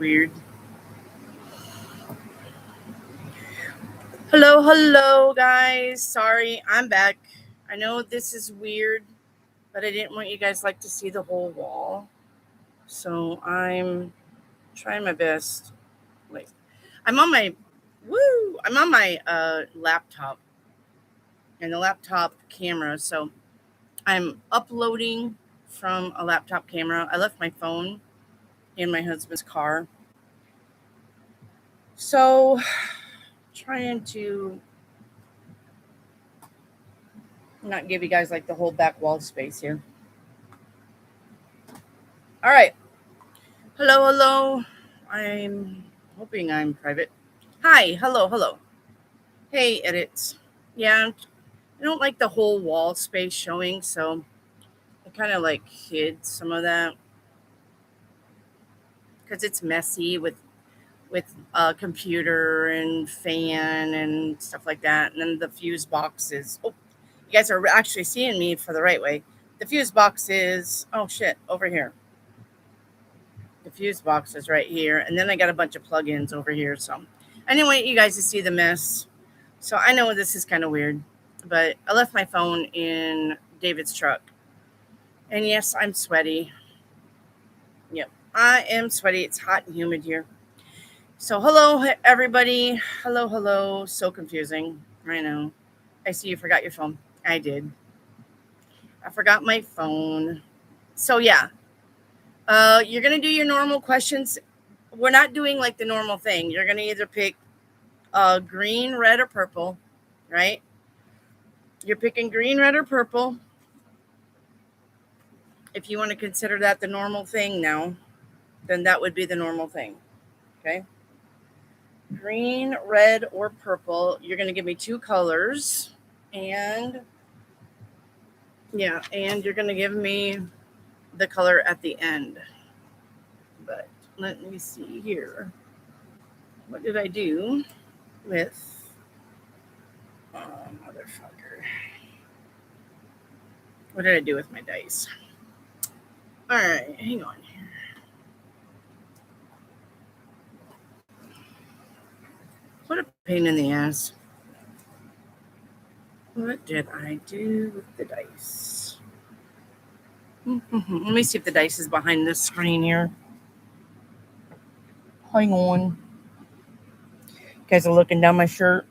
Weird. Hello, guys. Sorry, I'm back. I know this is weird, but I didn't want you guys like to see the whole wall. So I'm trying my best. Wait, I'm on my laptop and the laptop camera. So I'm uploading from a laptop camera. I left my phone in my husband's car. So trying to not give you guys like the whole back wall space here. All right. Hello. I'm hoping I'm private. Hi. Hello. Hey, edits. Yeah, I don't like the whole wall space showing, so I kind of like hid some of that because it's messy with a computer and fan and stuff like that, and then the fuse boxes. Oh, you guys are actually seeing me for the right way. The fuse box is over here. The fuse box is right here, and then I got a bunch of plugins over here. So I didn't want you guys to see the mess. So I know this is kind of weird, but I left my phone in David's truck, and yes, I'm sweaty. Yep, I am sweaty. It's hot and humid here. So hello, everybody. Hello. So confusing. I know. I see you forgot your phone. I did. I forgot my phone. So yeah, you're gonna do your normal questions. We're not doing like the normal thing. You're gonna either pick green, red, or purple, right? You're picking green, red, or purple. If you want to consider that the normal thing now, then that would be the normal thing. Okay. Green, red, or purple. You're going to give me two colors. And and you're going to give me the color at the end. But let me see here. What did I do with motherfucker? What did I do with my dice? All right, hang on here. What a pain in the ass. What did I do with the dice? Let me see if the dice is behind this screen here. Hang on. You guys are looking down my shirt.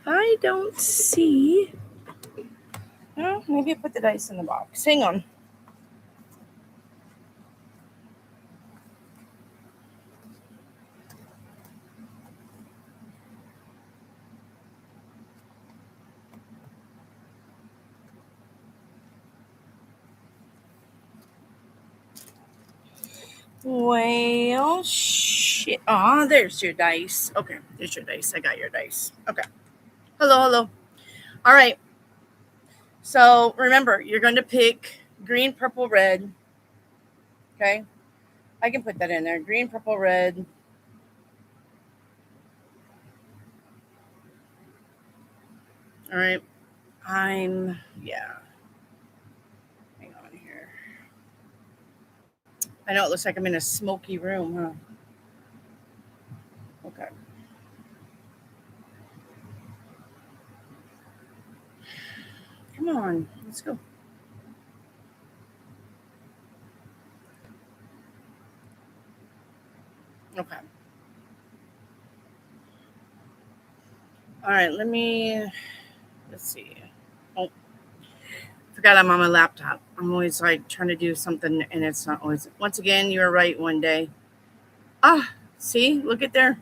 I don't see. Well, maybe I put the dice in the box. Hang on. Well, shit. Ah, there's your dice. Okay, there's your dice. I got your dice. Okay. Hello. All right. So remember, you're going to pick green, purple, red. Okay. I can put that in there. Green, purple, red. All right. Yeah. Hang on here. I know it looks like I'm in a smoky room, huh? Okay. Come on. Let's go. Okay. All right. Let's see. Oh, forgot I'm on my laptop. I'm always like trying to do something and it's not always. Once again, you were right one day. Ah, see? Look at there.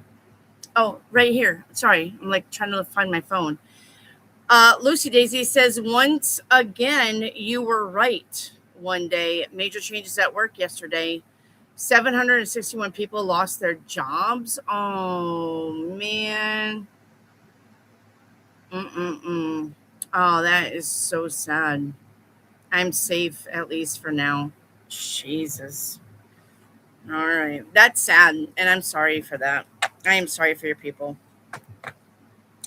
Oh, right here. Sorry. I'm like trying to find my phone. Lucy Daisy says, once again, you were right one day. Major changes at work yesterday. 761 people lost their jobs. Oh, man. Mm-mm-mm. Oh, that is so sad. I'm safe, at least for now. Jesus. All right. That's sad. And I'm sorry for that. I am sorry for your people.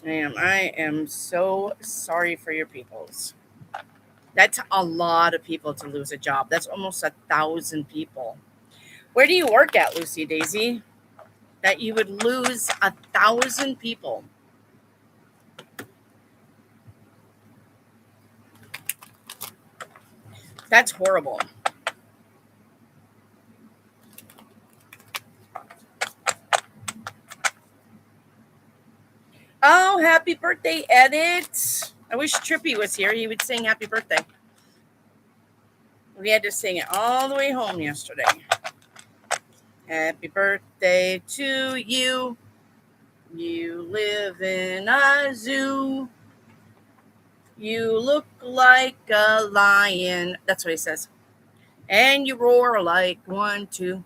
I am so sorry for your peoples. That's a lot of people to lose a job. That's almost 1,000 people. Where do you work at, Lucy Daisy? That you would lose 1,000 people. That's horrible. Oh, happy birthday, Edit. I wish Trippy was here. He would sing happy birthday. We had to sing it all the way home yesterday. Happy birthday to you. You live in a zoo. You look like a lion. That's what he says. And you roar like 1, 2.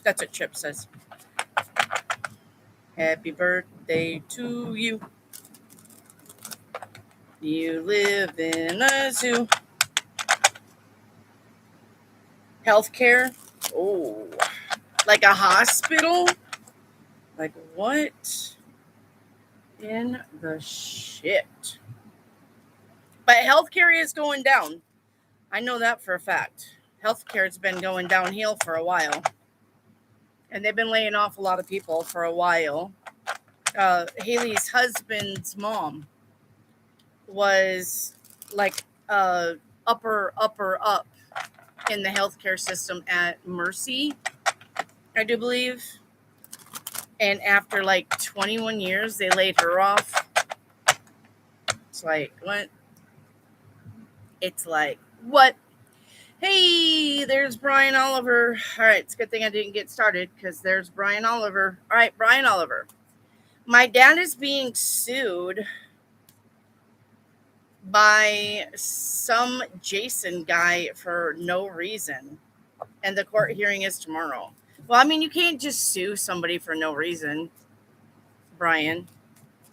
That's what Chip says. Happy birthday to you. You live in a zoo. Healthcare. Oh, like a hospital? Like what in the shit? But healthcare is going down. I know that for a fact. Healthcare has been going downhill for a while. And they've been laying off a lot of people for a while. Haley's husband's mom was like upper up in the healthcare system at Mercy, I do believe. And after like 21 years, they laid her off. It's like, what? It's like, what? Hey, there's Brian Oliver. All right, it's a good thing I didn't get started because there's Brian Oliver. All right, Brian Oliver. My dad is being sued by some Jason guy for no reason. And the court hearing is tomorrow. Well, I mean, you can't just sue somebody for no reason, Brian.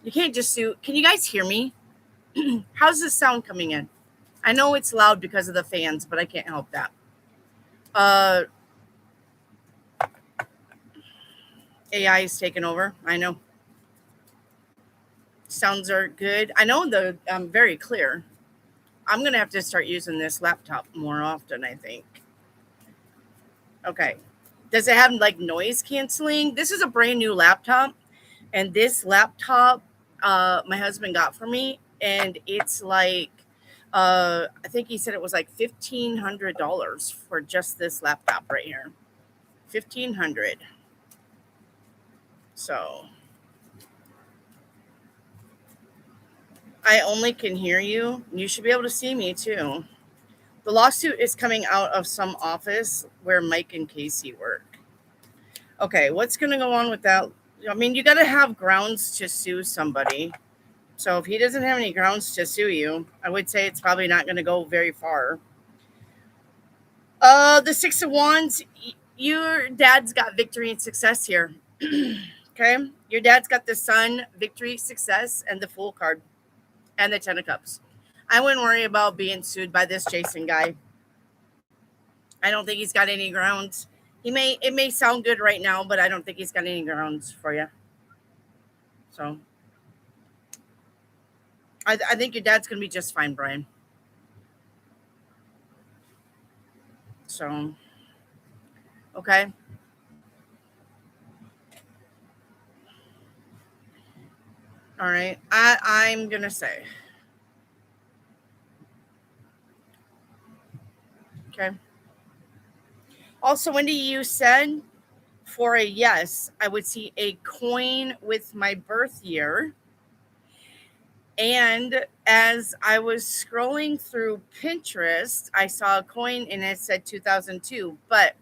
You can't just sue. Can you guys hear me? How's this sound coming in? I know it's loud because of the fans, but I can't help that. AI is taking over. I know. Sounds are good. I know the very clear. I'm gonna have to start using this laptop more often, I think. Okay. Does it have like noise canceling? This is a brand new laptop, and this laptop my husband got for me, and it's like I think he said it was like $1,500 for just this laptop right here. 1,500. So I only can hear you. You should be able to see me too. The lawsuit is coming out of some office where Mike and Casey work. Okay, what's going to go on with that? I mean, you got to have grounds to sue somebody. So if he doesn't have any grounds to sue you, I would say it's probably not going to go very far. The Six of Wands, your dad's got victory and success here. Okay? Your dad's got the Sun, victory, success, and the Fool card, and the Ten of Cups. I wouldn't worry about being sued by this Jason guy. I don't think he's got any grounds. It may sound good right now, but I don't think he's got any grounds for you. So I think your dad's going to be just fine, Brian. So, okay. All right. I'm going to say. Okay. Also, Wendy, you said for a yes, I would see a coin with my birth year. And as I was scrolling through Pinterest, I saw a coin and it said 2002. But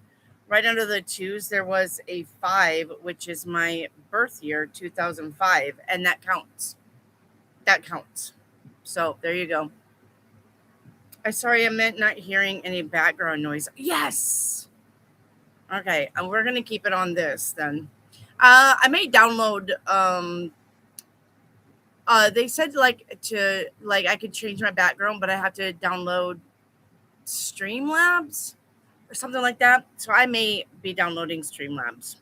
right under the twos, there was a 5, which is my birth year, 2005. And that counts. That counts. So there you go. I'm sorry, I meant not hearing any background noise. Yes. Okay, and we're gonna keep it on this then. I may download. They said like I could change my background, but I have to download Streamlabs or something like that. So I may be downloading Streamlabs.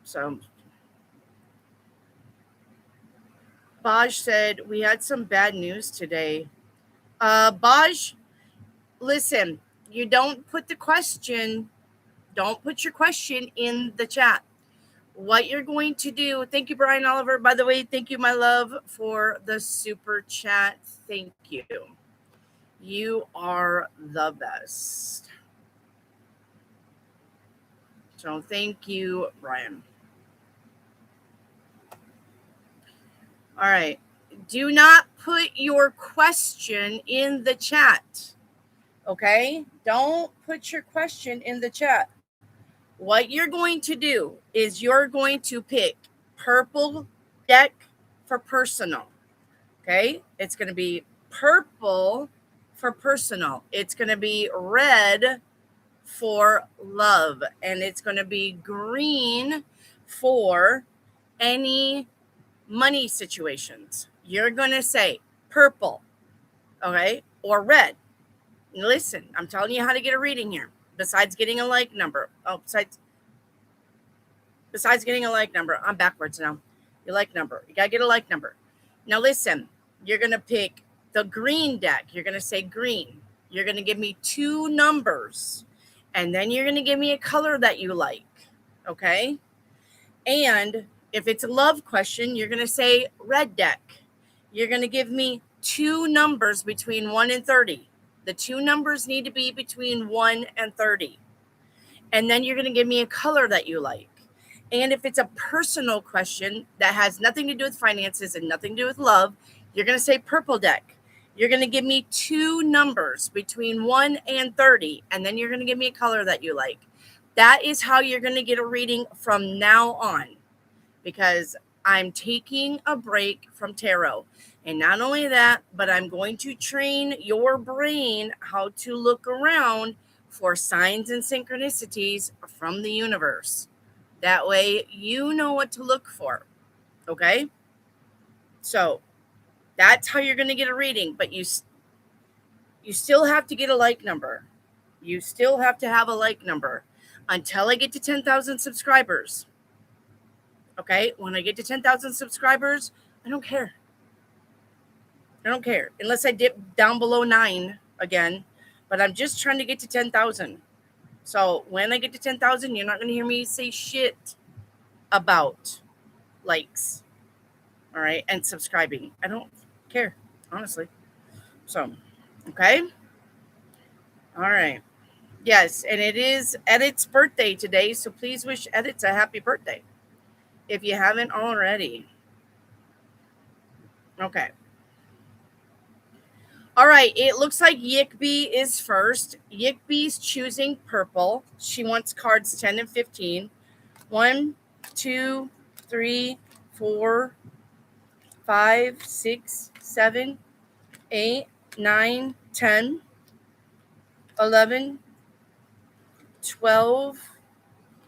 So Baj said we had some bad news today. Baj, listen, you don't put the question, don't put your question in the chat. What you're going to do, thank you, Brian Oliver. By the way, thank you, my love, for the super chat. Thank you. You are the best. So thank you, Brian. All right. Do not put your question in the chat. Okay? Don't put your question in the chat. What you're going to do is you're going to pick purple deck for personal. Okay? It's going to be purple for personal. It's going to be red for love. And it's going to be green for any money situations. You're going to say purple, okay, or red. Listen, I'm telling you how to get a reading here. Besides getting a like number. Oh, besides getting a like number. I'm backwards now. Your like number. You got to get a like number. Now listen, you're going to pick the green deck. You're going to say green. You're going to give me 2 numbers. And then you're going to give me a color that you like. Okay? And if it's a love question, you're going to say red deck. You're going to give me 2 numbers between 1 and 30. The 2 numbers need to be between 1 and 30. And then you're going to give me a color that you like. And if it's a personal question that has nothing to do with finances and nothing to do with love, you're going to say purple deck. You're going to give me 2 numbers between 1 and 30. And then you're going to give me a color that you like. That is how you're going to get a reading from now on, because I'm taking a break from tarot. And not only that, but I'm going to train your brain how to look around for signs and synchronicities from the universe. That way you know what to look for. Okay? So that's how you're going to get a reading, but you still have to get a like number. You still have to have a like number until I get to 10,000 subscribers. Okay? When I get to 10,000 subscribers, I don't care. I don't care. Unless I dip down below 9 again. But I'm just trying to get to 10,000. So when I get to 10,000, you're not going to hear me say shit about likes. All right? And subscribing. I don't care, honestly. So, okay? All right. Yes, and it is Edith's birthday today. So please wish Edith a happy birthday if you haven't already. Okay. All right, it looks like Yickby is first. Yickby's choosing purple. She wants cards 10 and 15. 1, 2, 3, 4, 5, 6, 7, 8, 9, 10, 11, 12,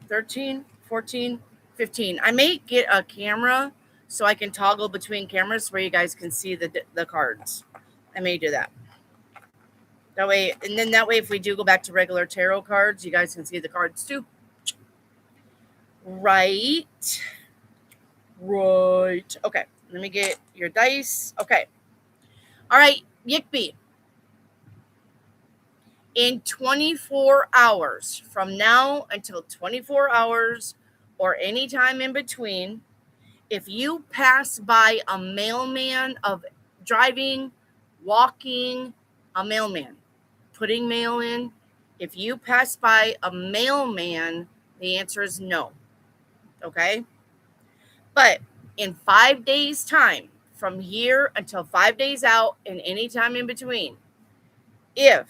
13, 14, 15. I may get a camera so I can toggle between cameras where you guys can see the cards. I may do that. That way, and then that way, if we do go back to regular tarot cards, you guys can see the cards too. Right. Okay, let me get your dice. Okay. All right, Yickby. In 24 hours, from now until 24 hours or any time in between, if you pass by a mailman of driving, walking, a mailman, putting mail in, if you pass by a mailman, the answer is no. Okay? But in 5 days' time, from here until 5 days out and any time in between, if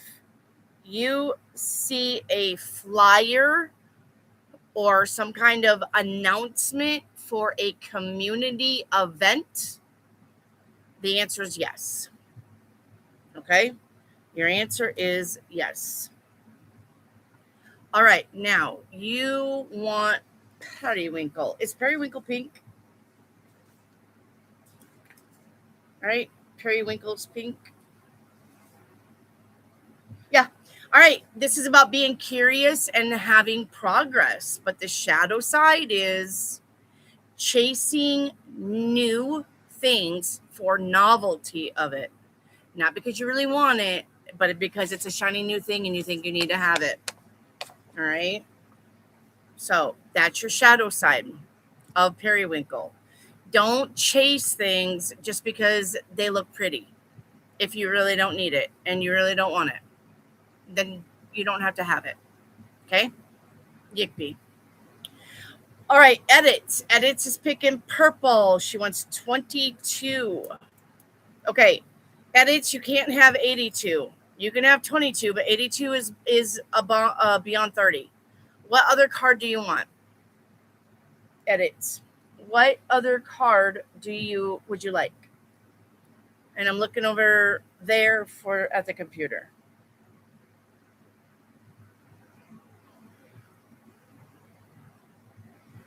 you see a flyer or some kind of announcement for a community event, the answer is yes. Okay? Your answer is yes. All right. Now, you want periwinkle. Is periwinkle pink? All right. Periwinkle's pink. Yeah. All right. This is about being curious and having progress. But the shadow side is chasing new things for novelty of it. Not because you really want it, but because it's a shiny new thing and you think you need to have it. All right. So that's your shadow side of periwinkle. Don't chase things just because they look pretty. If you really don't need it and you really don't want it, then you don't have to have it. Okay? Yippee. All right, edits. Edits is picking purple. She wants 22. Okay, edits, you can't have 82. You can have 22, but 82 is above, beyond 30. What other card do you want? Edits. What other card would you like? And I'm looking over there at the computer.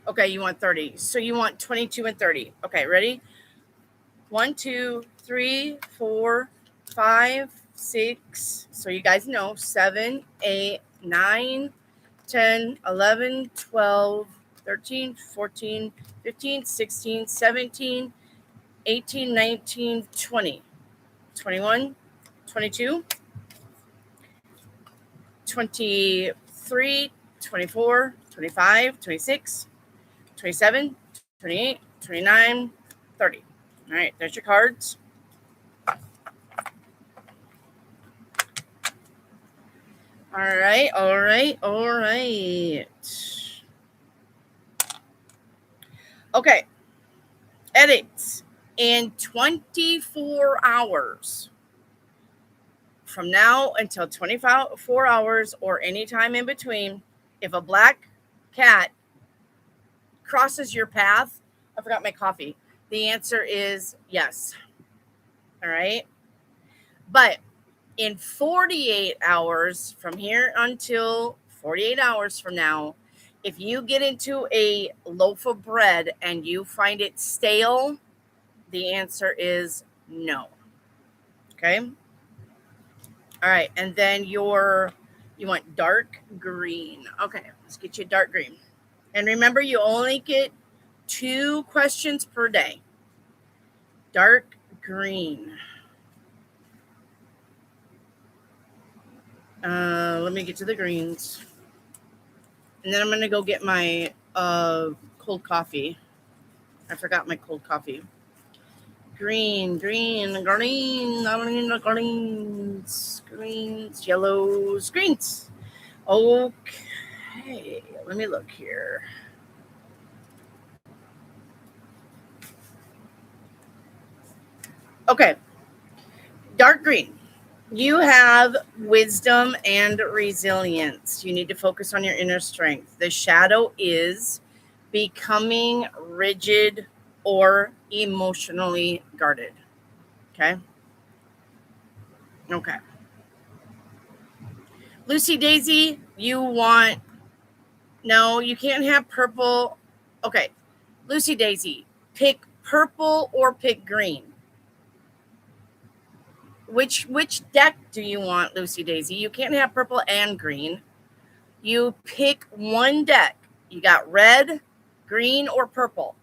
Okay, you want 30. So you want 22 and 30. Okay, ready? 1, 2, 3, 4, 5, 6. So you guys know 7, 8, 9, 10, 11, 12, 13, 14, 15, 16, 17, 18, 19, 20, 21, 22, 23, 24, 25, 26, 27, 28, 29, 30. All right, there's your cards. All right, all right, all right. Okay. Edits. In 24 hours, from now until 24 hours or any time in between, if a black cat crosses your path, I forgot my coffee. The answer is yes. All right. But in 48 hours from here until 48 hours from now, if you get into a loaf of bread and you find it stale, the answer is no. Okay. All right. And then you want dark green. Okay. Let's get you dark green. And remember, you only get 2 questions per day. Dark green. Let me get to the greens. And then I'm going to go get my cold coffee. I forgot my cold coffee. Green, green, green, greens, greens, yellows, greens. Okay, let me look here. Okay, dark green. You have wisdom and resilience. You need to focus on your inner strength. The shadow is becoming rigid or emotionally guarded. Okay. Okay. Lucy Daisy, no, you can't have purple. Okay. Lucy Daisy, pick purple or pick green. Which deck do you want, Lucy Daisy? You can't have purple and green. You pick one deck. You got red, green, or purple.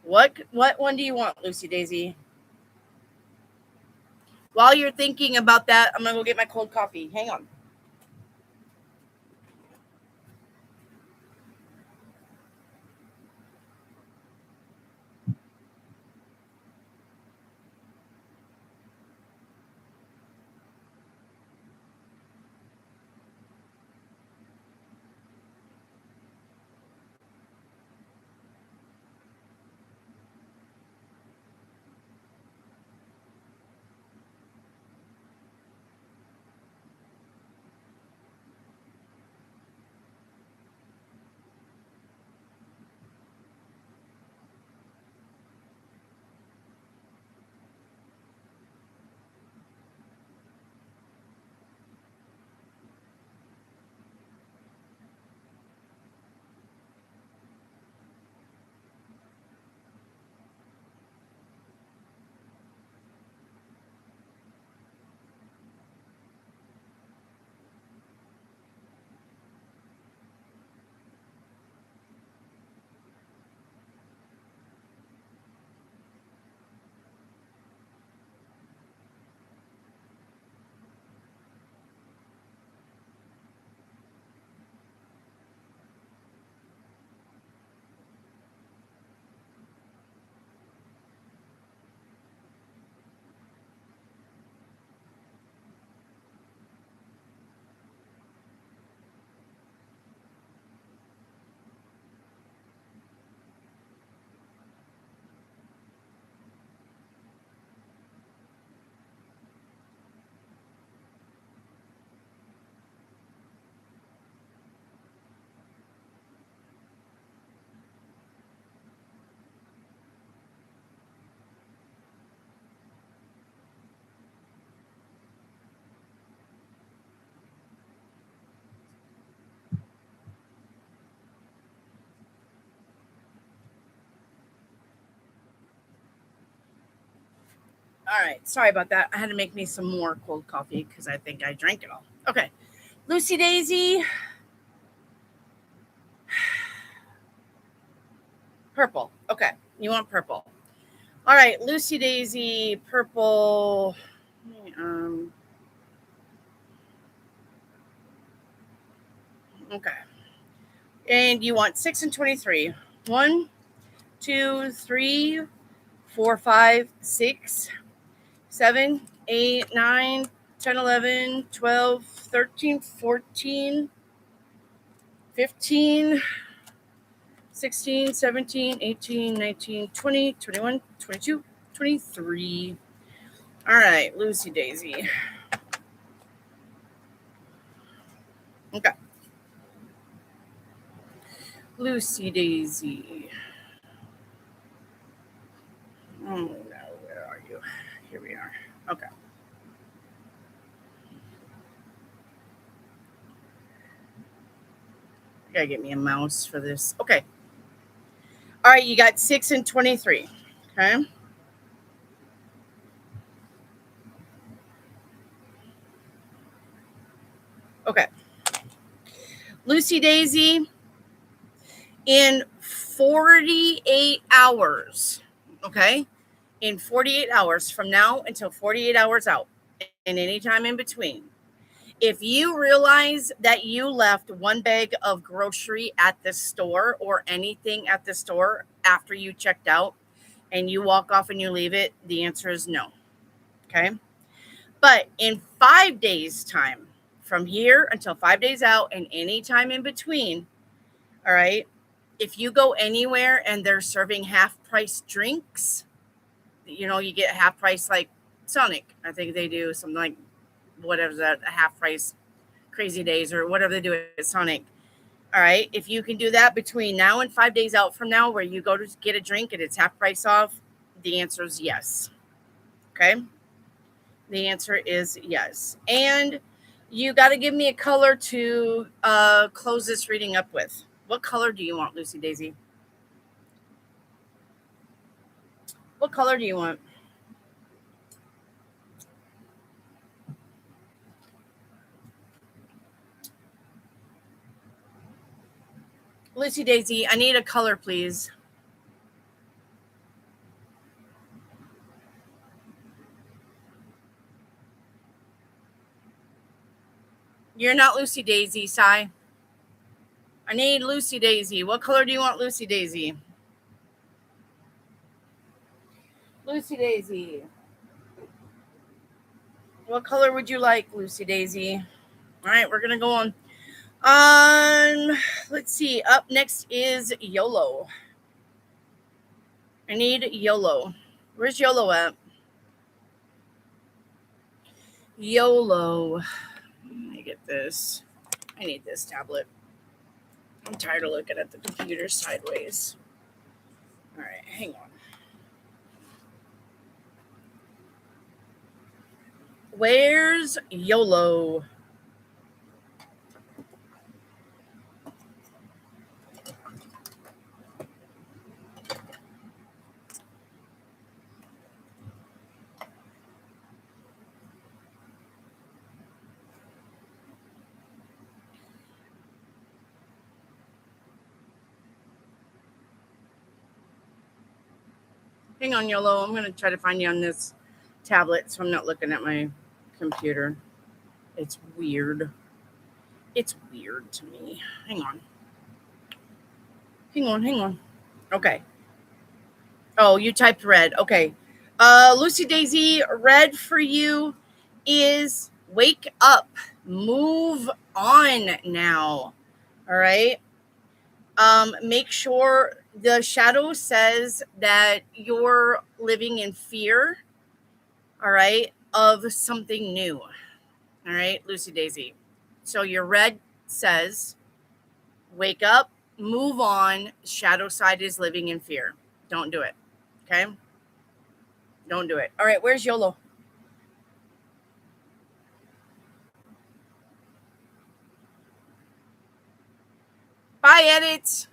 What one do you want, Lucy Daisy? While you're thinking about that, I'm gonna go get my cold coffee. Hang on. All right. Sorry about that. I had to make me some more cold coffee because I think I drank it all. Okay. Lucy Daisy. Purple. Okay. You want purple. All right. Lucy Daisy, purple. Okay. And you want 6 and 23. 1, 2, 3, 4, 5, 6, 7, 8, 9, 10, 11, 12, 13, 14, 15, 16, 17, 18, 19, 20, 21, 22, 23. All right, Lucy Daisy. Okay. Lucy Daisy. Oh, no, where are you? Here we are. Okay. I gotta get me a mouse for this. Okay. All right, you got 6 and 23. Okay. Okay. Lucy Daisy, in 48 hours, okay? In 48 hours from now until 48 hours out, and any time in between, if you realize that you left one bag of grocery at the store or anything at the store after you checked out and you walk off and you leave it, the answer is no. Okay. But in 5 days' time, from here until 5 days out and any time in between, all right, if you go anywhere and they're serving half price drinks, you get half price like Sonic. I think they do something like whatever that half price crazy days or whatever they do at Sonic. All right. If you can do that between now and 5 days out from now, where you go to get a drink and it's half price off, the answer is yes. Okay. The answer is yes. And you got to give me a color to close this reading up with. What color do you want, Lucy Daisy? What color do you want? Lucy Daisy, I need a color, please. You're not Lucy Daisy, Sai. I need Lucy Daisy. What color do you want, Lucy Daisy? Lucy Daisy. What color would you like, Lucy Daisy? All right, we're gonna go on. Let's see. Up next is YOLO. I need YOLO. Where's YOLO at? YOLO. Let me get this. I need this tablet. I'm tired of looking at the computer sideways. All right, hang on. Where's YOLO? Hang on, YOLO. I'm going to try to find you on this tablet so I'm not looking at my computer. It's weird. It's weird to me. Hang on. Hang on. Okay. Oh, you typed red. Okay. Lucy Daisy, red for you is wake up. Move on now. All right. Make sure the shadow says that you're living in fear, all right, of something new. All right, Lucy Daisy. So your red says wake up, move on. Shadow side is living in fear. Don't do it. Okay? Don't do it. All right, where's YOLO? Bye, edits.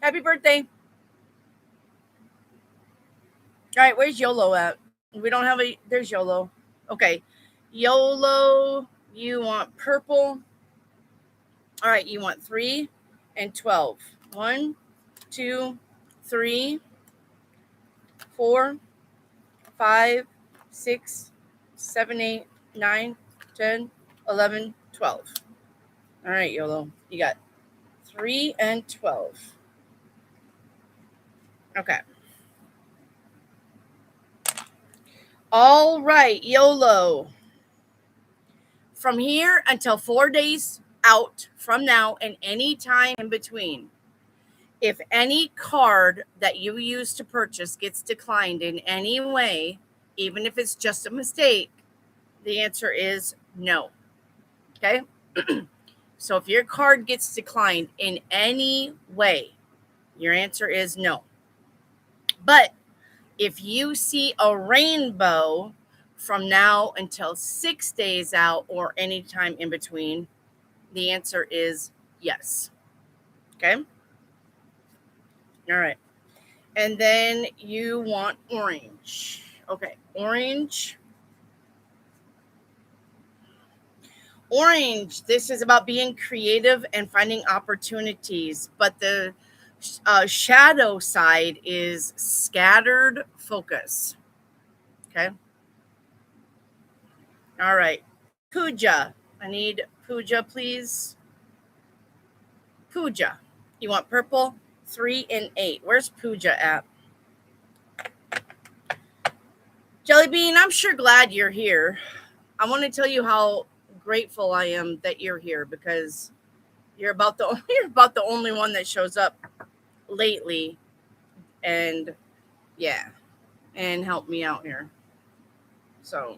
Happy birthday. All right, where's YOLO at? We don't have a, there's YOLO. Okay. YOLO, you want purple. All right, you want 3 and 12. 1, 2, 3, 4, 5, 6, 7, 8, 9, 10, 11, 12. All right, YOLO, you got 3 and 12. Okay. All right, YOLO. From here until 4 days out from now and any time in between, if any card that you use to purchase gets declined in any way, even if it's just a mistake, the answer is no. Okay? So if your card gets declined in any way, your answer is no. But if you see a rainbow from now until 6 days out or any time in between, the answer is yes. Okay? All right. And then you want orange. Okay, orange. Orange, this is about being creative and finding opportunities, but the shadow side is scattered focus. Okay. All right. Puja. I need Puja, please. Puja. You want purple? 3 and 8. Where's Puja at? Jelly Bean, I'm sure glad you're here. I want to tell you how grateful I am that you're here because you're about the only one that shows up lately, and yeah, and help me out here. So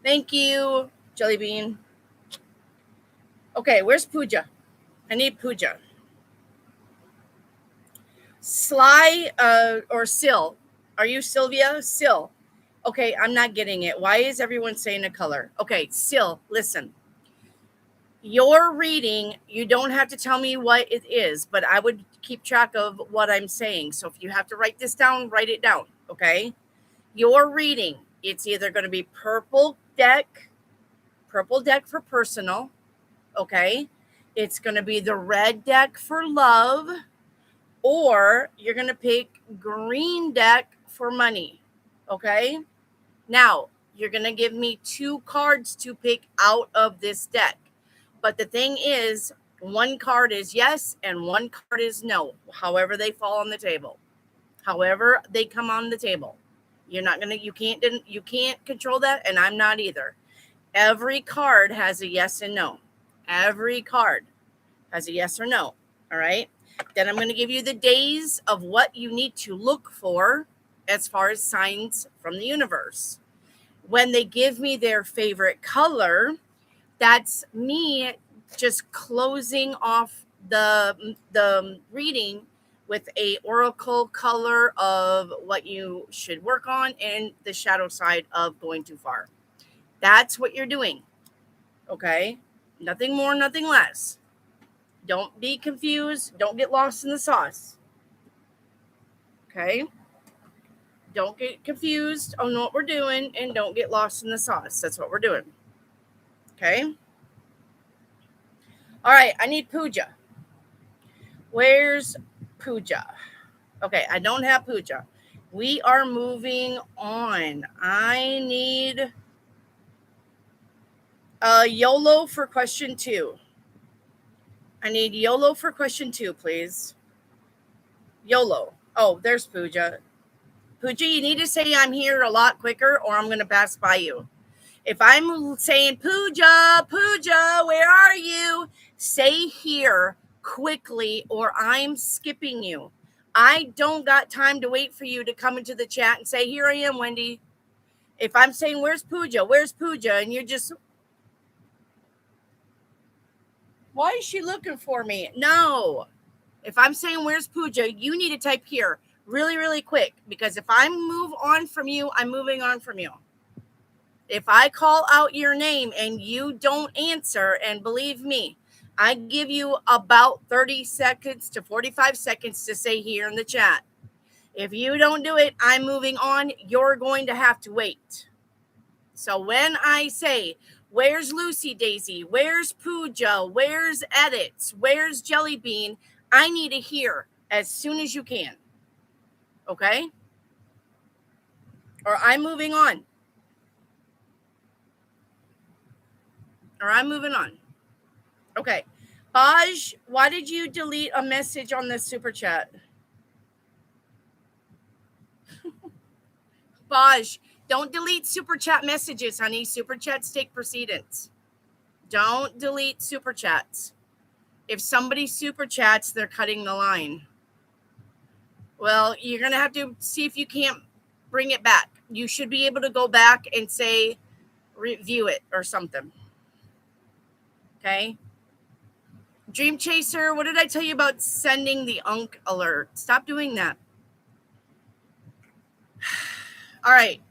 thank you, Jelly Bean. Okay, where's Puja? I need Puja. Sly or Sil. Are you Sylvia? Sil. Okay, I'm not getting it. Why is everyone saying a color? Okay, Sil, listen. Your reading, you don't have to tell me what it is, but I would keep track of what I'm saying. So if you have to write this down, write it down, okay? Your reading, it's either going to be purple deck for personal, okay? It's going to be the red deck for love, or you're going to pick green deck for money, okay? Now, you're going to give me 2 cards to pick out of this deck. But the thing is, one card is yes and one card is no, however they fall on the table. However they come on the table. You can't control that, and I'm not either. Every card has a yes and no. Every card has a yes or no. All right. Then I'm going to give you the days of what you need to look for as far as signs from the universe. When they give me their favorite color, that's me just closing off the reading with a oracle color of what you should work on and the shadow side of going too far. That's what you're doing. Okay? Nothing more, nothing less. Don't be confused. Don't get lost in the sauce. Okay? Don't get confused on what we're doing and don't get lost in the sauce. That's what we're doing. Okay? All right, I need Puja. Where's Puja? Okay, I don't have Puja. We are moving on. I need YOLO for question 2. I need YOLO for question 2, please. YOLO. Oh, there's Puja. Puja, you need to say I'm here a lot quicker or I'm going to pass by you. If I'm saying, Puja, where are you? Say here quickly or I'm skipping you. I don't got time to wait for you to come into the chat and say, here I am, Wendy. If I'm saying, where's Puja? And you're just, why is she looking for me? No. If I'm saying, where's Puja? You need to type here really, really quick because if I move on from you, I'm moving on from you. If I call out your name and you don't answer, and believe me, I give you about 30 seconds to 45 seconds to say here in the chat. If you don't do it, I'm moving on. You're going to have to wait. So when I say, where's Lucy Daisy? Where's Pooja? Where's Edits? Where's Jelly Bean? I need to hear as soon as you can. Okay? Or I'm moving on. Or I'm moving on. Okay. Baj, why did you delete a message on the super chat? Baj, don't delete super chat messages, honey. Super chats take precedence. Don't delete super chats. If somebody super chats, they're cutting the line. Well, you're going to have to see if you can't bring it back. You should be able to go back and say, review it or something. Okay? Dream Chaser, what did I tell you about sending the unk alert? Stop doing that. All right.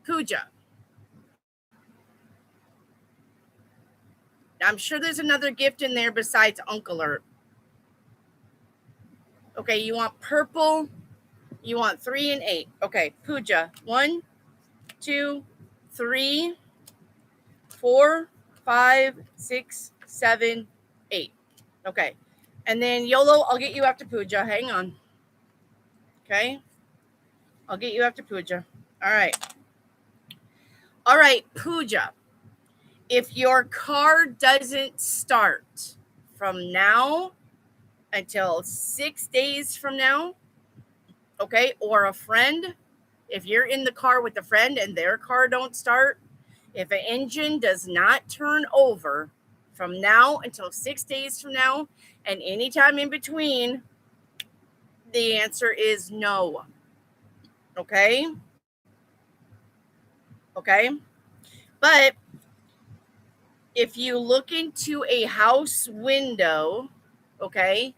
Pooja. I'm sure there's another gift in there besides unk alert. Okay, you want purple. You want 3 and 8. Okay, Pooja. 1, 2, 3, 4, 5, 6, 7, 8. Okay. And then YOLO, I'll get you after Pooja. Hang on. Okay. I'll get you after Pooja. All right. All right, Pooja. If your car doesn't start from now until 6 days from now, okay, or a friend, if you're in the car with a friend and their car don't start, if an engine does not turn over from now until 6 days from now and anytime in between, the answer is no. Okay? Okay? But if you look into a house window, okay,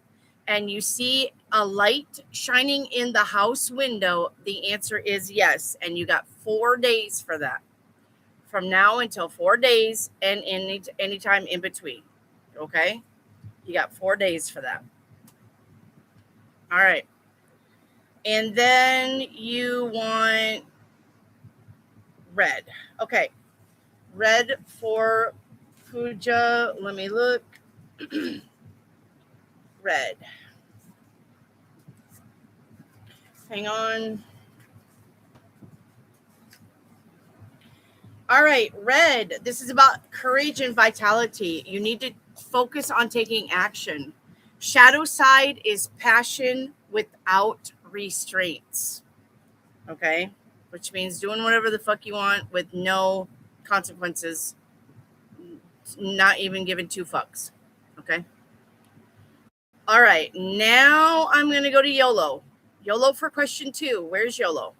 and you see a light shining in the house window, the answer is yes. And you got 4 days for that. From now until 4 days and any time in between. Okay? You got 4 days for that. All right. And then you want red. Okay. Red for Pooja. Let me look. Red. Hang on. All right, red. This is about courage and vitality. You need to focus on taking action. Shadow side is passion without restraints. Okay? Which means doing whatever the fuck you want with no consequences. Not even giving 2 fucks. Okay? All right, now I'm going to go to YOLO. YOLO for question 2. Where's YOLO?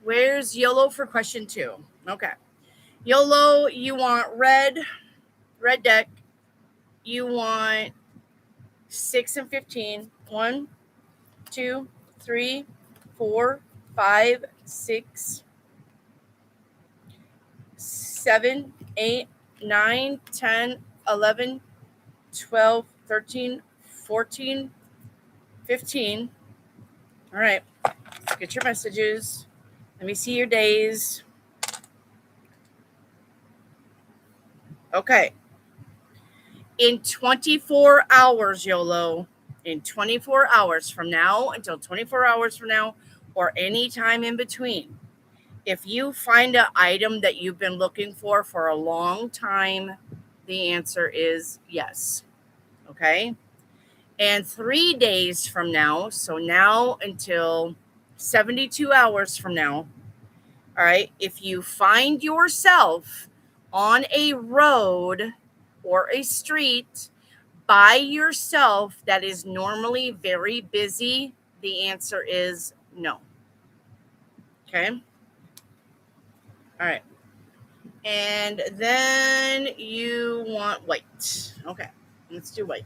Where's YOLO for question 2? Okay. YOLO, you want red deck. You want 6 and 15. 1, 2, 3, 4, 5, 6, 7, 8, 9, 10, 11, 12, 13, 14, 15. All right. Get your messages. Let me see your days. Okay. In 24 hours, YOLO, in 24 hours from now until 24 hours from now or any time in between, if you find an item that you've been looking for a long time, the answer is yes. Okay? And 3 days from now, so now until 72 hours from now, all right, if you find yourself on a road or a street by yourself that is normally very busy, the answer is no. Okay? All right. And then you want white. Okay, let's do white.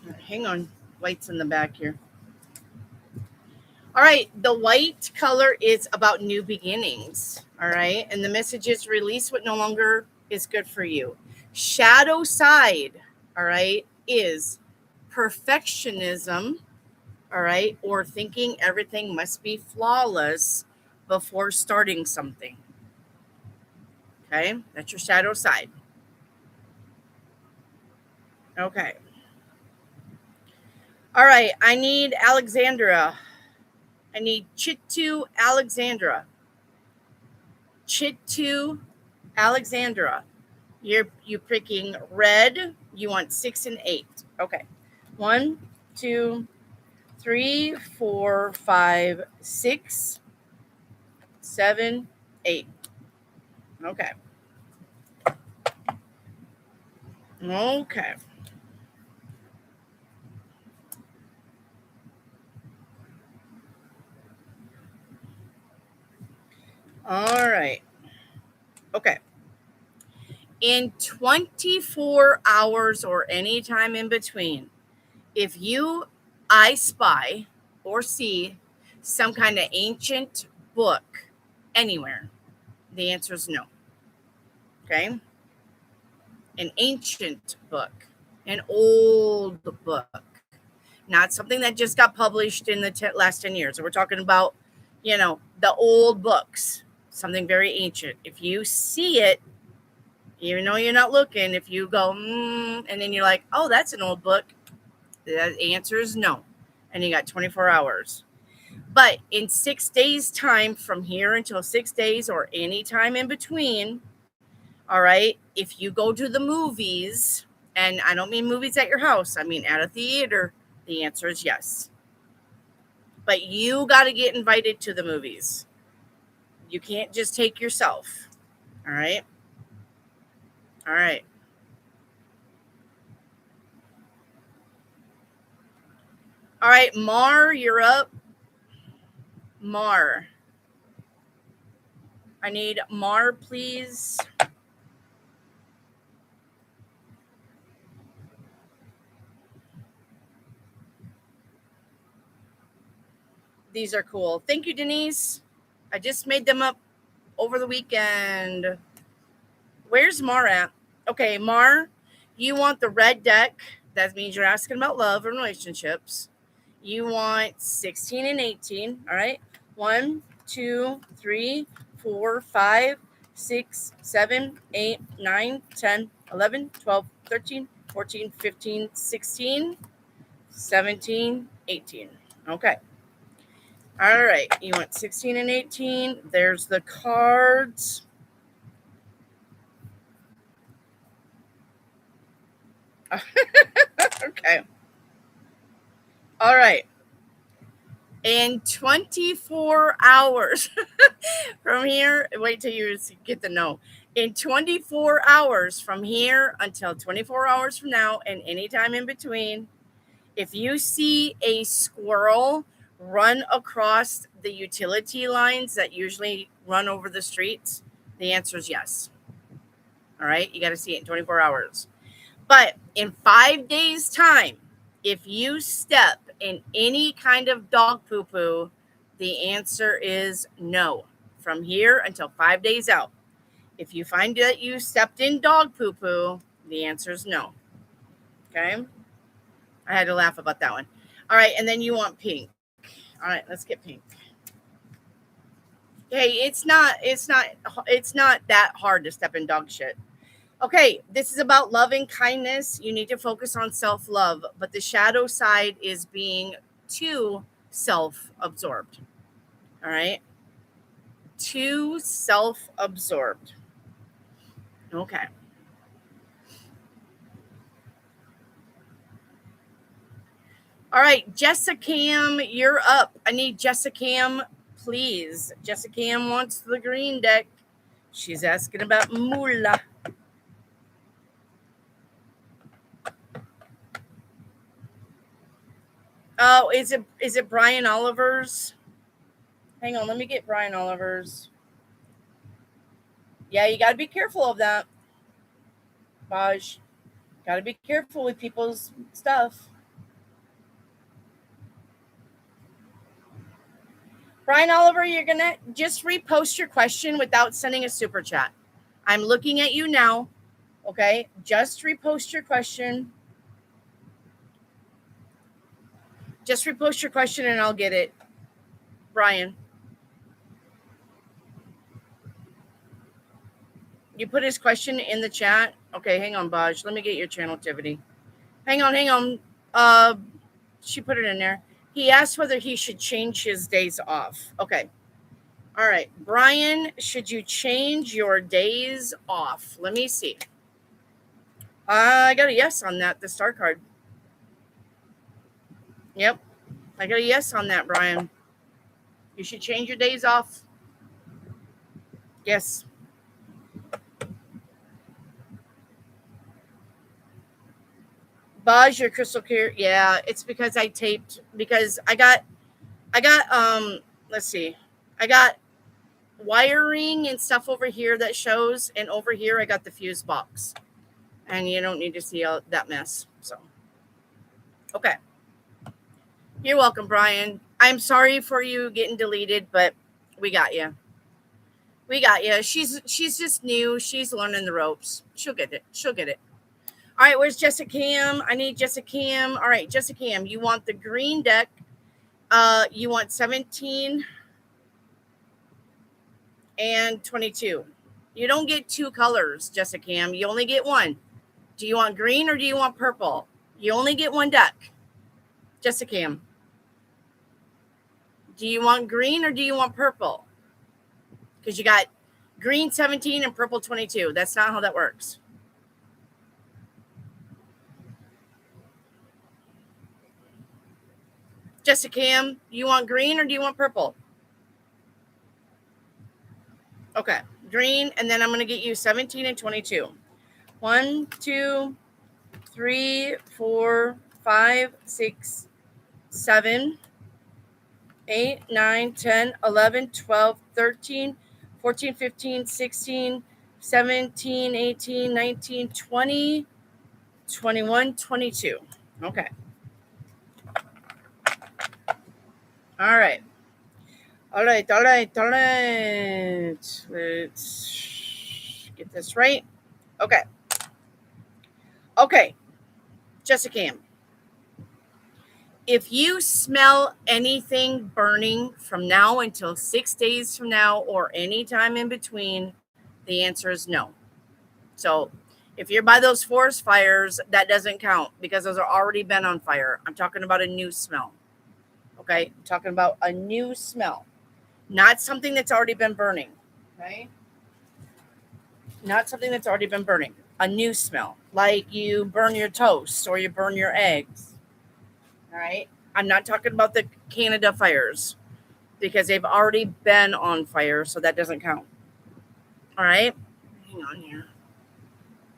All right, hang on. White's in the back here. All right, the white color is about new beginnings. All right, and the message is release what no longer is good for you. Shadow side, all right, is perfectionism, all right, or thinking everything must be flawless before starting something. Okay, that's your shadow side. Okay. All right, I need Alexandra. I need Chitu Alexandra. Chitu Alexandra. You're picking red. You want 6 and 8. Okay. 1, 2, 3, 4, 5, 6, 7, 8. Okay. Okay. All right. Okay. In 24 hours or any time in between, if I spy or see some kind of ancient book anywhere, the answer is no. Okay. An ancient book, an old book, not something that just got published in the last 10 years. So we're talking about, the old books, something very ancient. If you see it, even though you're not looking, if you go, and then you're like, oh, that's an old book, the answer is no. And you got 24 hours. But in 6 days' time from here until 6 days or any time in between, all right, if you go to the movies, and I don't mean movies at your house, I mean at a theater, the answer is yes. But you got to get invited to the movies. You can't just take yourself. All right. All right. All right, Mar, you're up. Mar. I need Mar, please. These are cool. Thank you, Denise. I just made them up over the weekend. Where's Mar at? Okay, Mar, you want the red deck. That means you're asking about love and relationships. You want 16 and 18. All right. 1, 2, 3, 4, 5, 6, 7, 8, 9, 10, 11, 12, 13, 14, 15, 16, 17, 18. Okay. All right. You want 16 and 18. There's the cards. Okay. All right. In 24 hours from here, wait till you get the no. In 24 hours from here until 24 hours from now and anytime in between, if you see a squirrel run across the utility lines that usually run over the streets, the answer is yes. All right. You got to see it in 24 hours. But in 5 days' time, if you step in any kind of dog poo poo, the answer is no. From here until 5 days out. If you find that you stepped in dog poo poo, the answer is no. Okay. I had to laugh about that one. All right. And then you want pink. All right. Let's get pink. Hey, it's not that hard to step in dog shit. Okay, this is about love and kindness. You need to focus on self-love, but the shadow side is being too self-absorbed. All right? Too self-absorbed. Okay. All right, Jessica Cam, you're up. I need Jessica Cam, please. Jessica Cam wants the green deck. She's asking about moolah. Oh, is it Brian Oliver's? Hang on, let me get Brian Oliver's. Yeah, you got to be careful of that. Baj, got to be careful with people's stuff. Brian Oliver, you're going to just repost your question without sending a super chat. I'm looking at you now. Okay, just repost your question. Just repost your question and I'll get it. Brian. You put his question in the chat? Okay, hang on, Baj. Let me get your channel activity. Hang on. She put it in there. He asked whether he should change his days off. Okay. All right. Brian, should you change your days off? Let me see. I got a yes on that, the star card. Yep. I got a yes on that, Brian. You should change your days off. Yes. Buzz, your crystal clear. Yeah, it's because I taped because I got let's see. I got wiring and stuff over here that shows, and over here I got the fuse box. And you don't need to see all that mess. So okay. You're welcome, Brian. I'm sorry for you getting deleted, but we got you. We got you. She's just new. She's learning the ropes. She'll get it. She'll get it. All right, where's Jessica Cam? I need Jessica Cam. All right, Jessica Cam, you want the green deck. You want 17 and 22. You don't get two colors, Jessica Cam. You only get one. Do you want green or do you want purple? You only get one deck. Jessica Cam. Do you want green or do you want purple? Because you got green 17 and purple 22. That's not how that works. Jessica Cam, you want green or do you want purple? Okay, green, and then I'm going to get you 17 and 22. 1, 2, 3, 4, 5, 6, 7, 8, 9, 10, 11, 12, 13, 14, 15, 16, 17, 18, 19, 20, 21, 22. Okay. All right. Let's get this right. Okay. Jessica Cam. If you smell anything burning from now until 6 days from now or any time in between, the answer is no. So if you're by those forest fires, that doesn't count because those are already been on fire. I'm talking about a new smell. Okay? I'm talking about a new smell. Not something that's already been burning. Okay? Not something that's already been burning. A new smell. Like you burn your toast or you burn your eggs. All right? I'm not talking about the Canada fires because they've already been on fire, so that doesn't count. All right? Hang on here.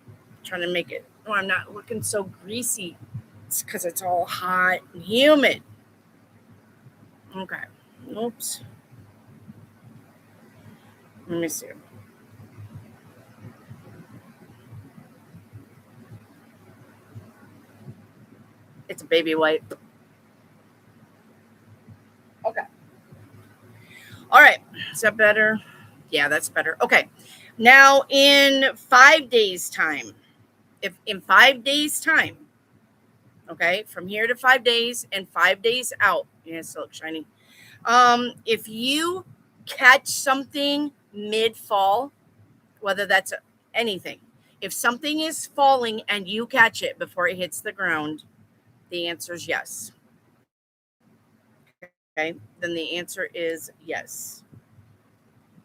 I'm trying to make it. Oh, I'm not looking so greasy. It's because it's all hot and humid. Okay. Oops. Let me see. It's a baby wipe. Okay. All right. Is that better? Yeah, that's better. Okay. Now in 5 days' time, if in 5 days' time, okay, from here to 5 days and 5 days out, yeah, it still looks shiny. If you catch something mid-fall, whether that's anything, if something is falling and you catch it before it hits the ground, the answer is yes. Okay, then the answer is yes.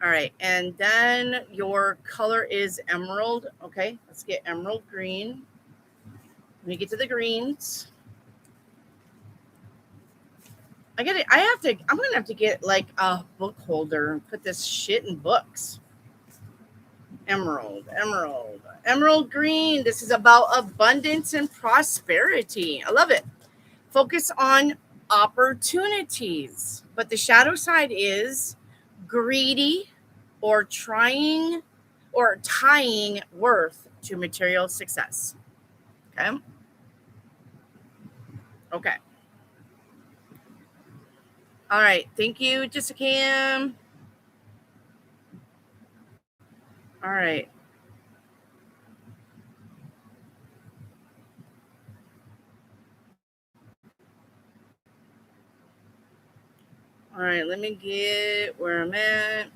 All right, and then your color is emerald. Okay, let's get emerald green. Let me get to the greens. I'm gonna have to get like a book holder and put this shit in books. Emerald green. This is about abundance and prosperity. I love it. Focus on opportunities, but the shadow side is greedy or trying or tying worth to material success. Okay. All right. Thank you, Jessica. All right. All right, let me get where I'm at.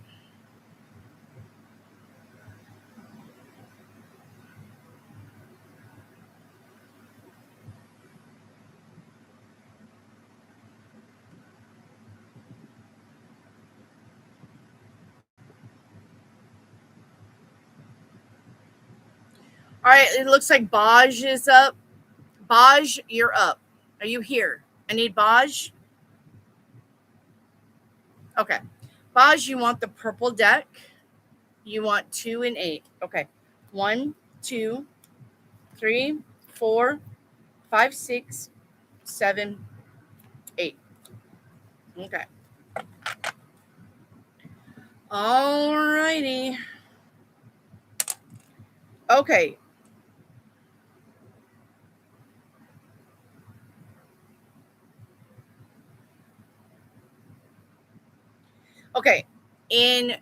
All right, it looks like Baj is up. Baj, you're up. Are you here? I need Baj. Okay. Baj, you want the purple deck. You want 2 and 8. Okay. 1, 2, 3, 4, 5, 6, 7, 8. Okay. All righty. Okay. Okay. In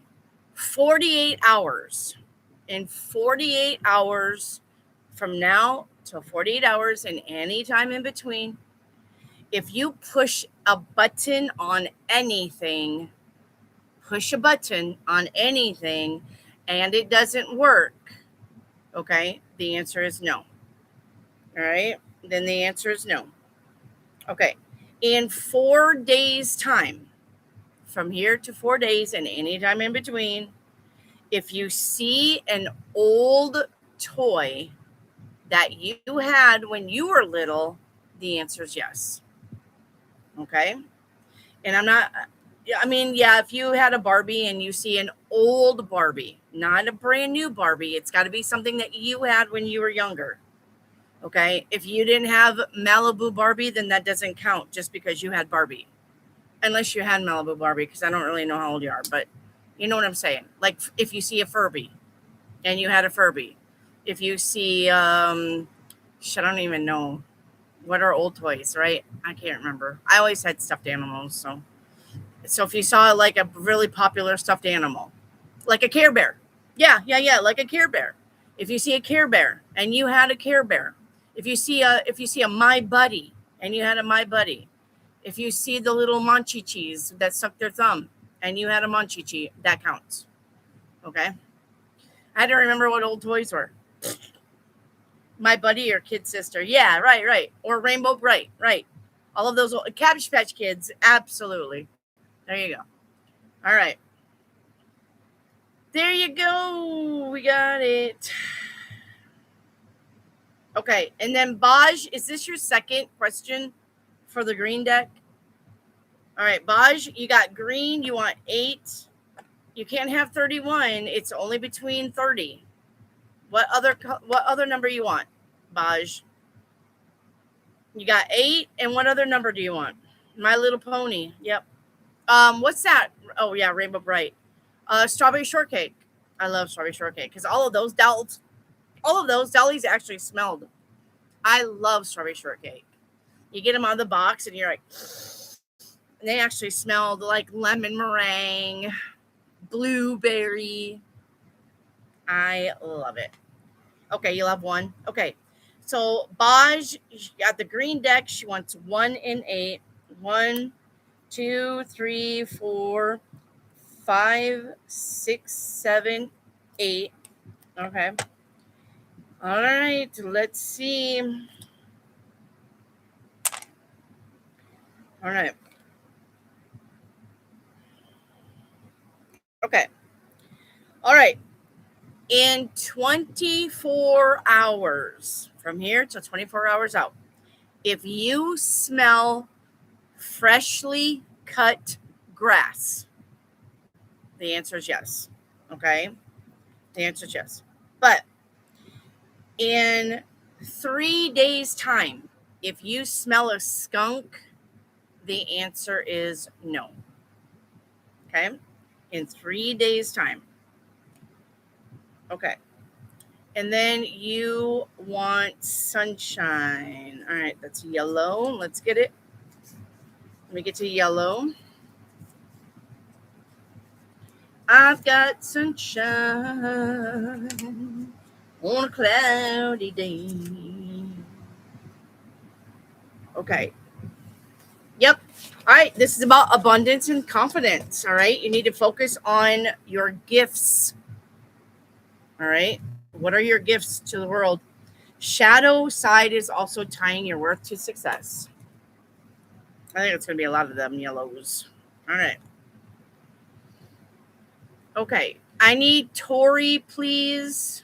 48 hours, in 48 hours from now to 48 hours and any time in between, if you push a button on anything, and it doesn't work, okay, the answer is no. All right, then the answer is no. Okay, in 4 days' time, from here to 4 days and any time in between, if you see an old toy that you had when you were little, the answer is yes. Okay, and I'm not, I mean, yeah, if you had a Barbie and you see an old Barbie, not a brand new Barbie, it's got to be something that you had when you were younger. Okay. If you didn't have Malibu Barbie, then that doesn't count just because you had Barbie. Unless you had Malibu Barbie, because I don't really know how old you are, but you know what I'm saying. Like if you see a Furby and you had a Furby, if you see, I don't even know. What are old toys, right? I can't remember. I always had stuffed animals, so if you saw like a really popular stuffed animal, like a Care Bear, yeah, like a Care Bear. If you see a Care Bear and you had a Care Bear, if you see a My Buddy and you had a My Buddy, if you see the little Monchichis that suck their thumb and you had a Monchichi, that counts. Okay, I had to remember what old toys were. My Buddy or Kid Sister, yeah, right, or Rainbow Bright, right. All of those Cabbage Patch Kids, absolutely. There you go. All right. There you go. We got it. Okay. And then Baj, is this your second question for the green deck? All right, Baj, you got green. You want 8. You can't have 31. It's only between 30. What other number you want, Baj? You got 8, and what other number do you want? My Little Pony. Yep. What's that? Oh yeah, Rainbow Bright. Strawberry Shortcake. I love Strawberry Shortcake because all of those dollies actually smelled. I love Strawberry Shortcake. You get them out of the box and you're like, and they actually smelled like lemon meringue, blueberry. I love it. Okay, you'll have 1. Okay, so Baj got the green deck. She wants 1 and 8. 1, 2, 3, 4, 5, 6, 7, 8. Okay. All right, let's see. All right. Okay. All right. In 24 hours, from here to 24 hours out, if you smell freshly cut grass, the answer is yes. Okay. The answer is yes. But in 3 days' time, if you smell a skunk, the answer is no. Okay. In 3 days' time. Okay. And then you want sunshine. All right, that's yellow. Let's get it. Let me get to yellow. I've got sunshine on a cloudy day. Okay. Yep. All right. This is about abundance and confidence. All right. You need to focus on your gifts. All right. What are your gifts to the world? Shadow side is also tying your worth to success. I think it's going to be a lot of them yellows. All right. Okay. I need Tori, please.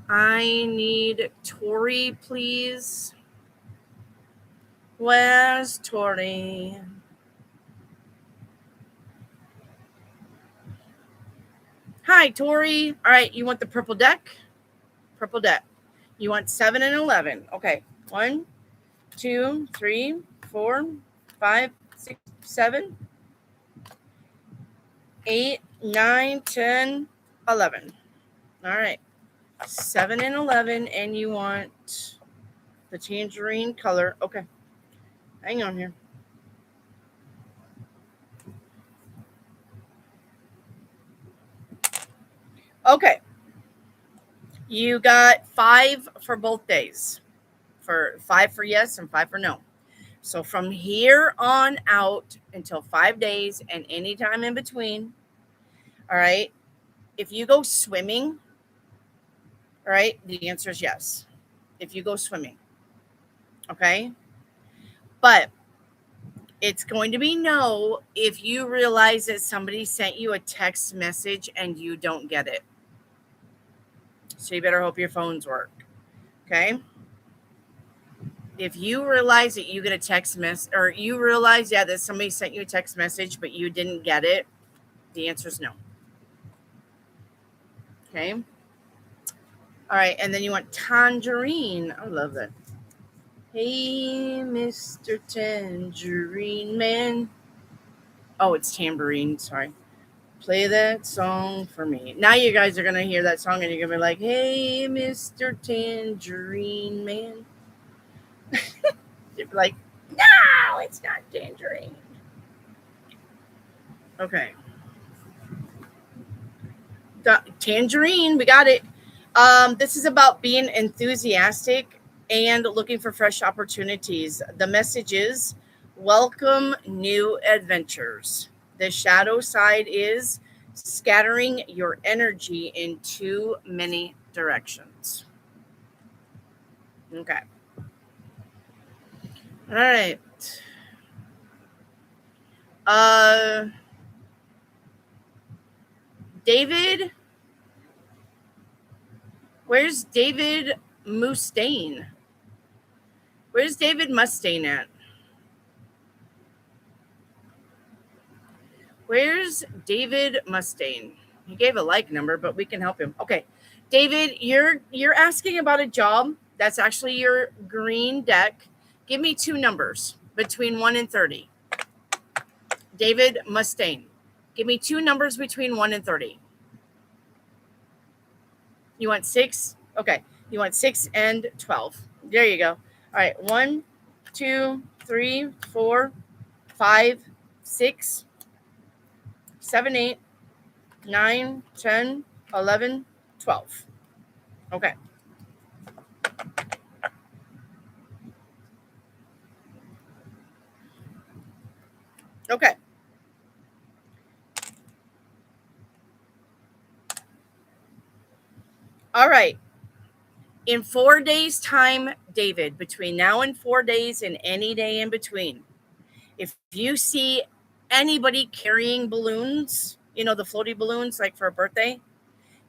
I need Tori, please. Where's Tori? Hi, Tori. All right. You want the purple deck? Purple deck. You want 7 and 11. Okay. 1, 2, 3, 4, 5, 6, 7, 8, 9, 10, 11. All right. 7 and 11. And you want the tangerine color. Okay. Hang on here. Okay. You got 5 for both days. For 5 for yes and 5 for no. So from here on out until 5 days and any time in between, all right, if you go swimming, all right, the answer is yes. If you go swimming, okay? But it's going to be no if you realize that somebody sent you a text message and you don't get it. So you better hope your phones work, okay? If you realize that you get a text message, or you realize, that somebody sent you a text message, but you didn't get it, the answer is no. Okay. All right. And then you want tangerine. I love that. Hey, Mr. Tangerine Man. Oh, it's tambourine. Sorry. Play that song for me. Now you guys are going to hear that song and you're going to be like, hey, Mr. Tangerine Man. You'd be like, no, it's not tangerine. Okay. Tangerine, we got it. This is about being enthusiastic and looking for fresh opportunities. The message is welcome new adventures. The shadow side is scattering your energy in too many directions. Okay. All right. David, where's David Mustaine? Where's David Mustaine at? Where's David Mustaine? He gave a like number, but we can help him. Okay. David, you're asking about a job. That's actually your green deck. Give me 2 numbers between 1 and 30. David Mustaine. Give me 2 numbers between 1 and 30. You want 6? Okay. You want 6 and 12. There you go. All right. 1, 2, 3, 4, 5, 6, 7, 8, 9, 10, 11, 12. Okay. Okay. All right. In 4 days' time, David, between now and 4 days and any day in between, if you see anybody carrying balloons, the floaty balloons like for a birthday,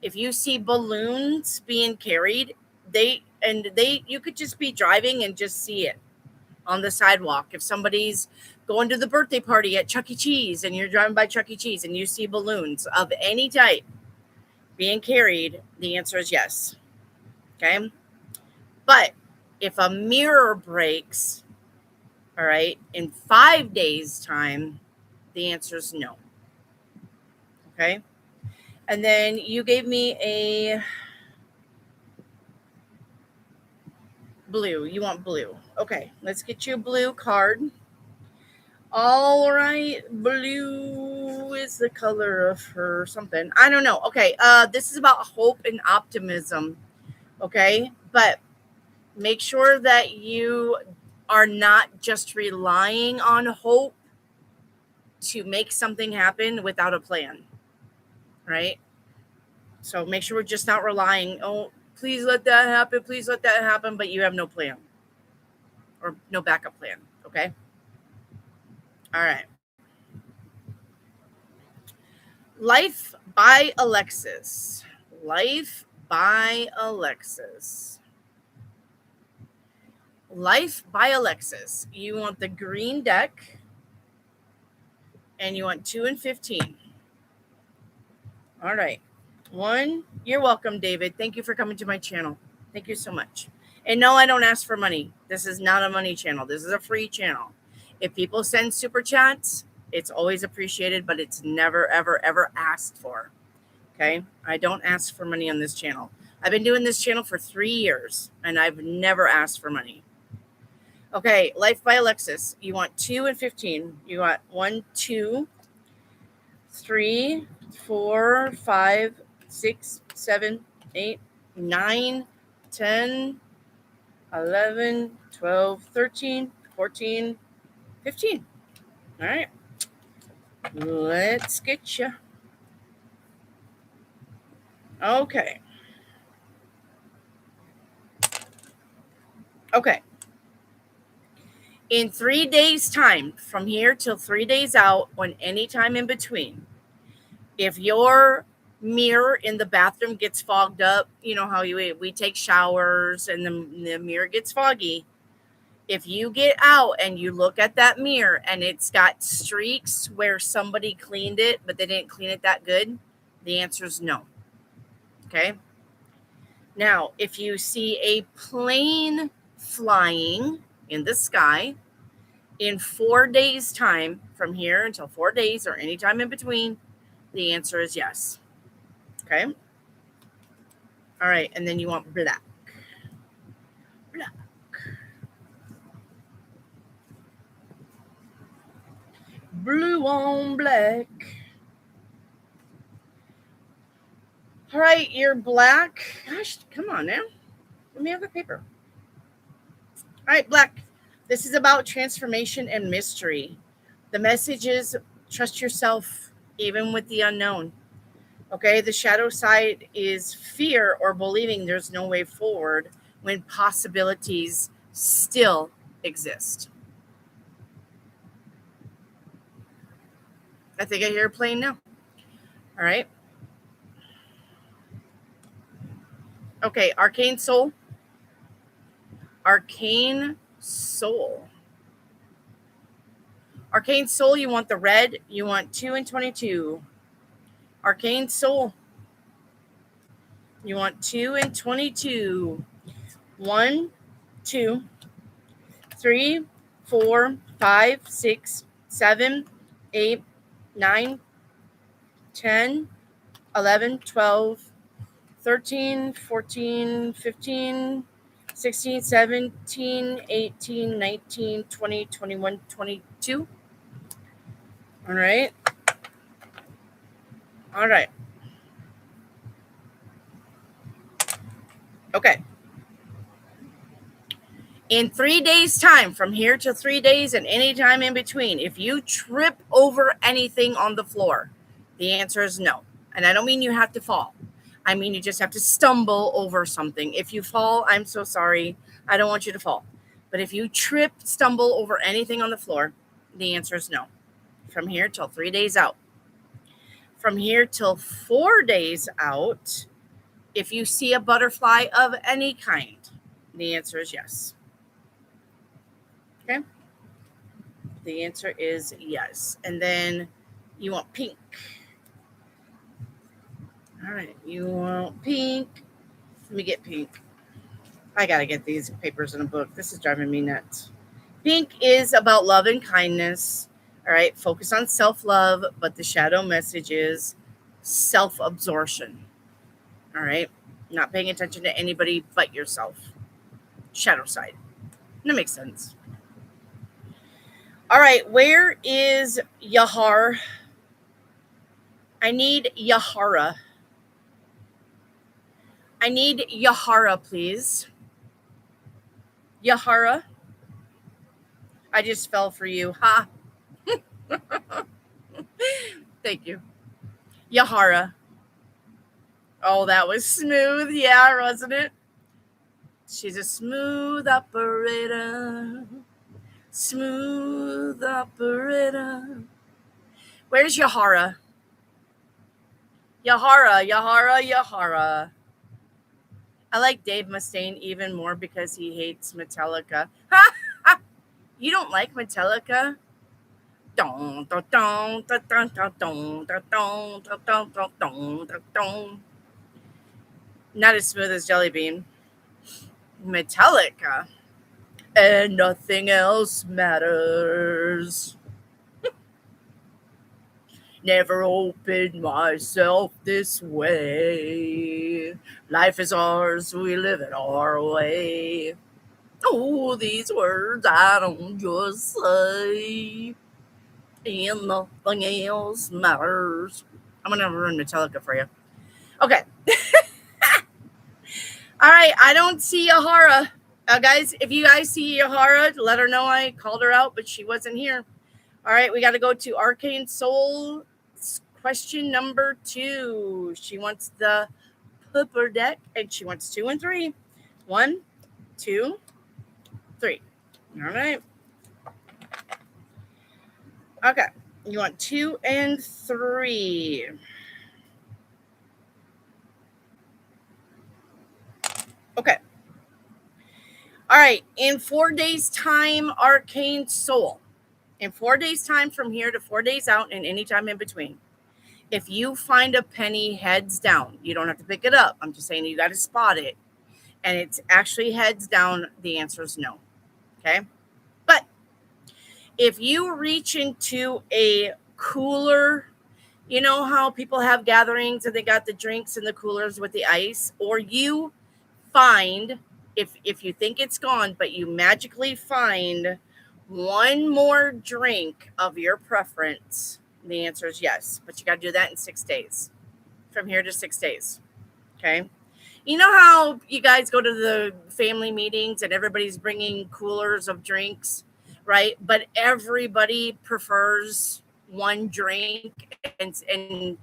if you see balloons being carried, you could just be driving and just see it on the sidewalk. If somebody's going to the birthday party at Chuck E. Cheese and you're driving by Chuck E. Cheese and you see balloons of any type being carried, the answer is yes. Okay. But if a mirror breaks, all right, in 5 days' time, the answer is no. Okay. And then you gave me a blue. You want blue. Okay. Let's get you a blue card. All right. Blue is the color of her something. I don't know. Okay. This is about hope and optimism. Okay. But make sure that you are not just relying on hope to make something happen without a plan, right? So make sure we're just not relying, oh, please let that happen, please let that happen, but you have no plan or no backup plan, okay? All right. Life by Alexis. Life by Alexis. Life by Alexis. You want the green deck and you want 2 and 15. All right. 1, you're welcome, David. Thank you for coming to my channel. Thank you so much. And no, I don't ask for money. This is not a money channel. This is a free channel. If people send super chats, it's always appreciated, but it's never, ever, ever asked for. Okay? I don't ask for money on this channel. I've been doing this channel for 3 years, and I've never asked for money. Okay, Life by Alexis. You want 2 and 15. You want 1, 2, 3, 4, 5, 6, 7, 8, 9, 10, 11, 12, 13, 14, 15. All right. Let's get you. Okay. Okay. In 3 days' time, from here till 3 days out, when any time in between, if your mirror in the bathroom gets fogged up, you know how we take showers and the mirror gets foggy. If you get out and you look at that mirror and it's got streaks where somebody cleaned it, but they didn't clean it that good, the answer is no. Okay. Now, if you see a plane flying in the sky in 4 days' time, from here until 4 days or any time in between, the answer is yes. Okay. All right. And then you want black. Black. Blue on black. All right. You're black. Gosh, come on now. Let me have the paper. All right. Black. This is about transformation and mystery. The message is trust yourself, even with the unknown. Okay, the shadow side is fear or believing there's no way forward when possibilities still exist. I think I hear a plane now. All right. Okay, Arcane Soul. Arcane Soul. Arcane Soul, you want the red. You want 2 and 22. Arcane Soul. You want 2 and 22. 1, 2, 3, 4, 5, 6, 7, 8, 9, 10, 11, 12, 13, 14, 15, 16, 17, 18, 19, 20, 21, 22. All right. All right. Okay. In 3 days' time, from here to 3 days and any time in between, if you trip over anything on the floor, the answer is no. And I don't mean you have to fall. I mean you just have to stumble over something. If you fall, I'm so sorry. I don't want you to fall. But if you trip, stumble over anything on the floor, the answer is no. From here till 3 days out. From here till 4 days out, if you see a butterfly of any kind, the answer is yes. Okay. The answer is yes. And then you want pink. All right. You want pink. Let me get pink. I got to get these papers in a book. This is driving me nuts. Pink is about love and kindness. All right. Focus on self-love, but the shadow message is self-absorption. All right. Not paying attention to anybody but yourself. Shadow side. That makes sense. All right, where is Yahar? I need Yahara. I need Yahara, please. Yahara. I just fell for you. Ha. Thank you. Yahara. Oh, that was smooth. Yeah, wasn't it? She's a smooth operator. Smooth operator. Where's Yahara? Yahara. I like Dave Mustaine even more because he hates Metallica. You don't like Metallica? Not as smooth as Jelly Bean. Metallica. And nothing else matters. Never opened myself this way. Life is ours, we live it our way. Oh, these words I don't just say. And nothing else matters. I'm gonna ruin Metallica for you. Okay. All right. I don't see Yahara. Guys, if you guys see Yahara, let her know I called her out, but she wasn't here. All right. We got to go to Arcane Soul. Question number 2. She wants the Pupper deck, and she wants 2 and 3. 1, 2, 3. All right. Okay. You want 2 and 3. Okay. All right. In 4 days' time, Arcane Soul. In 4 days' time from here to 4 days out and any time in between. If you find a penny heads down, you don't have to pick it up. I'm just saying you got to spot it. And it's actually heads down, the answer is no. Okay. But if you reach into a cooler, you know how people have gatherings and they got the drinks in the coolers with the ice, or you find, if you think it's gone, but you magically find one more drink of your preference, the answer is yes. But you got to do that in 6 days. From here to 6 days. Okay. You know how you guys go to the family meetings and everybody's bringing coolers of drinks, right? But everybody prefers one drink. And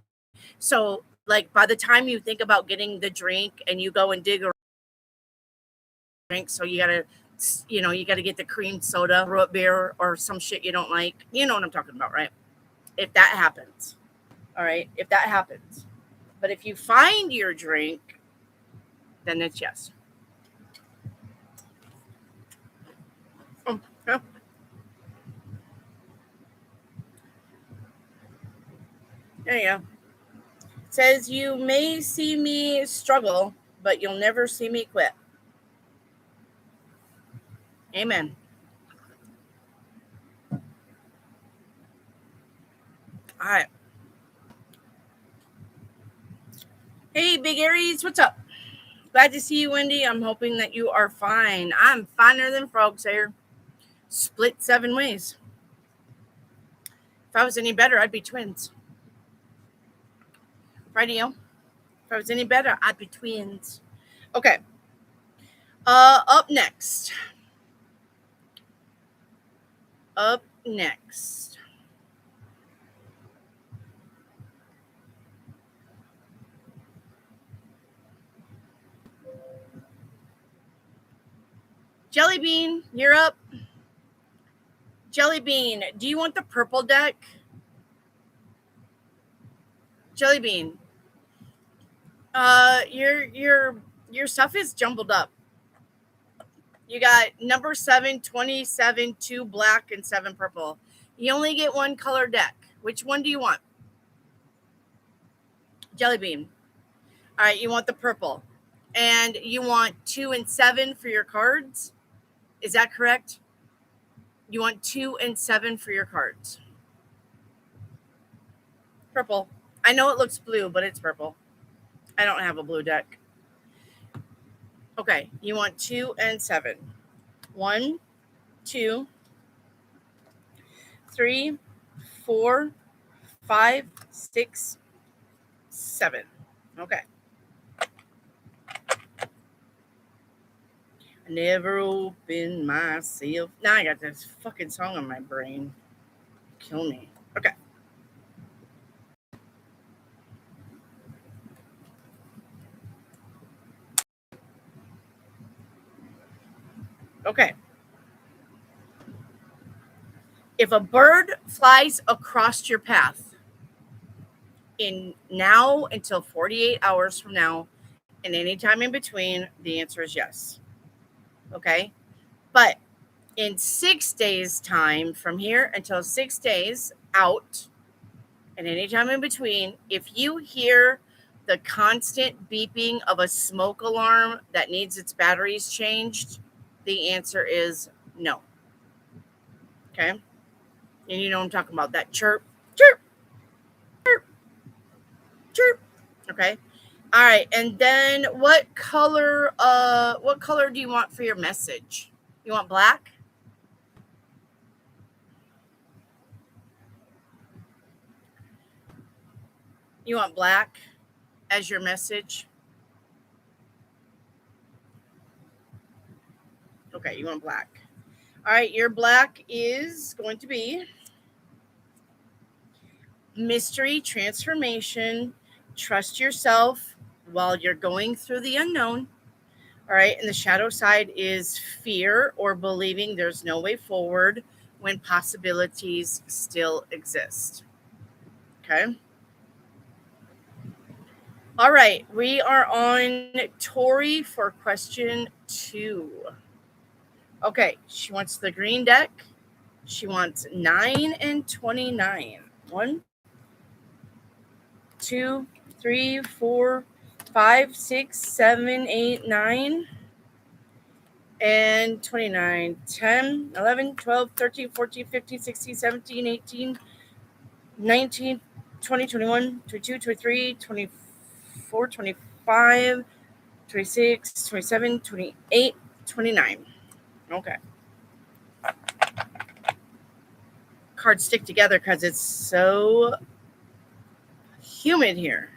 so, like, by the time you think about getting the drink and you go and dig a drink, so you got to, you got to get the cream soda, root beer, or some shit you don't like. You know what I'm talking about, right? If that happens. All right. If that happens. But if you find your drink, then it's yes. Oh, yeah. There you go. It says you may see me struggle, but you'll never see me quit. Amen. All right. Hey, Big Aries, what's up? Glad to see you, Wendy. I'm hoping that you are fine. I'm finer than frogs here. Split 7 ways. If I was any better, I'd be twins. Radio. If I was any better, I'd be twins. Okay. Up next. Jelly Bean, you're up. Jelly Bean, do you want the purple deck? Jelly Bean. Your stuff is jumbled up. You got number 7, 27, 2 black, and 7 purple. You only get 1 color deck. Which one do you want? Jelly Bean. All right, you want the purple. And you want 2 and 7 for your cards? Is that correct? You want 2 and 7 for your cards. Purple. I know it looks blue, but it's purple. I don't have a blue deck. Okay, you want 2 and 7. 1, 2, 3, 4, 5, 6, 7. Okay. I never opened myself. Now I got this fucking song on my brain. Kill me. Okay. Okay. If a bird flies across your path in now until 48 hours from now and any time in between, the answer is yes. Okay. But in 6 days' time from here until 6 days out and any time in between, if you hear the constant beeping of a smoke alarm that needs its batteries changed, the answer is no. Okay. And you know what I'm talking about, that chirp, chirp, chirp, chirp. Okay. All right. And then what color do you want for your message? You want black? You want black as your message? Okay, you want black. All right, your black is going to be mystery, transformation, trust yourself while you're going through the unknown. All right, and the shadow side is fear or believing there's no way forward when possibilities still exist. Okay. All right, we are on Tori for question 2. Okay, she wants the green deck. She wants 9 and 29. 1, 2, 3, 4, 5, 6, 7, 8, 9, and 29. 10, 11, 12, 13, 14, 15, 16, 17, 18, 19, 20, 21, 22, 23, 24, 25, 26, 27, 28, 29. Okay. Cards stick together because it's so humid here.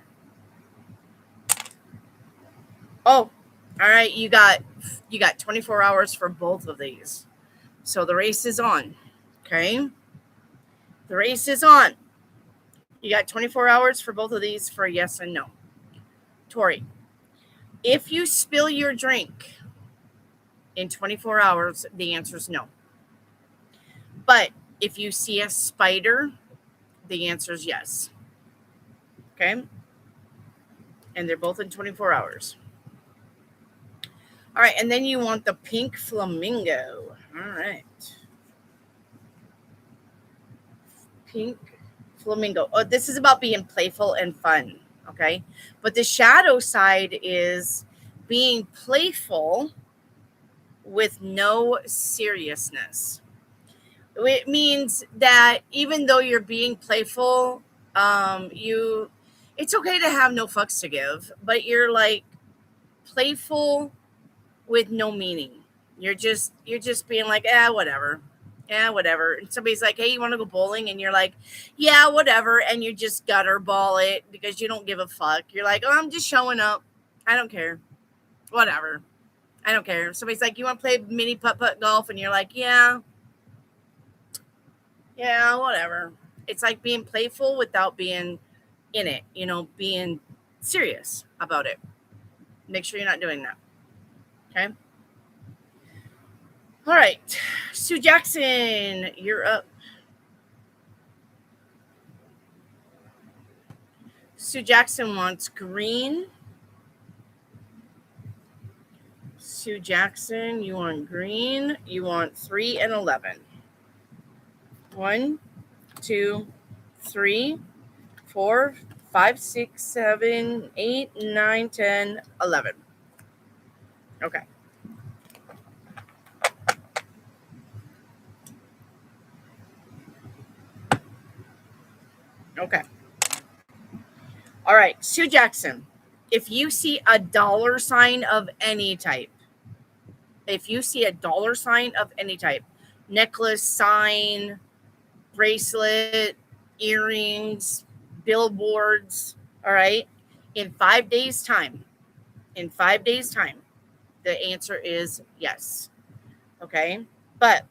Oh, all right. You got 24 hours for both of these. So the race is on. Okay. The race is on. You got 24 hours for both of these for yes and no. Tori, if you spill your drink in 24 hours, the answer is no. But if you see a spider, the answer is yes. Okay. And they're both in 24 hours. All right. And then you want the pink flamingo. All right. Pink flamingo. Oh, this is about being playful and fun. Okay. But the shadow side is being playful with no seriousness. It means that even though you're being playful, it's okay to have no fucks to give, but you're like playful with no meaning. You're just being like, whatever. Yeah, whatever. And somebody's like, hey, you want to go bowling? And you're like, yeah, whatever. And you just gutter ball it because you don't give a fuck. You're like, oh, I'm just showing up. I don't care. Whatever. I don't care. Somebody's like, you want to play mini putt-putt golf? And you're like, yeah, whatever. It's like being playful without being in it, being serious about it. Make sure you're not doing that. Okay. All right. Sue Jackson, you're up. Sue Jackson wants green. Sue Jackson, you want green. You want 3 and 11. 1, 2, 3, 4, 5, 6, 7, 8, 9, 10, 11. Okay. Okay. All right. Sue Jackson, if you see a dollar sign of any type, necklace, sign, bracelet, earrings, billboards, all right, in 5 days' time, the answer is yes. Okay. But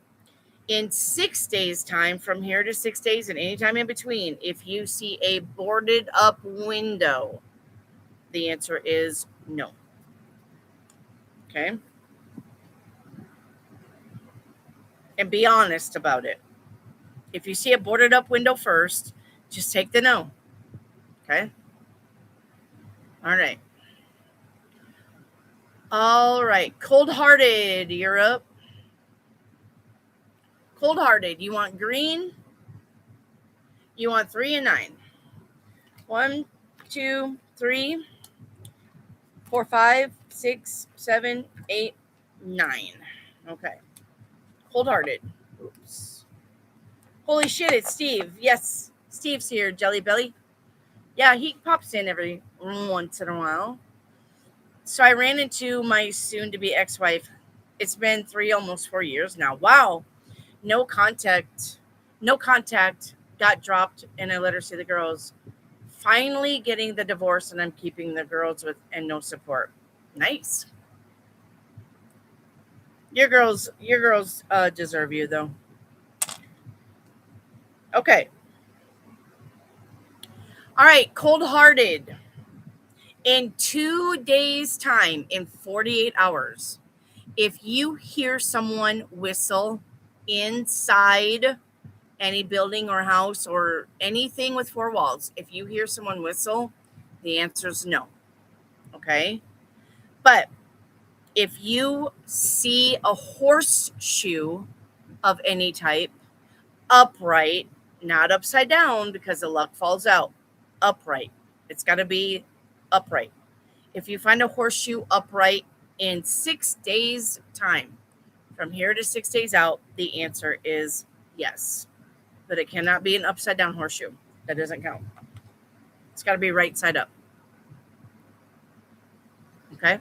in 6 days' time, from here to 6 days and any time in between, if you see a boarded up window, the answer is no. Okay. And be honest about it. If you see a boarded up window first, just take the no. Okay. All right. All right. Cold hearted, you're up. Cold hearted, you want green? You want 3 and 9. 1, 2, 3, 4, 5, 6, 7, 8, 9. Okay. Cold hearted. Oops. Holy shit, it's Steve. Yes, Steve's here, Jelly Belly. Yeah, he pops in every once in a while. So I ran into my soon-to-be ex-wife. It's been 3, almost 4 years now. Wow. No contact. No contact. Got dropped, and I let her see the girls. Finally getting the divorce, and I'm keeping the girls with and no support. Nice. Your girls deserve you, though. Okay. All right, cold-hearted. In 2 days' time, in 48 hours, if you hear someone whistle inside any building or house or anything with 4 walls, if you hear someone whistle, the answer is no. Okay? But if you see a horseshoe of any type, upright, not upside down because the luck falls out, upright. It's got to be upright. If you find a horseshoe upright in 6 days' time, from here to 6 days out, the answer is yes. But it cannot be an upside down horseshoe. That doesn't count. It's got to be right side up. Okay?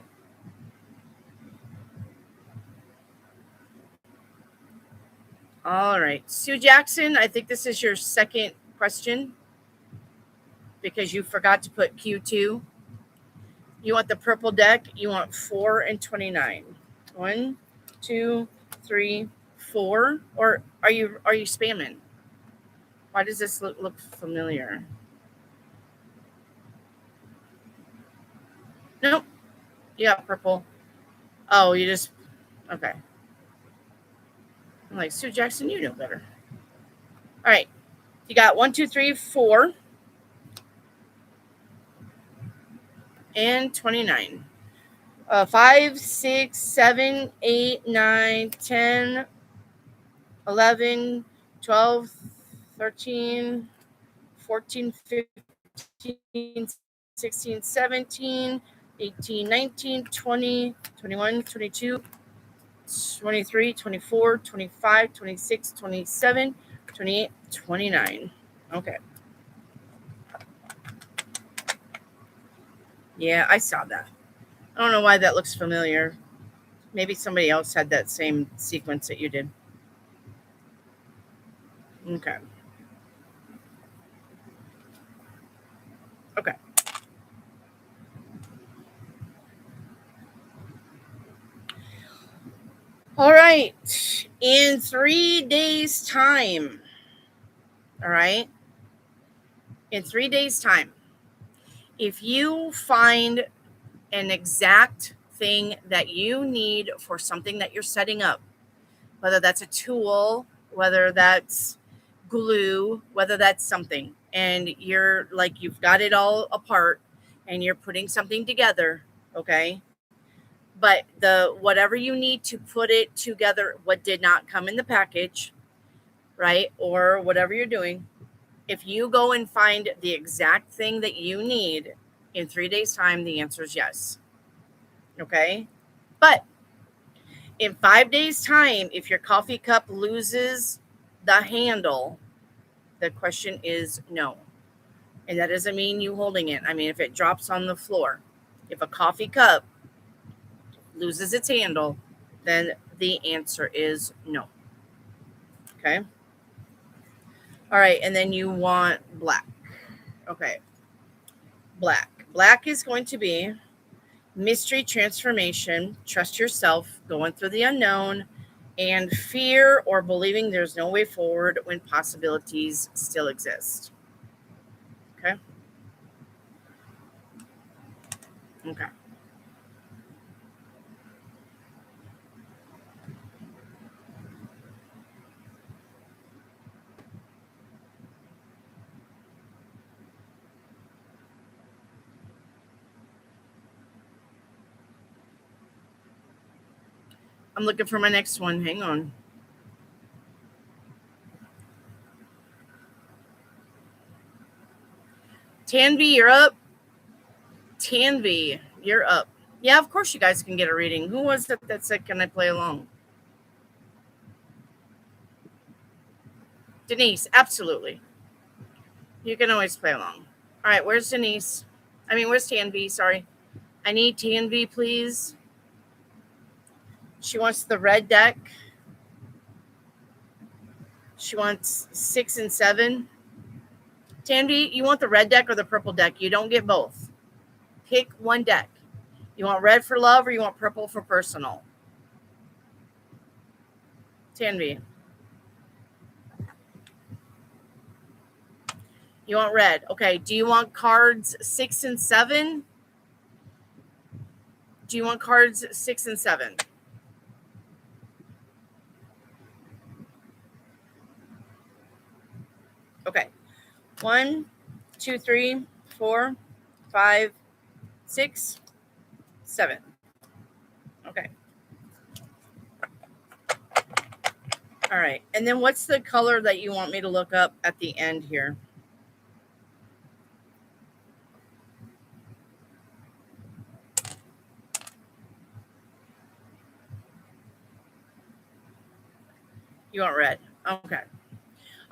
All right. Sue Jackson, I think this is your second question because you forgot to put Q2. You want the purple deck. You want 4 and 29. 1, 2, 3, 4. Or are you spamming? Why does this look familiar? Nope. You got purple. Oh, you just okay. I'm like, Sue Jackson, you know better. All right. You got 1, 2, 3, 4, and 29. 5, 6, 7, 8, 9, 10, 11, 12, 13, 14, 15, 16, 17, 18, 19, 20, 21, 22, 23, 24, 25, 26, 27, 28, 29. Okay. Yeah, I saw that. I don't know why that looks familiar. Maybe somebody else had that same sequence that you did. Okay. Okay. All right. In 3 days' time. All right. In 3 days' time, if you find an exact thing that you need for something that you're setting up, whether that's a tool, whether that's glue, whether that's something, and you're like, you've got it all apart and you're putting something together, okay? But the whatever you need to put it together, what did not come in the package, right? Or whatever you're doing, if you go and find the exact thing that you need in 3 days' time, the answer is yes. Okay? But in 5 days' time, if your coffee cup loses the handle, the question is no. And that doesn't mean you holding it. I mean, if it drops on the floor, if a coffee cup loses its handle, then the answer is no. Okay? All right. And then you want black. Okay. Black. Black is going to be mystery, transformation, trust yourself, going through the unknown, and fear or believing there's no way forward when possibilities still exist. Okay. Okay. I'm looking for my next one. Hang on. Tanvi, you're up. Tanvi, you're up. Yeah, of course you guys can get a reading. Who was it that said, can I play along? Denise, absolutely. You can always play along. All right, where's Denise? Where's Tanvi? Sorry. I need Tanvi, please. She wants the red deck. She wants 6 and 7. Tanvi, you want the red deck or the purple deck? You don't get both. Pick one deck. You want red for love or you want purple for personal? Tanvi. You want red. Okay. Do you want cards 6 and 7? Do you want cards 6 and 7? Okay. 1, 2, 3, 4, 5, 6, 7. Okay. All right. And then what's the color that you want me to look up at the end here? You want red. Okay.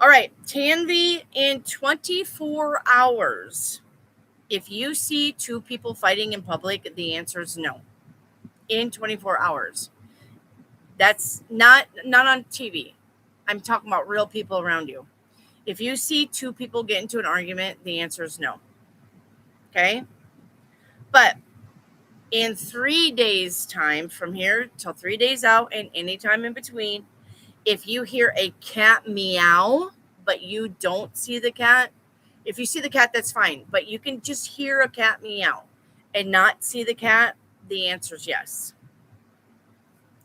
All right. Tanvi, in 24 hours, if you see 2 people fighting in public, the answer is no. In 24 hours. That's not on TV. I'm talking about real people around you. If you see 2 people get into an argument, the answer is no. Okay? But in 3 days' time, from here till 3 days out and any time in between, if you hear a cat meow, but you don't see the cat, if you see the cat, that's fine. But you can just hear a cat meow and not see the cat, the answer is yes.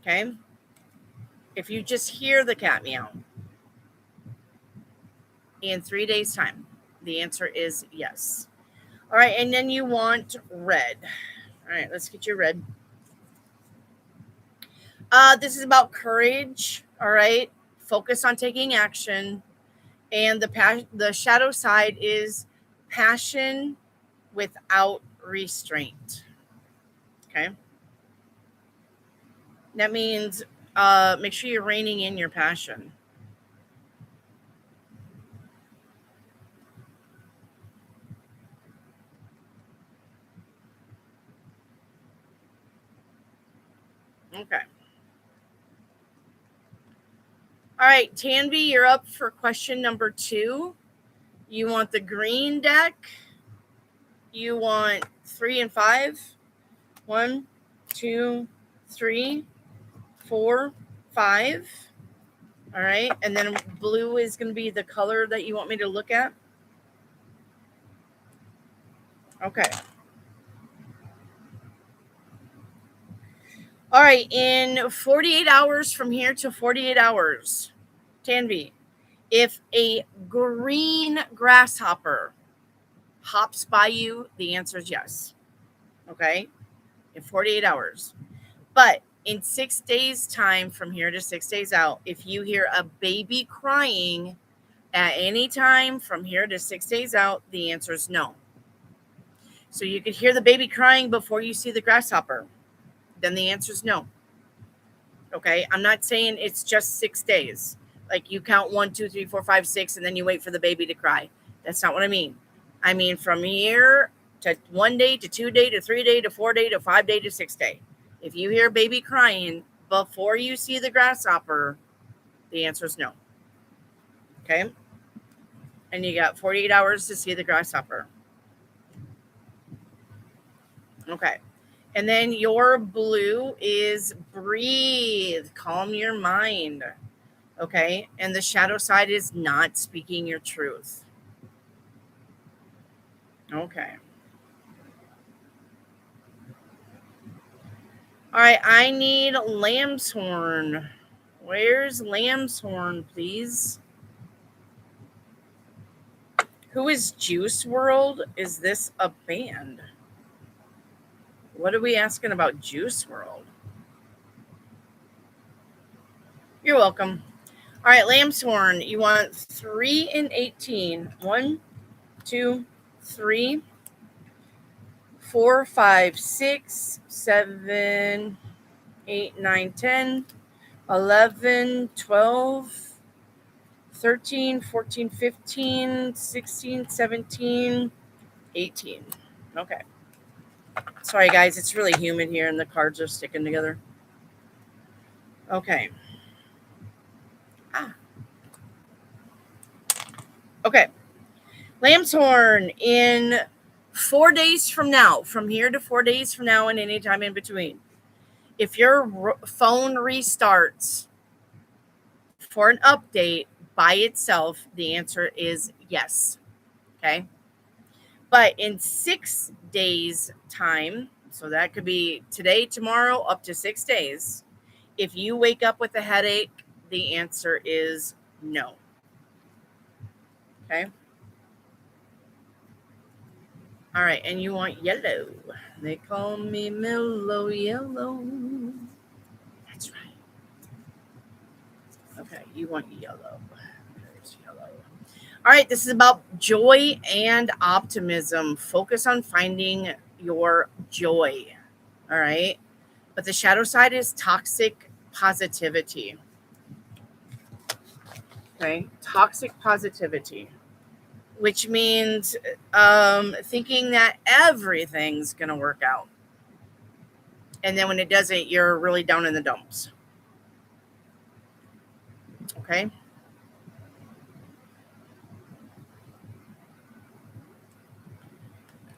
Okay? If you just hear the cat meow in 3 days' time, the answer is yes. All right, and then you want red. All right, let's get you red. This is about courage. All right, focus on taking action, and the shadow side is passion without restraint. Okay, that means make sure you're reining in your passion. Okay. All right, Tanvi, you're up for question number 2. You want the green deck. You want 3 and 5. 1, 2, 3, 4, 5. All right. And then blue is going to be the color that you want me to look at. Okay. All right. In 48 hours from here to 48 hours, Tanvi, if a green grasshopper hops by you, the answer is yes. Okay. In 48 hours. But in 6 days' time from here to 6 days out, if you hear a baby crying at any time from here to 6 days out, the answer is no. So you could hear the baby crying before you see the grasshopper. Then the answer is no. Okay. I'm not saying it's just 6 days. Like you count 1, 2, 3, 4, 5, 6, and then you wait for the baby to cry. That's not what I mean. I mean from here to 1 day to 2 day to 3 day to 4 day to 5 day to 6 day. If you hear baby crying before you see the grasshopper, the answer is no. Okay. And you got 48 hours to see the grasshopper. Okay. And then your blue is breathe, calm your mind. Okay. And the shadow side is not speaking your truth. Okay. All right. I need lamb's horn. Where's lamb's horn, please? Who is Juice World? Is this a band? What are we asking about Juice World? You're welcome. All right, lamb's horn. You want 3 and 18. 1, 2, 3, 4, 5, 6, 7, 8, 9, 10, 11, 12, 13, 14, 15, 16, 17, 18. Okay. Sorry, guys. It's really humid here and the cards are sticking together. Okay. Okay. Lamb's horn in 4 days from now, from here to 4 days from now and any time in between. If your phone restarts for an update by itself, the answer is yes. Okay. But in 6 days time, so that could be today, tomorrow, up to 6 days. If you wake up with a headache, the answer is no. Okay. All right. And you want yellow. They call me Mellow Yellow. That's right. Okay. You want yellow. There's yellow. All right. This is about joy and optimism. Focus on finding your joy. All right. But the shadow side is toxic positivity. Okay. Toxic positivity, which means thinking that everything's going to work out. And then when it doesn't, you're really down in the dumps. Okay.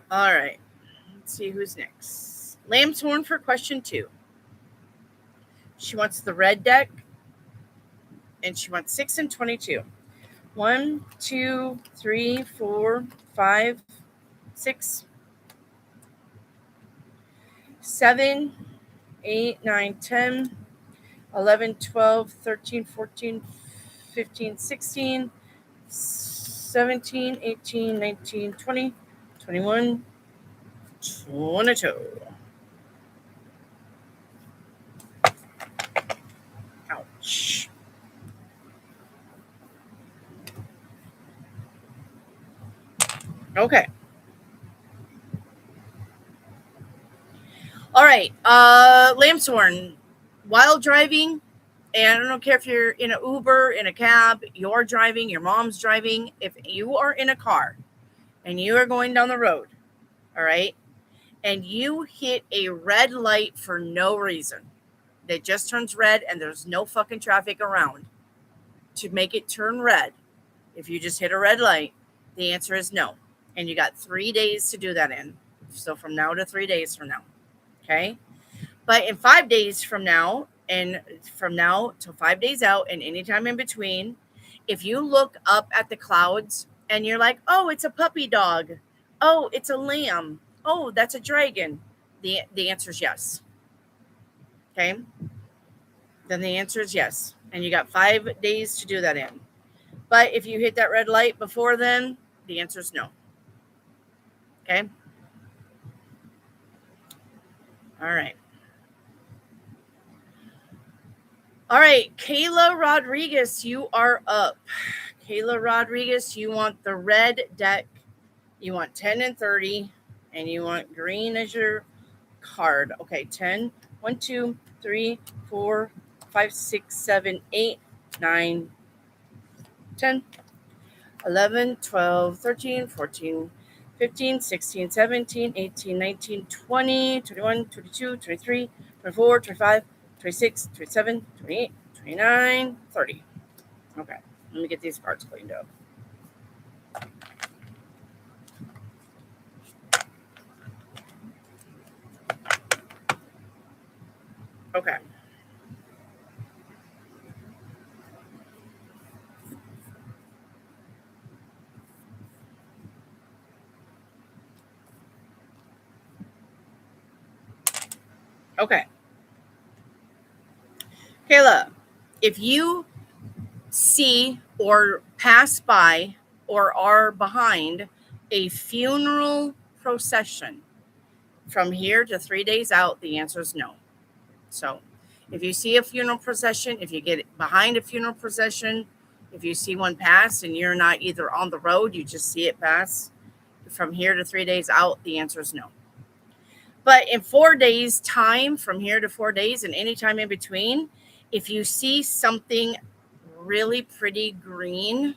All right. Let's see who's next. Lamb's horn for question 2. She wants the red deck. And she wants 6 and 22. 1, 2, 3, 4, 5, 6, 7, 8, 9, 10, 11, 12, 13, 14, 15, 16, 17, 18, 19, 20, 21, 22. Ouch. Okay. All right. Lamb's horn. While driving, and I don't care if you're in an Uber, in a cab, you're driving, your mom's driving. If you are in a car and you are going down the road, all right, and you hit a red light for no reason, it just turns red and there's no fucking traffic around to make it turn red. If you just hit a red light, the answer is no. And you got 3 days to do that in. So from now to 3 days from now. Okay. But in 5 days from now, and from now to 5 days out and anytime in between, if you look up at the clouds and you're like, oh, it's a puppy dog. Oh, it's a lamb. Oh, that's a dragon. The answer is yes. Okay. Then the answer is yes. And you got 5 days to do that in. But if you hit that red light before then, the answer is no. Okay. All right. All right, Kayla Rodriguez, you are up. Kayla Rodriguez, you want the red deck. You want 10 and 30, and you want green as your card. Okay, 10, 1, 2, 3, 4, 5, 6, 7, 8, 9, 10, 11, 12, 13, 14, 15, 16, 17, 18, 19, 20, 21, 22, 23, 24, 25, 26, 27, 28, 29, 30. Okay, let me get these cards cleaned up. Okay. Okay. Kayla, if you see or pass by or are behind a funeral procession from here to 3 days out, the answer is no. So if you see a funeral procession, if you get behind a funeral procession, if you see one pass and you're not either on the road, you just see it pass from here to 3 days out, the answer is no. But in 4 days' time, from here to 4 days, and any time in between, if you see something really pretty green,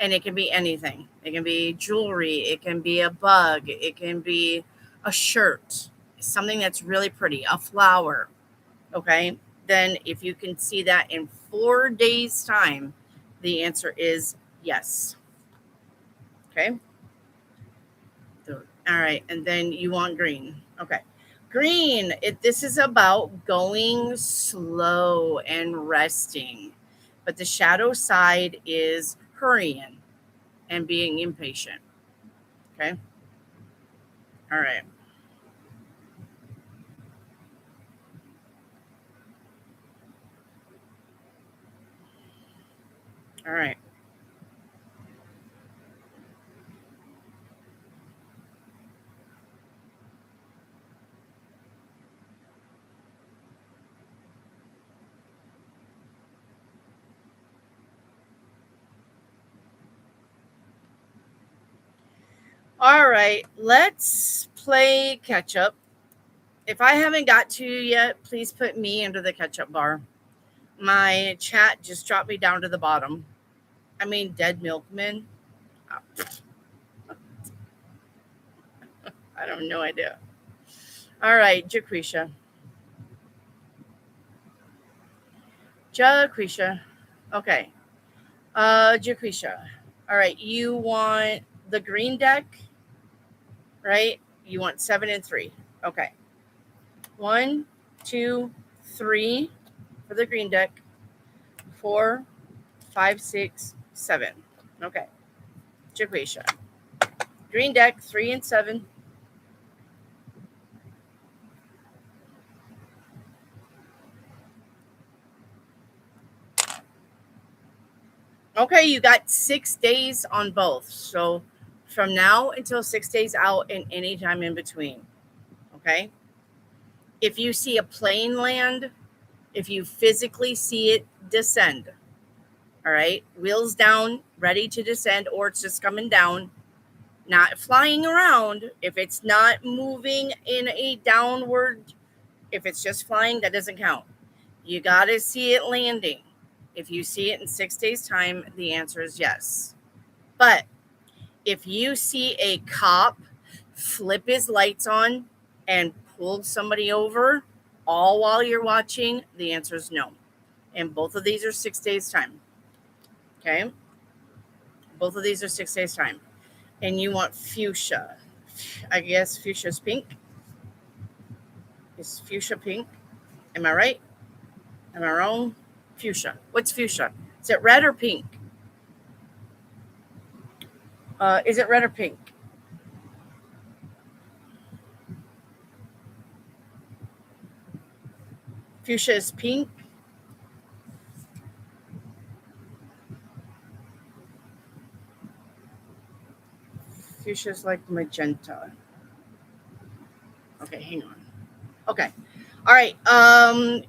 and it can be anything, it can be jewelry, it can be a bug, it can be a shirt, something that's really pretty, a flower, okay? Then if you can see that in 4 days' time, the answer is yes. Okay. All right. And then you want green. Okay. Green, this is about going slow and resting. But the shadow side is hurrying and being impatient. Okay. All right. All right. All right. Let's play catch up. If I haven't got to you yet, please put me under the catch up bar. My chat just dropped me down to the bottom. I mean, dead milkman. I don't have no idea. All right, Jaquisha. Jaquisha. Okay. Jaquisha. All right, you want the green deck, right? You want 7 and 3. Okay. 1, 2, 3 for the green deck. 4, 5, 6, 7. Okay. Jaquisha. Green deck, 3 and 7. Okay, you got 6 days on both. So from now until 6 days out and any time in between. Okay. If you see a plane land, if you physically see it descend, all right, wheels down, ready to descend, or it's just coming down, not flying around. If it's not moving in a downward, if it's just flying, that doesn't count. You got to see it landing. If you see it in 6 days' time, the answer is yes. But if you see a cop flip his lights on and pull somebody over all while you're watching, the answer is no. And both of these are 6 days' time. Okay? Both of these are 6 days' time. And you want fuchsia. I guess fuchsia's pink. Is fuchsia pink? Am I right? Am I wrong? Fuchsia. What's fuchsia? Is it red or pink? Is it red or pink? Fuchsia is pink. Fuchsia is like magenta. Okay, hang on. Okay. All right.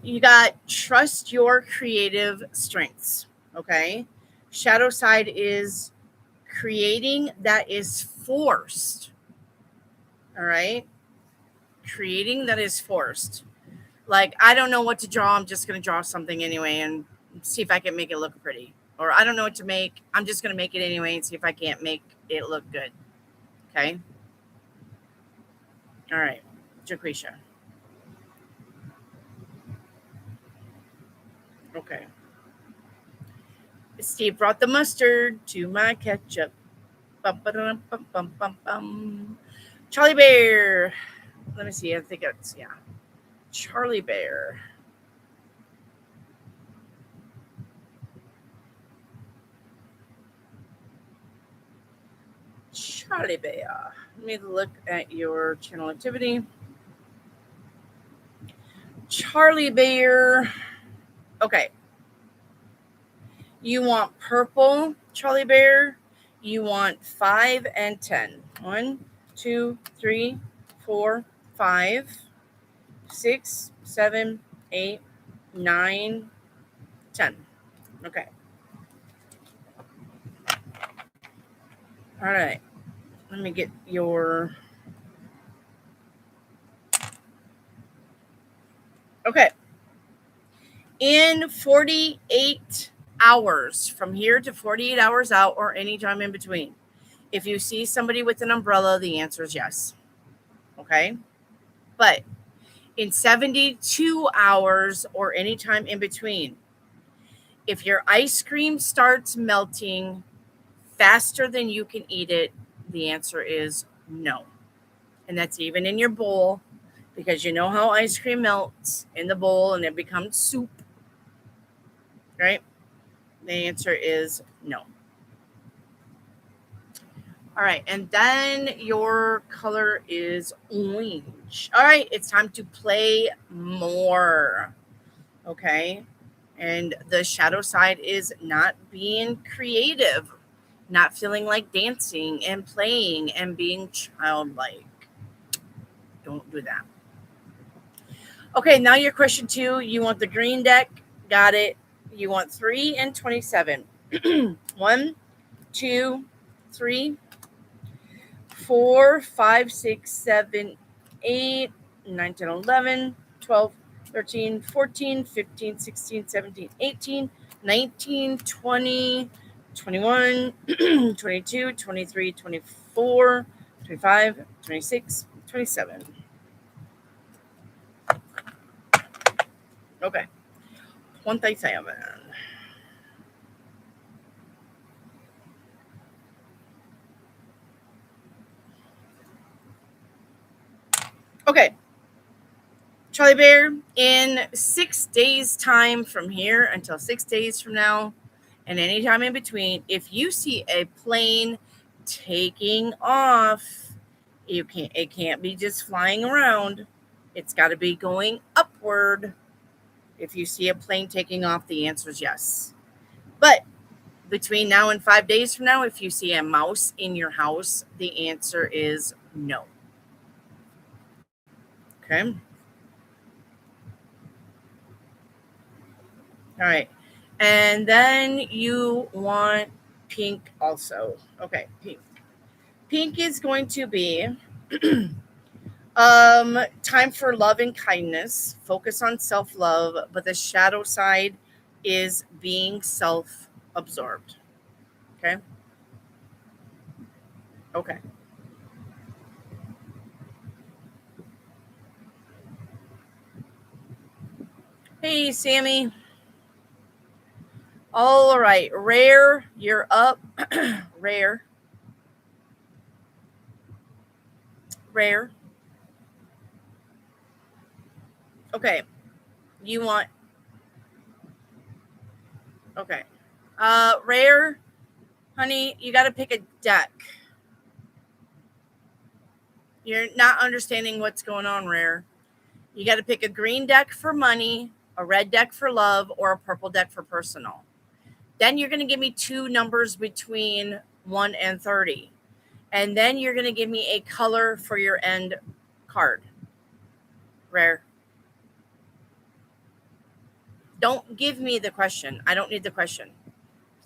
You got trust your creative strengths. Okay. Shadow side is creating that is forced. All right. Creating that is forced. Like, I don't know what to draw. I'm just going to draw something anyway and see if I can make it look pretty. Or I don't know what to make. I'm just going to make it anyway and see if I can't make it look good. Okay. All right. Jaquisha. Okay. Steve brought the mustard to my ketchup. Bum, ba-dum, bum, bum, bum, bum. Charlie Bear. Let me see. I think it's, yeah. Charlie Bear. Charlie Bear. Let me look at your channel activity. Charlie Bear. Okay. You want purple, Charlie Bear. You want 5 and 10. 1, 2, 3, 4, 5, 6, 7, 8, 9, 10. Okay. All right. Let me get your. Okay. In 48 hours, from here to 48 hours out or anytime in between, if you see somebody with an umbrella, the answer is yes. Okay. But in 72 hours or anytime in between, if your ice cream starts melting faster than you can eat it, the answer is no. And that's even in your bowl, because you know how ice cream melts in the bowl and it becomes soup, right? The answer is no. All right, and then your color is orange. All right, it's time to play more. Okay, and the shadow side is not being creative, not feeling like dancing and playing and being childlike. Don't do that. Okay, now your question 2. You want the green deck. Got it. You want 3 and 27. 1, 2, 3, 4, 5, 6, 7, 8, 9, 10, 11, 12, 13, 14, 15, 16, 17, 18, 19, 20, 21, 22, 23, 24, 25, 26, 27. Okay. 27. Okay. Charlie Bear, in 6 days' time from here until 6 days from now, and anytime in between, if you see a plane taking off, it can't be just flying around. It's got to be going upward. If you see a plane taking off, the answer is yes. But between now and 5 days from now, if you see a mouse in your house, the answer is no. Okay. All right. And then you want pink also. Okay, pink. Pink is going to be time for love and kindness. Focus on self-love, but the shadow side is being self-absorbed. Okay? Okay. Hey, Sammy. All right, Rare, you're up. Rare. Rare. Okay. You want okay. Rare, honey, you got to pick a deck. You're not understanding what's going on, Rare. You got to pick a green deck for money, a red deck for love, or a purple deck for personal. Then you're going to give me 2 numbers between 1 and 30. And then you're going to give me a color for your end card. Rare. Don't give me the question. I don't need the question.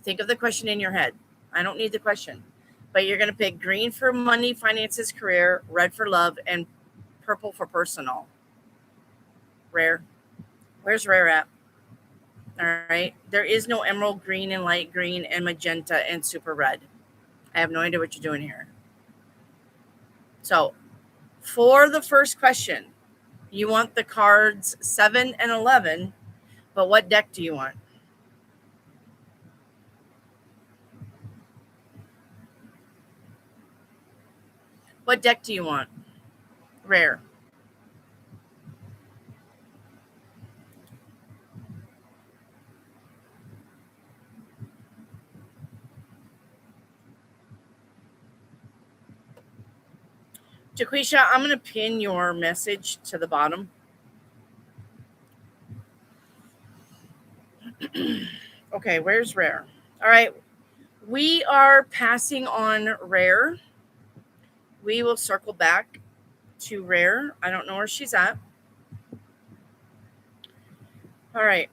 Think of the question in your head. I don't need the question. But you're going to pick green for money, finances, career, red for love, and purple for personal. Rare. Where's Rare at? All right. There is no emerald green and light green and magenta and super red. I have no idea what you're doing here. So for the first question, you want the cards 7 and 11, but what deck do you want? What deck do you want? Rare. Jaquisha, I'm going to pin your message to the bottom. Okay, where's Rare? All right, we are passing on Rare. We will circle back to Rare. I don't know where she's at. All right.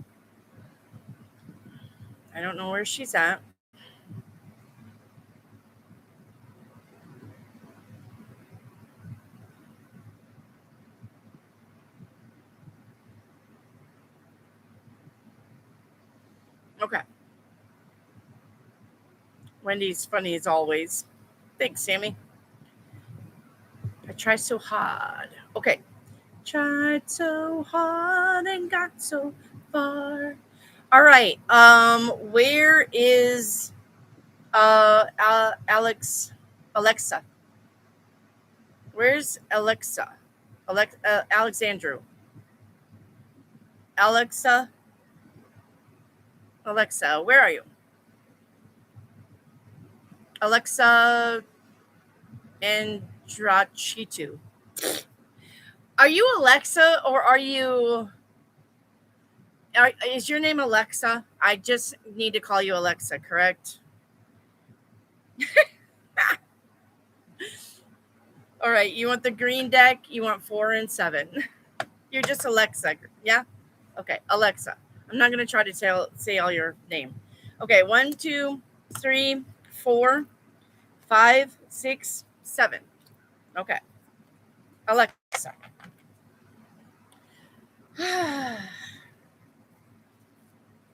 I don't know where she's at. Okay. Wendy's funny as always. Thanks, Sammy. I try so hard. Okay. Tried so hard and got so far. All right. Where is Alexa? Where's Alexa? Alexandru. Alexa. Alexa, where are you? Alexa Andrachitu. Are you Alexa or are you? Is your name Alexa? I just need to call you Alexa, correct? All right. You want the green deck? You want 4 and 7? You're just Alexa, yeah? Okay, Alexa. I'm not gonna try to say all your name. Okay, 1, 2, 3, 4, 5, 6, 7. Okay, Alexa.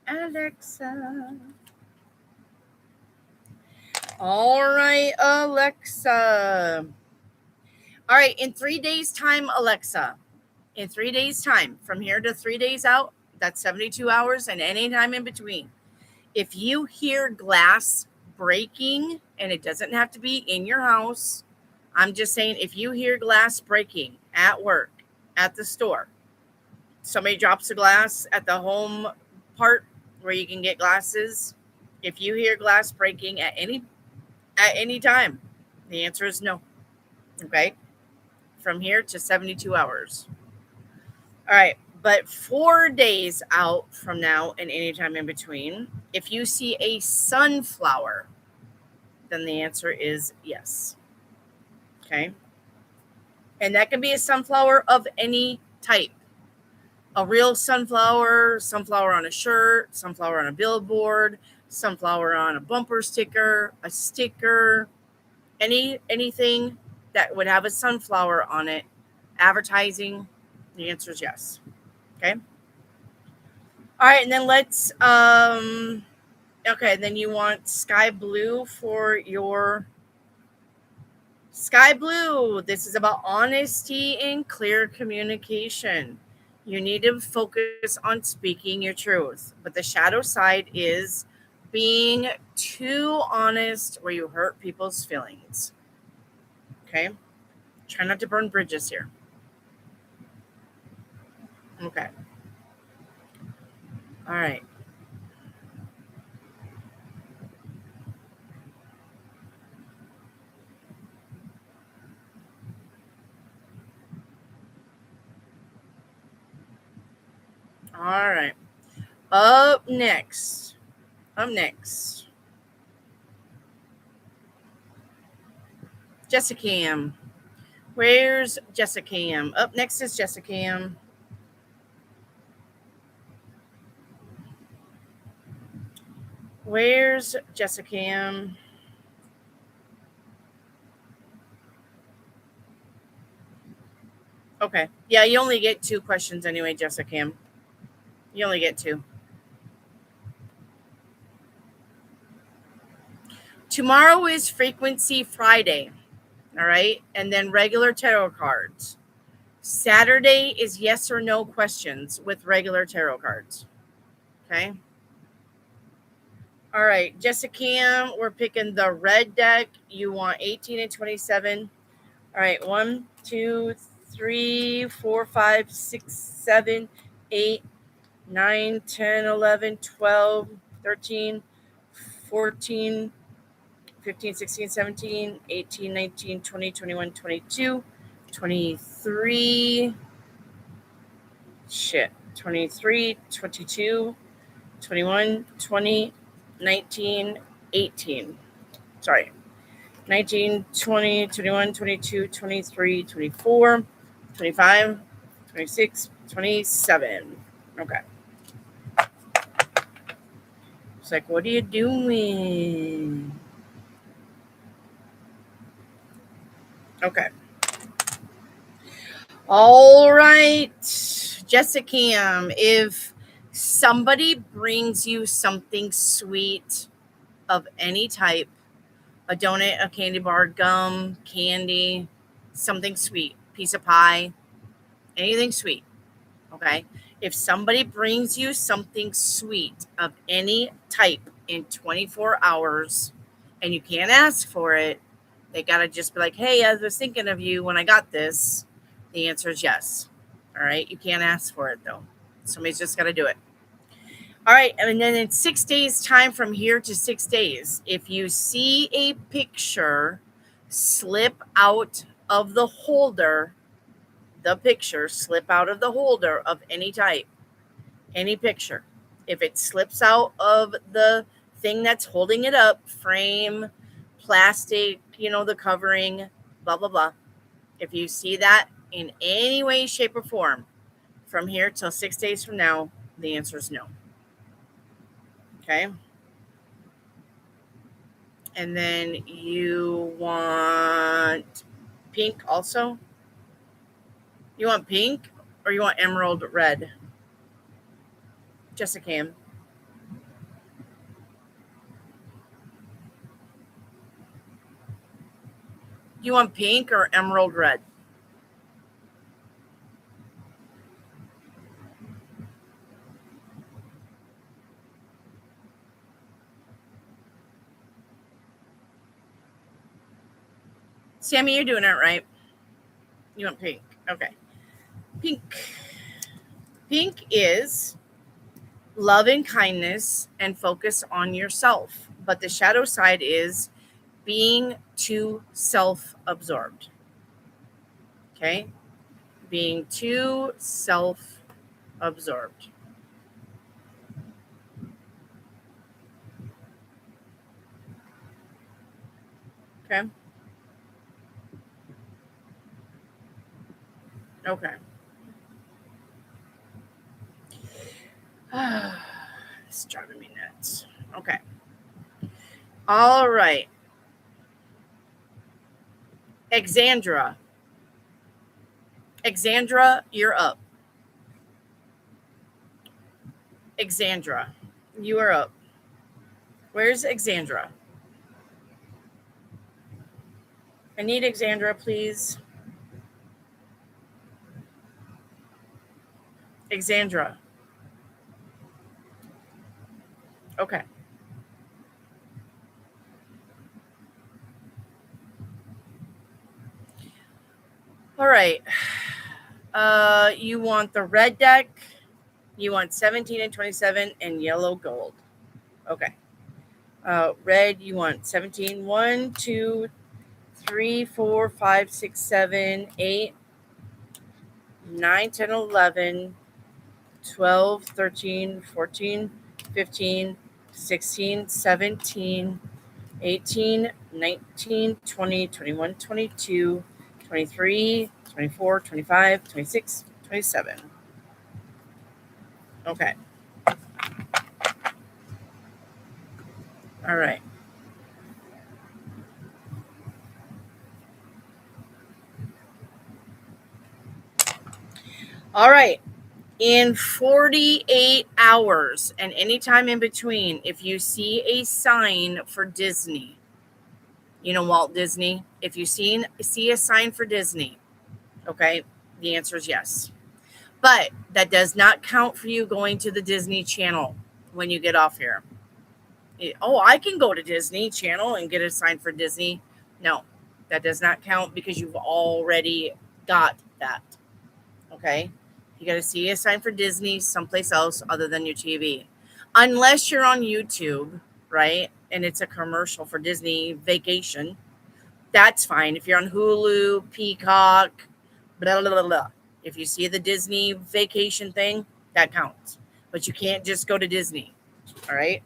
Alexa. All right, Alexa. All right, in 3 days' time, Alexa. In 3 days' time, from here to 3 days out, that's 72 hours and any time in between. If you hear glass breaking, and it doesn't have to be in your house, I'm just saying if you hear glass breaking at work, at the store, somebody drops a glass at the home part where you can get glasses. If you hear glass breaking at any time, the answer is no. Okay? From here to 72 hours. All right. But 4 days out from now and anytime in between, if you see a sunflower, then the answer is yes. Okay. And that can be a sunflower of any type. A real sunflower, sunflower on a shirt, sunflower on a billboard, sunflower on a bumper sticker, a sticker, anything that would have a sunflower on it, advertising, the answer is yes. Okay. All right, and then let's okay, then you want sky blue for your sky blue. This is about honesty and clear communication. You need to focus on speaking your truth. But the shadow side is being too honest where you hurt people's feelings. Okay? Try not to burn bridges here. Okay. All right. All right. Up next. Jessica. Where's Jessica? Up next is Jessica. Where's Jessica? Okay. Yeah, you only get 2 questions anyway, Jessica. You only get 2. Tomorrow is Frequency Friday. All right. And then regular tarot cards. Saturday is yes or no questions with regular tarot cards. Okay. All right. Jessica, we're picking the red deck. You want 18 and 27. All right. 1, 2, 3, 4, 5, 6, 7, 8, 9, 10, 11, 12, 13, 14, 15, 16, 17, 18, 19, 20, 21, 22, 23, 23, 22, 21, 20, 19, 18. Sorry. 19, 20, 21, 22, 23, 24, 25, 26, 27. Okay. It's like, what are you doing? Okay. All right. Jessica, if somebody brings you something sweet of any type, a donut, a candy bar, gum, candy, something sweet, piece of pie, anything sweet, okay? If somebody brings you something sweet of any type in 24 hours and you can't ask for it, they got to just be like, hey, I was thinking of you when I got this. The answer is yes. All right. You can't ask for it, though. Somebody's just got to do it. All right. And then in 6 days' time from here to 6 days, if you see a picture slip out of the holder, slip out of the holder of any type, any picture. If it slips out of the thing that's holding it up, frame, plastic, the covering, blah, blah, blah. If you see that in any way, shape, or form from here till 6 days from now, the answer is no. Okay. And then you want pink also? You want pink or you want emerald red? Jessica. You want pink or emerald red? Sammy, you're doing it right. You want pink. Okay. Pink. Pink is love and kindness and focus on yourself. But the shadow side is being too self-absorbed. Okay? Being too self-absorbed. Okay? Okay. It's driving me nuts. Okay. All right. Exandra, you're up. Exandra, you are up. Where's Exandra? I need Exandra, please. Exandra. Okay. All right. You want the red deck. You want 17 and 27 and yellow gold. Okay. Red, you want 17. 1, 2, 3, 4, 5, 6, 7, 8, 9, 10, 11, 12, 13, 14, 15, 16, 17, 18, 19, 20, 21, 22, 23, 24, 25, 26, 27. Okay. All right. All right. In 48 hours and any time in between, if you see a sign for Disney, Walt Disney, if you see a sign for Disney, okay, the answer is yes. But that does not count for you going to the Disney Channel when you get off here. I can go to Disney Channel and get a sign for Disney. No, that does not count because you've already got that. Okay? You got to see a sign for Disney someplace else other than your TV. Unless you're on YouTube, right? And it's a commercial for Disney Vacation. That's fine. If you're on Hulu, Peacock, blah, blah, blah, blah. If you see the Disney vacation thing, that counts. But you can't just go to Disney. All right.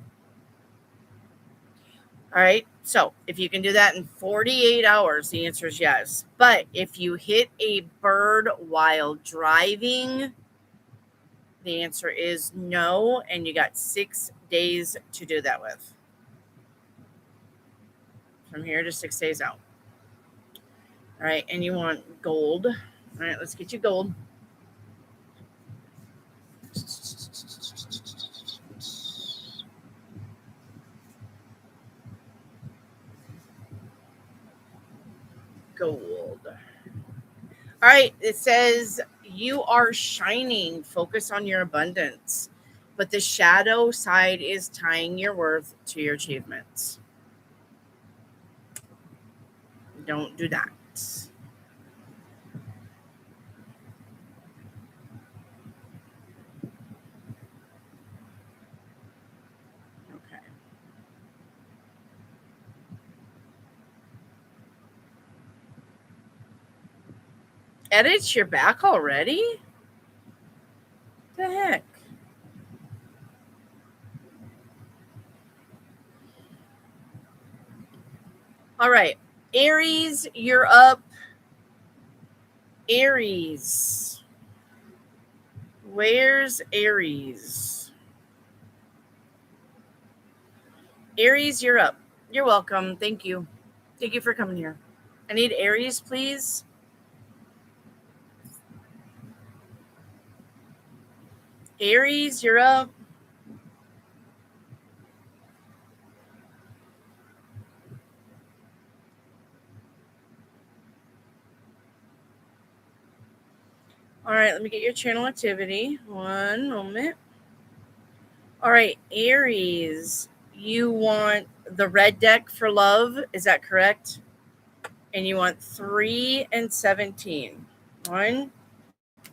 All right. So if you can do that in 48 hours, the answer is yes. But if you hit a bird while driving, the answer is no. And you got 6 days to do that with. From here to 6 days out. All right. And you want gold. All right. Let's get you gold. Gold. All right, it says you are shining. Focus on your abundance. But the shadow side is tying your worth to your achievements. Don't do that. Okay. Edit, you're back already? The heck? All right. Aries, you're up. Aries. Where's Aries? Aries, you're up. You're welcome. Thank you. Thank you for coming here. I need Aries, please. Aries, you're up. All right, let me get your channel activity. One moment. All right, Aries, you want the red deck for love. Is that correct? And you want 3 and 17. 1,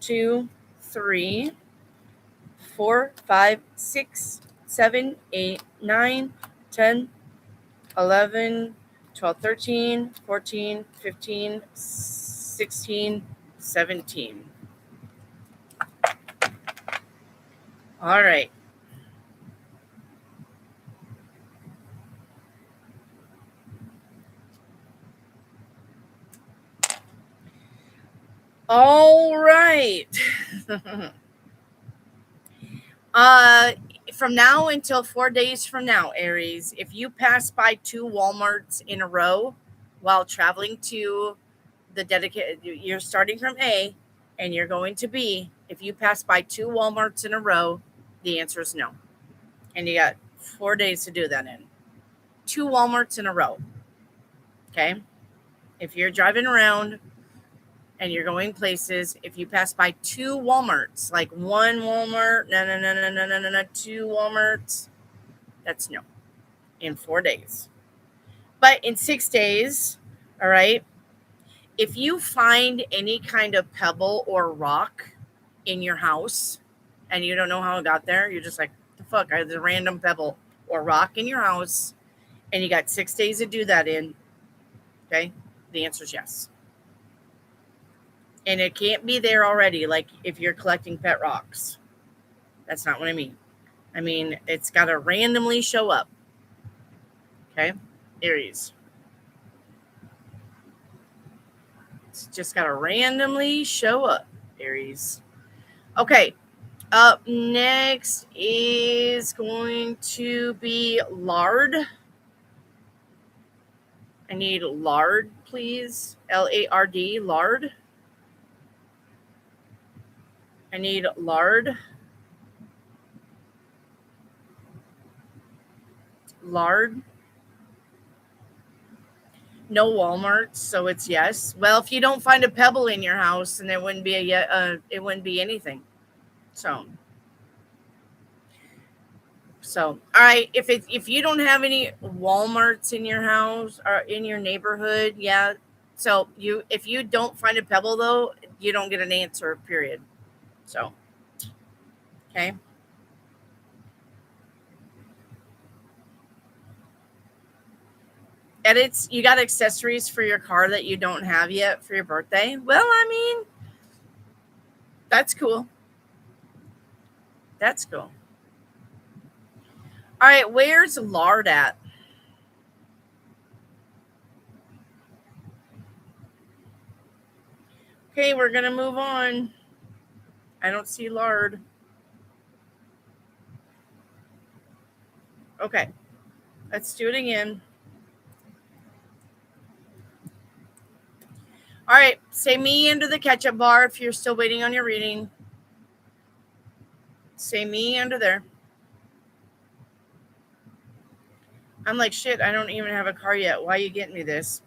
2, 3, 4, 5, 6, 7, 8, 9, 10, 11, 12, 13, 14, 15, 16, 17. All right. All right. From now until 4 days from now, Aries, if you pass by 2 Walmarts in a row while traveling to the dedicated, you're starting from A and you're going to B. If you pass by 2 Walmarts in a row, the answer is no. And you got 4 days to do that in. 2 Walmarts in a row. Okay. If you're driving around and you're going places, if you pass by 2 Walmarts, like 1 Walmart, no, 2 Walmarts, that's no, in 4 days. But in 6 days, all right, if you find any kind of pebble or rock in your house and you don't know how it got there, you're just like, the fuck, there's a random pebble or rock in your house and you got 6 days to do that in, okay, the answer is yes. And it can't be there already, like if you're collecting pet rocks. That's not what I mean. I mean, it's got to randomly show up. Okay? Aries. It's just got to randomly show up, Aries. Okay. Up next is going to be lard. I need lard, please. Lard, lard. I need lard. Lard. No Walmart, so it's yes. Well, if you don't find a pebble in your house, then it wouldn't be it wouldn't be anything. So all right. If you don't have any Walmarts in your house or in your neighborhood, yeah. So if you don't find a pebble though, you don't get an answer. Period. So, okay. Edits, you got accessories for your car that you don't have yet for your birthday? Well, I mean, That's cool. That's cool. All right, where's lard at? Okay, we're going to move on. I don't see lard. Okay, let's do it again. All right, say me under the ketchup bar if you're still waiting on your reading. Say me under there. I'm like, shit, I don't even have a car yet. Why are you getting me this?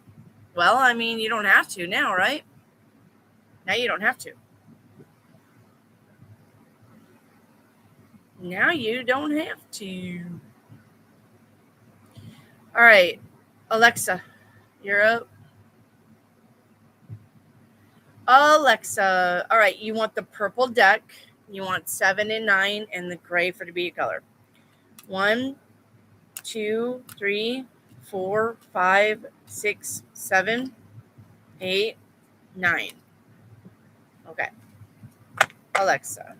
Well, I mean, you don't have to now, right? Now you don't have to. Now you don't have to. All right, Alexa, you're up. Alexa, all right, you want the purple deck. You want 7 and 9 and the gray for to be a color. 1, 2, 3, 4, 5, 6, 7, 8, 9. Okay. Alexa.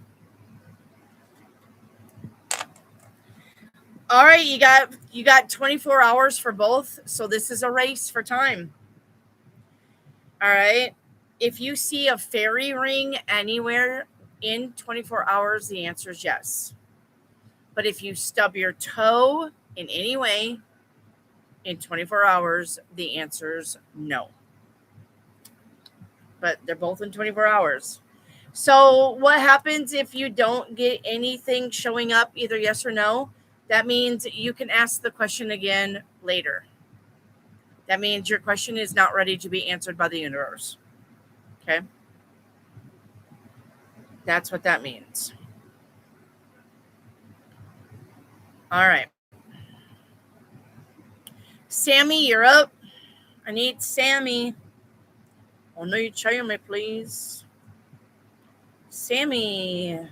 All right, you got 24 hours for both, so this is a race for time. All right. If you see a fairy ring anywhere in 24 hours, the answer is yes. But if you stub your toe in any way in 24 hours, the answer is no. But they're both in 24 hours. So what happens if you don't get anything showing up, either yes or no? That means you can ask the question again later. That means your question is not ready to be answered by the universe. Okay? That's what that means. All right. Sammy, you're up. I need Sammy. Oh, no, you tell me, please. Sammy.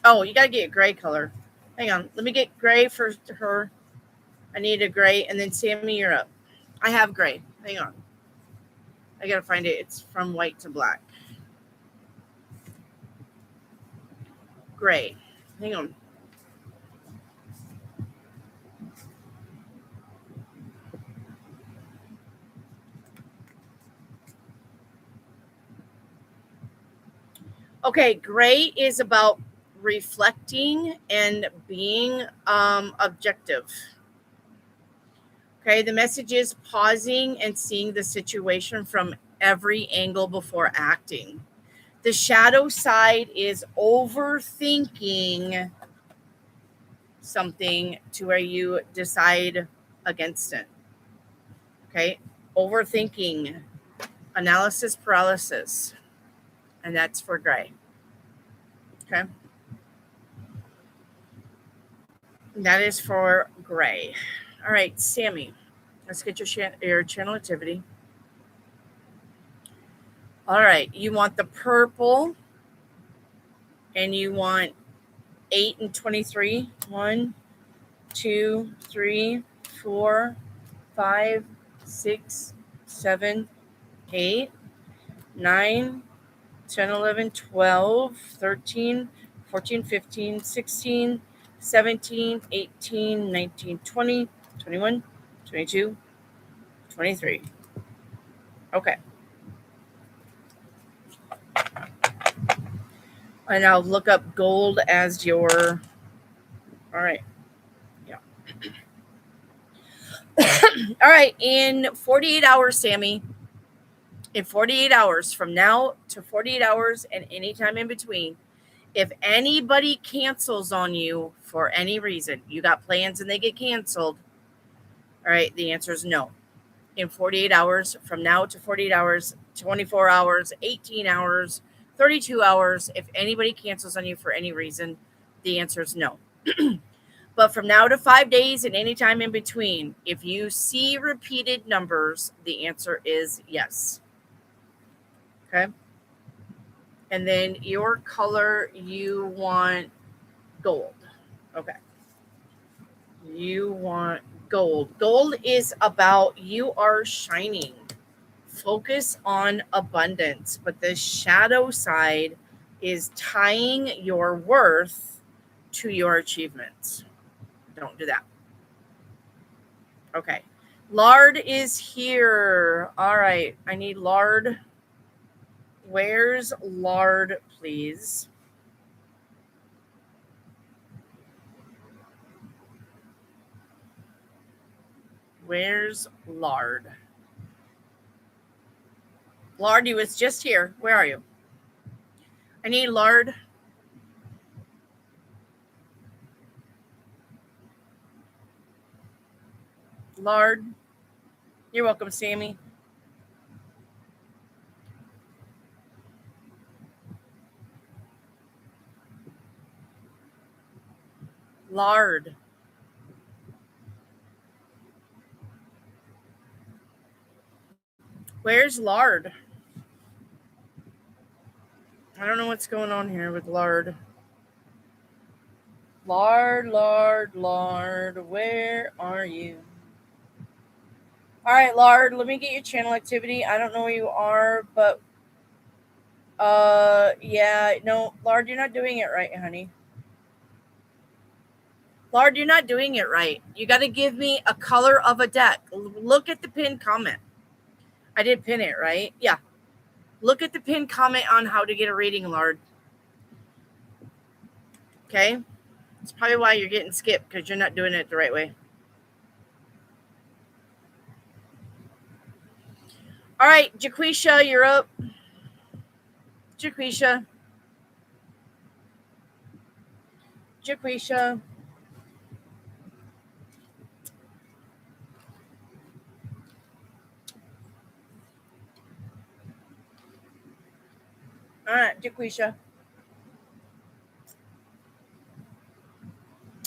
Oh, you got to get a gray color. Hang on. Let me get gray for her. I need a gray. And then Sammy, you're up. I have gray. Hang on. I got to find it. It's from white to black. Gray. Hang on. Okay, gray is about reflecting and being objective. Okay, the message is pausing and seeing the situation from every angle before acting. The shadow side is overthinking something to where you decide against it. Okay, overthinking, analysis paralysis, and that's for gray. Okay, that is for gray. All right, Sammy, let's get your channel activity. All right, you want the purple, and you want 8 and 23. 1, 2, 3, 4, 5, 6, 7, 8, 9, 10, 11, 12, 13, 14, 15, 16, 17, 18, 19, 20, 21, 22, 23. Okay. And I'll look up gold as your... All right. Yeah. All right. In 48 hours, Sammy, in 48 hours from now to 48 hours and any time in between, if anybody cancels on you for any reason, you got plans and they get canceled, all right, the answer is no. In 48 hours from now to 48 hours, 24 hours, 18 hours, 32 hours, if anybody cancels on you for any reason, the answer is no. But from now to 5 days and any time in between, if you see repeated numbers, the answer is yes. Okay. And then your color, you want gold. Okay. You want gold. Gold is about you are shining. focus on abundance, but the shadow side is tying your worth to your achievements. Don't do that. Okay. Lard is here. All right. I need Lard. Where's Lard, please? Where's Lard? Lard, you was just here. Where are you? I need Lard. Lard. You're welcome, Sammy. Lard. Where's Lard? I don't know what's going on here with Lard. Lard, where are you? All right, Lard, let me get your channel activity. I don't know where you are, but yeah, no, Lard, you're not doing it right, honey. Lard, you're not doing it right. You got to give me a color of a deck. Look at the pinned comment. I did pin it, right? Yeah. Look at the pinned comment on how to get a reading, Lard. Okay? It's probably why you're getting skipped, because you're not doing it the right way. All right, Jaquisha, you're up. Jaquisha. All right, Jaquisha.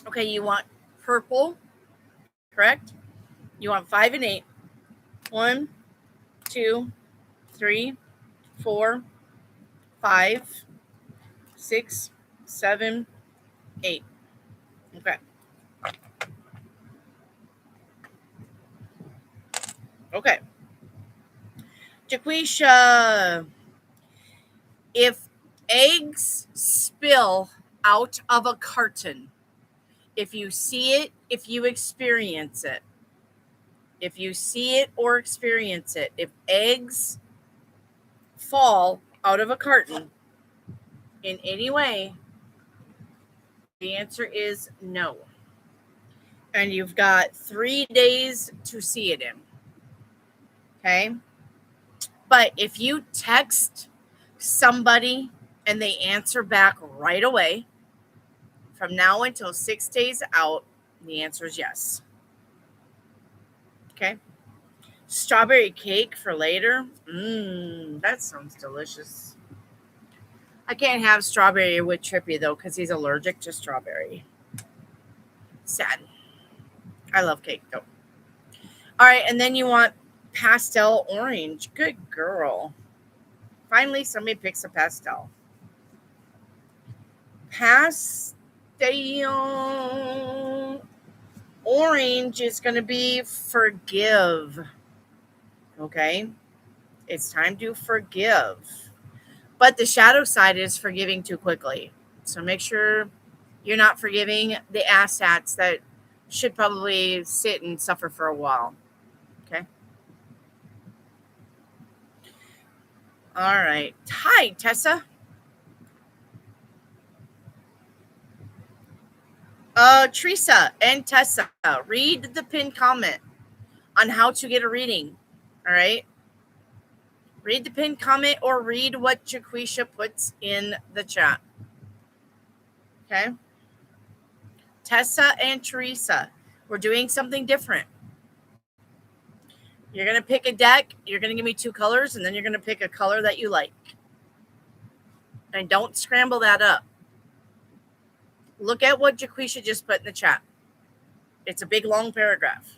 Okay, you want purple, correct? You want 5 and 8. 1, 2, 3, 4, 5, 6, 7, 8. Okay. Okay. Jaquisha, if eggs spill out of a carton, if you see it, if you experience it, if you see it or experience it, if eggs fall out of a carton in any way, the answer is no. And you've got 3 days to see it in. Okay? But if you text somebody and they answer back right away, from now until 6 days out, the answer is yes. Okay? Strawberry cake for later. That sounds delicious. I can't have strawberry with Trippy, though, because he's allergic to strawberry. Sad. I love cake, though. All right, and then you want pastel orange. Good girl. Finally, somebody picks a pastel. Pastel orange is going to be forgive. Okay? It's time to forgive. But the shadow side is forgiving too quickly. So make sure you're not forgiving the asshats that should probably sit and suffer for a while. Okay? All right. Hi, Tessa. Teresa and Tessa, read the pinned comment on how to get a reading. All right? Read the pinned comment or read what Jaquisha puts in the chat. Okay? Tessa and Teresa, we're doing something different. You're going to pick a deck, you're going to give me 2 colors, and then you're going to pick a color that you like. And don't scramble that up. Look at what Jaquisha just put in the chat. It's a big, long paragraph.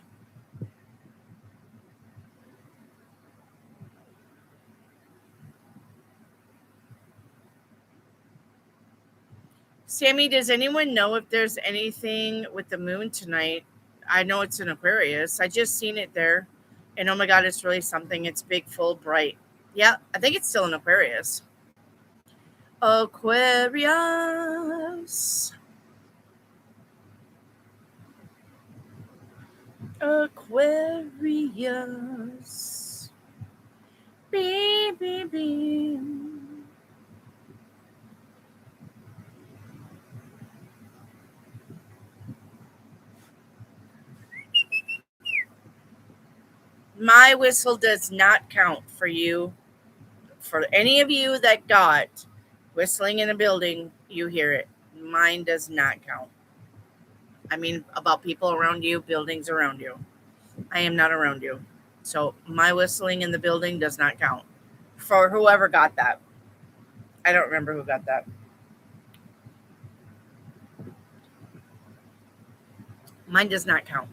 Sammy, does anyone know if there's anything with the moon tonight? I know it's in Aquarius. I just seen it there. And oh my God, it's really something. It's big, full, bright. Yeah, I think it's still in Aquarius. Aquarius. Aquarius. Beep, beep, beep. My whistle does not count for you. For any of you that got whistling in a building, you hear it. Mine does not count. I mean, about people around you, buildings around you. I am not around you. So my whistling in the building does not count. For whoever got that. I don't remember who got that. Mine does not count.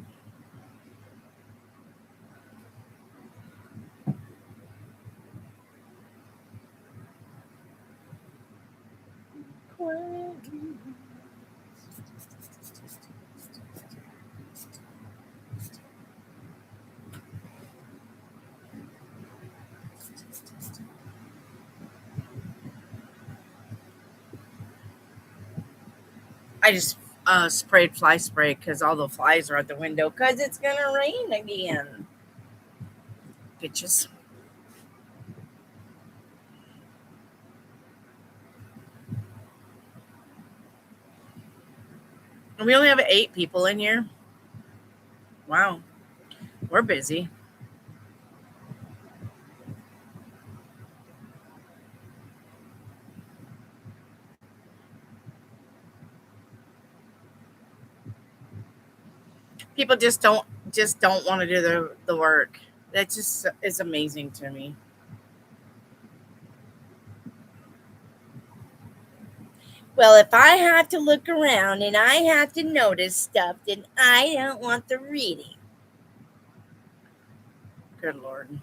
I just sprayed fly spray because all the flies are at the window because it's going to rain again. Bitches. And we only have 8 people in here. Wow. We're busy. People just don't want to do the work. That just is amazing to me. Well, if I have to look around and I have to notice stuff, then I don't want the reading. Good Lord.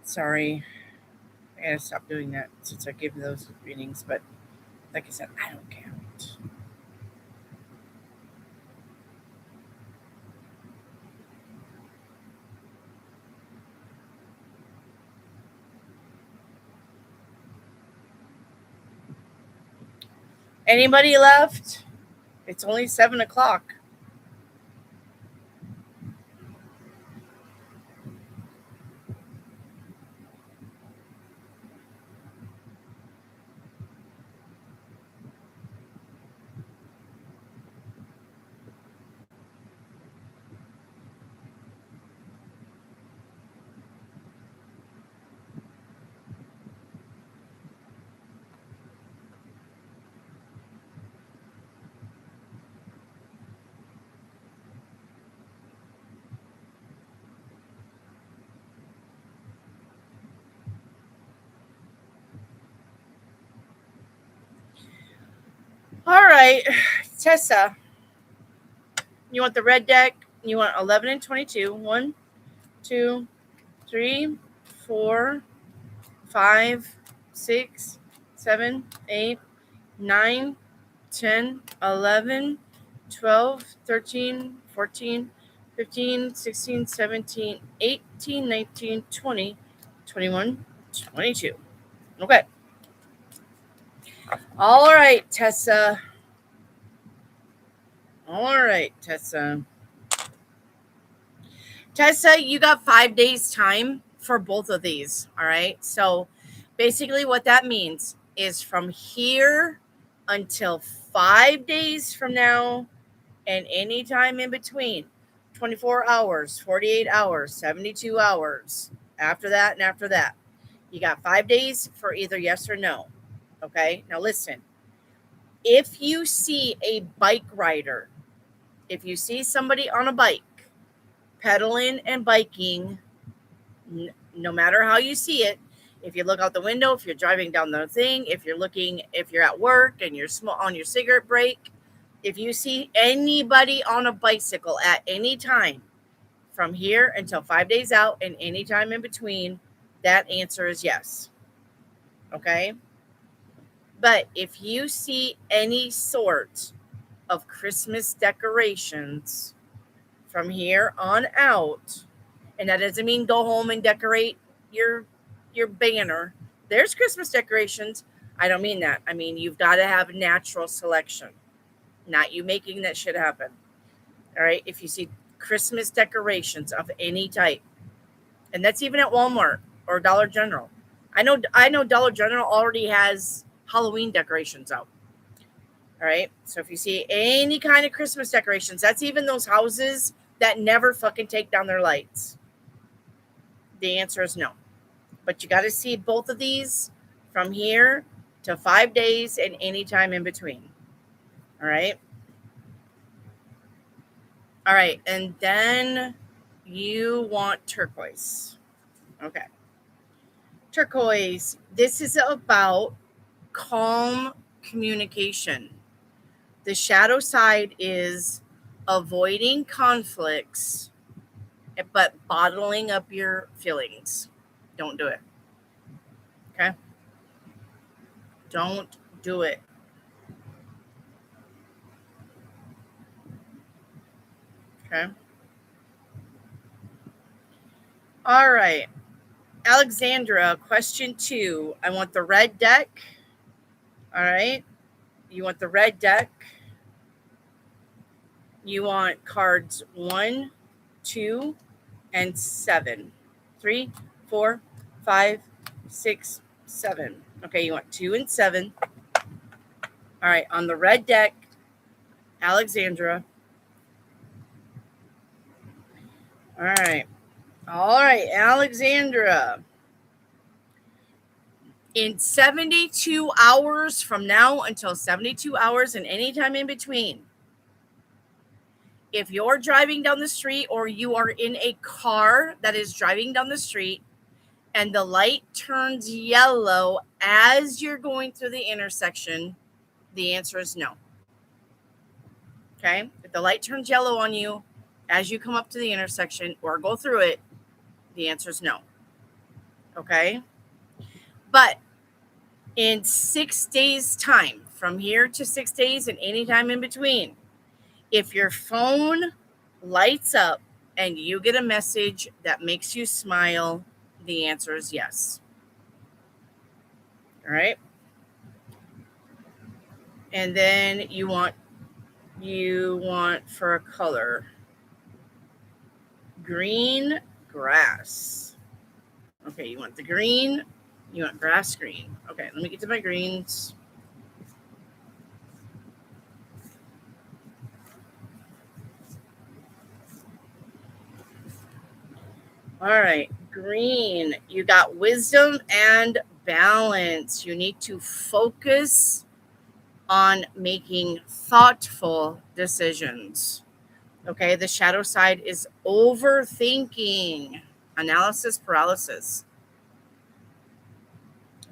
Sorry. I gotta stop doing that since I give those readings, but like I said, I don't count. Anybody left? It's only 7 o'clock. All right, Tessa, you want the red deck? You want 11 and 22. 1, 2, 3, 4, 5, 6, 7, 8, 9, 10, 11, 12, 13, 14, 15, 16, 17, 18, 19, 20, 21, 22. Okay. All right, Tessa. All right, Tessa. Tessa, you got 5 days time for both of these. All right. So basically, what that means is from here until 5 days from now and any time in between 24 hours, 48 hours, 72 hours after that and after that. You got 5 days for either yes or no. Okay. Now, listen, if you see a bike rider, if you see somebody on a bike, pedaling and biking, no matter how you see it, if you look out the window, if you're driving down the thing, if you're at work and you're on your cigarette break, If you see anybody on a bicycle at any time from here until 5 days out and any time in between, that answer is yes. Okay. But if you see any sort of Christmas decorations from here on out, and that doesn't mean go home and decorate your banner. There's Christmas decorations. I don't mean that. I mean you've got to have natural selection, not you making that shit happen. All right. If you see Christmas decorations of any type, and that's even at Walmart or Dollar General. I know Dollar General already has Halloween decorations out. All right. So if you see any kind of Christmas decorations, that's even those houses that never fucking take down their lights. The answer is no. But you got to see both of these from here to 5 days and any time in between. All right. All right. And then you want turquoise. Okay. Turquoise. This is about calm communication. The shadow side is avoiding conflicts, but bottling up your feelings. Don't do it. Okay? Don't do it. Okay? All right. Alexandra, question 2. I want the red deck. All right. You want the red deck. You want cards 1, 2, and 7. 3, 4, 5, 6, 7. Okay, you want 2 and 7. All right, on the red deck, Alexandra. All right. All right, Alexandra. In 72 hours from now until 72 hours and any time in between, if you're driving down the street or you are in a car that is driving down the street and the light turns yellow as you're going through the intersection, the answer is no. Okay? If the light turns yellow on you as you come up to the intersection or go through it, the answer is no. Okay? But in 6 days' time, from here to 6 days and any time in between, if your phone lights up and you get a message that makes you smile, the answer is yes. All right? And then you want for a color green grass. Okay, you want the green, you want grass green. Okay, let me get to my greens. All right, green. You got wisdom and balance. You need to focus on making thoughtful decisions. Okay, the shadow side is overthinking, analysis paralysis.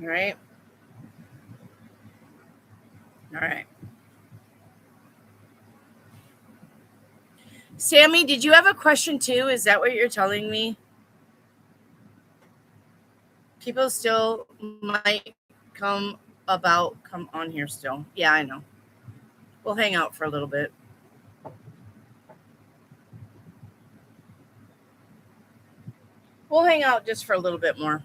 All right. All right. Sammy, did you have a question too? Is that what you're telling me? People still might come on here still. Yeah, I know. We'll hang out for a little bit. We'll hang out just for a little bit more.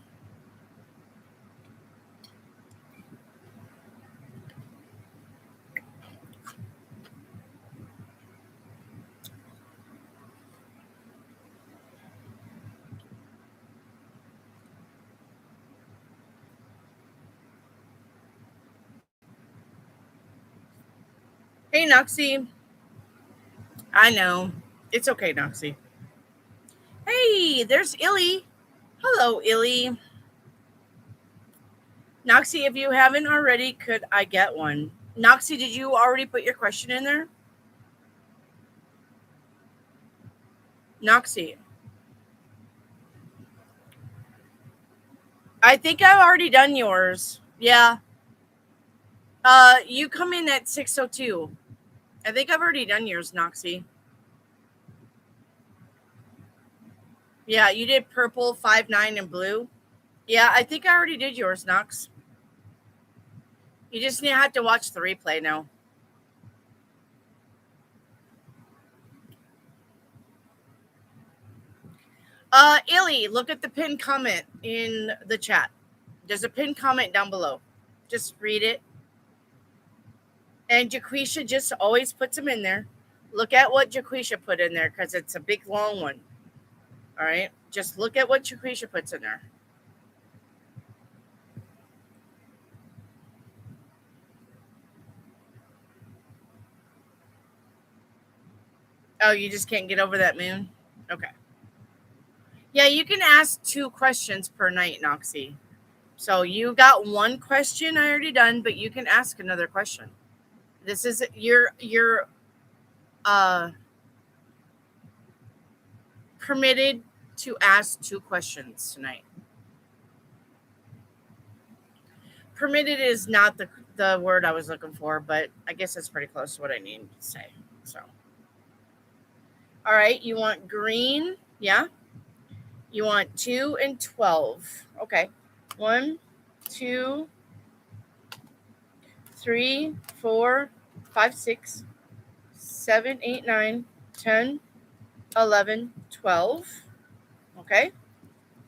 Hey, Noxie. I know. It's okay, Noxie. Hey, there's Illy. Hello, Illy. Noxie, if you haven't already, could I get one? Noxie, did you already put your question in there? Noxie. I think I've already done yours. Yeah. You come in at 6:02. I think I've already done yours, Noxie. Yeah, you did purple, 5-9, and blue. Yeah, I think I already did yours, Nox. You just have to watch the replay now. Illy, look at the pinned comment in the chat. There's a pinned comment down below. Just read it. And Jaquisha just always puts them in there. Look at what Jaquisha put in there because it's a big, long one. All right? Just look at what Jaquisha puts in there. Oh, you just can't get over that moon? Okay. Yeah, you can ask 2 questions per night, Noxie. So you got 1 question I already done, but you can ask another question. This is you're permitted to ask 2 questions tonight. Permitted is not the word I was looking for, but I guess that's pretty close to what I need to say. So, all right, you want green, yeah? You want 2 and 12. Okay. 1, 2, 3, 4, 5, 6, 7, 8, 9, 10, 11, 12. Okay.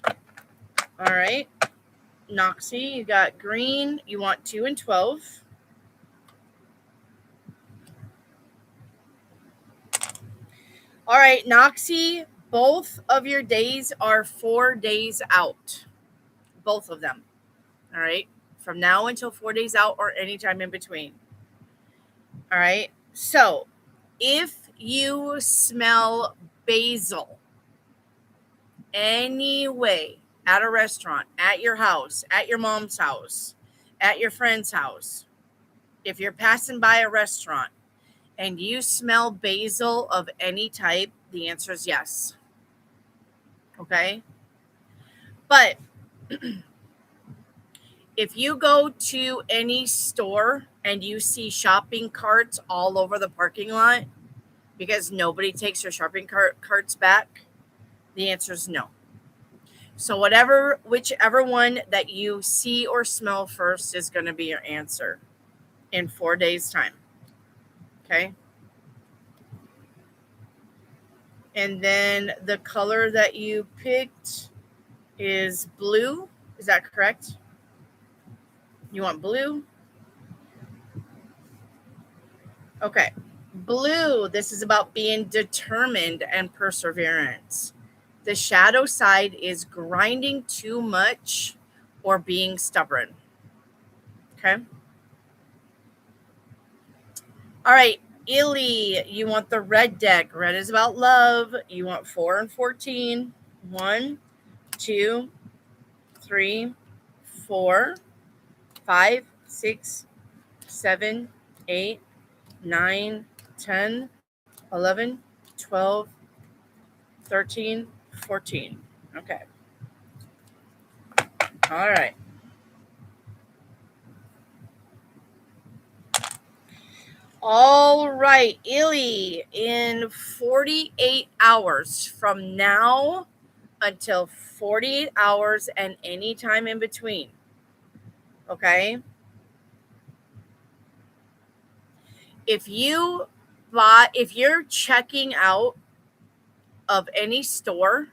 All right. Noxie, you got green. You want 2 and 12. All right, Noxie, both of your days are 4 days out. Both of them. All right. From now until 4 days out or anytime in between. All right. So if you smell basil anyway at a restaurant, at your house, at your mom's house, at your friend's house, if you're passing by a restaurant and you smell basil of any type, the answer is yes. Okay. But if you go to any store and you see shopping carts all over the parking lot because nobody takes their shopping carts back, the answer is no. So whichever one that you see or smell first is going to be your answer in 4 days' time. Okay. And then the color that you picked is blue. Is that correct? You want blue? Okay. Blue, this is about being determined and perseverance. The shadow side is grinding too much or being stubborn. Okay. All right. Illy, you want the red deck. Red is about love. You want 4 and 14. 1, 2, 3, 4, 5, 6, 7, 8, 9, 10, 11, 12, 13, 14. Okay. All right. All right, Illy, in 48 hours from now until 48 hours and any time in between. Okay. If you're checking out of any store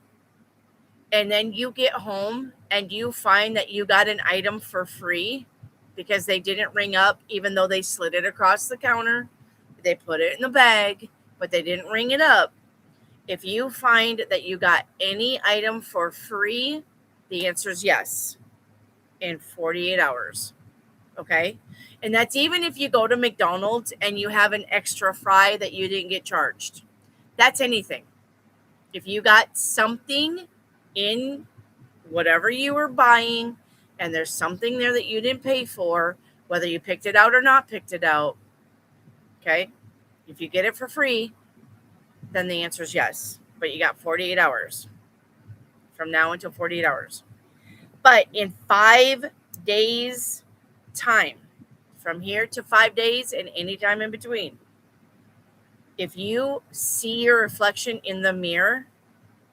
and then you get home and you find that you got an item for free because they didn't ring up, even though they slid it across the counter, they put it in the bag, but they didn't ring it up. If you find that you got any item for free, the answer is yes in 48 hours. Okay. And that's even if you go to McDonald's and you have an extra fry that you didn't get charged. That's anything. If you got something in whatever you were buying and there's something there that you didn't pay for, whether you picked it out or not picked it out, okay? If you get it for free, then the answer is yes. But you got 48 hours from now until 48 hours. But in 5 days time, from here to 5 days and any time in between, If you see your reflection in the mirror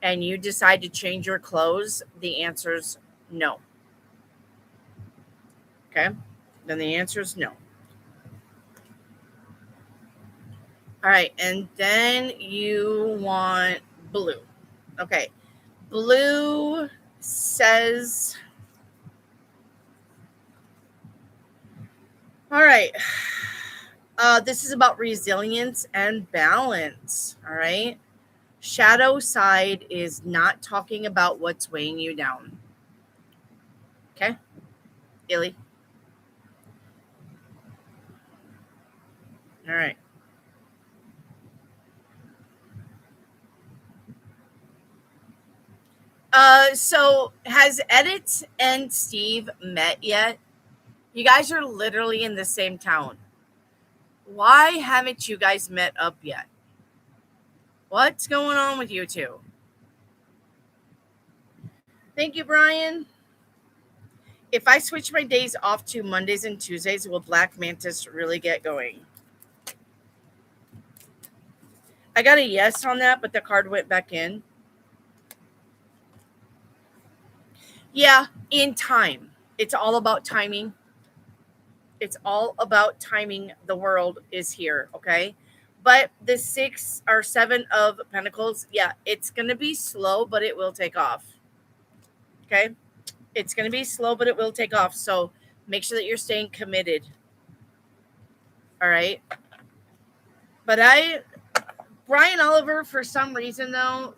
and you decide to change your clothes, the answer is no. Okay? Then the answer is no. All right. And then you want blue. Okay. Blue says, all right. This is about resilience and balance. All right. Shadow side is not talking about what's weighing you down. Okay. Illy. All right. So has Edit and Steve met yet? You guys are literally in the same town. Why haven't you guys met up yet? What's going on with you two? Thank you, Brian. If I switch my days off to Mondays and Tuesdays, will Black Mantis really get going? I got a yes on that, but the card went back in. Yeah, in time. It's all about timing. It's all about timing. The world is here, okay? But the 6 or 7 of Pentacles, yeah, it's going to be slow, but it will take off. Okay? It's going to be slow, but it will take off. So make sure that you're staying committed. All right? But Brian Oliver, for some reason, though,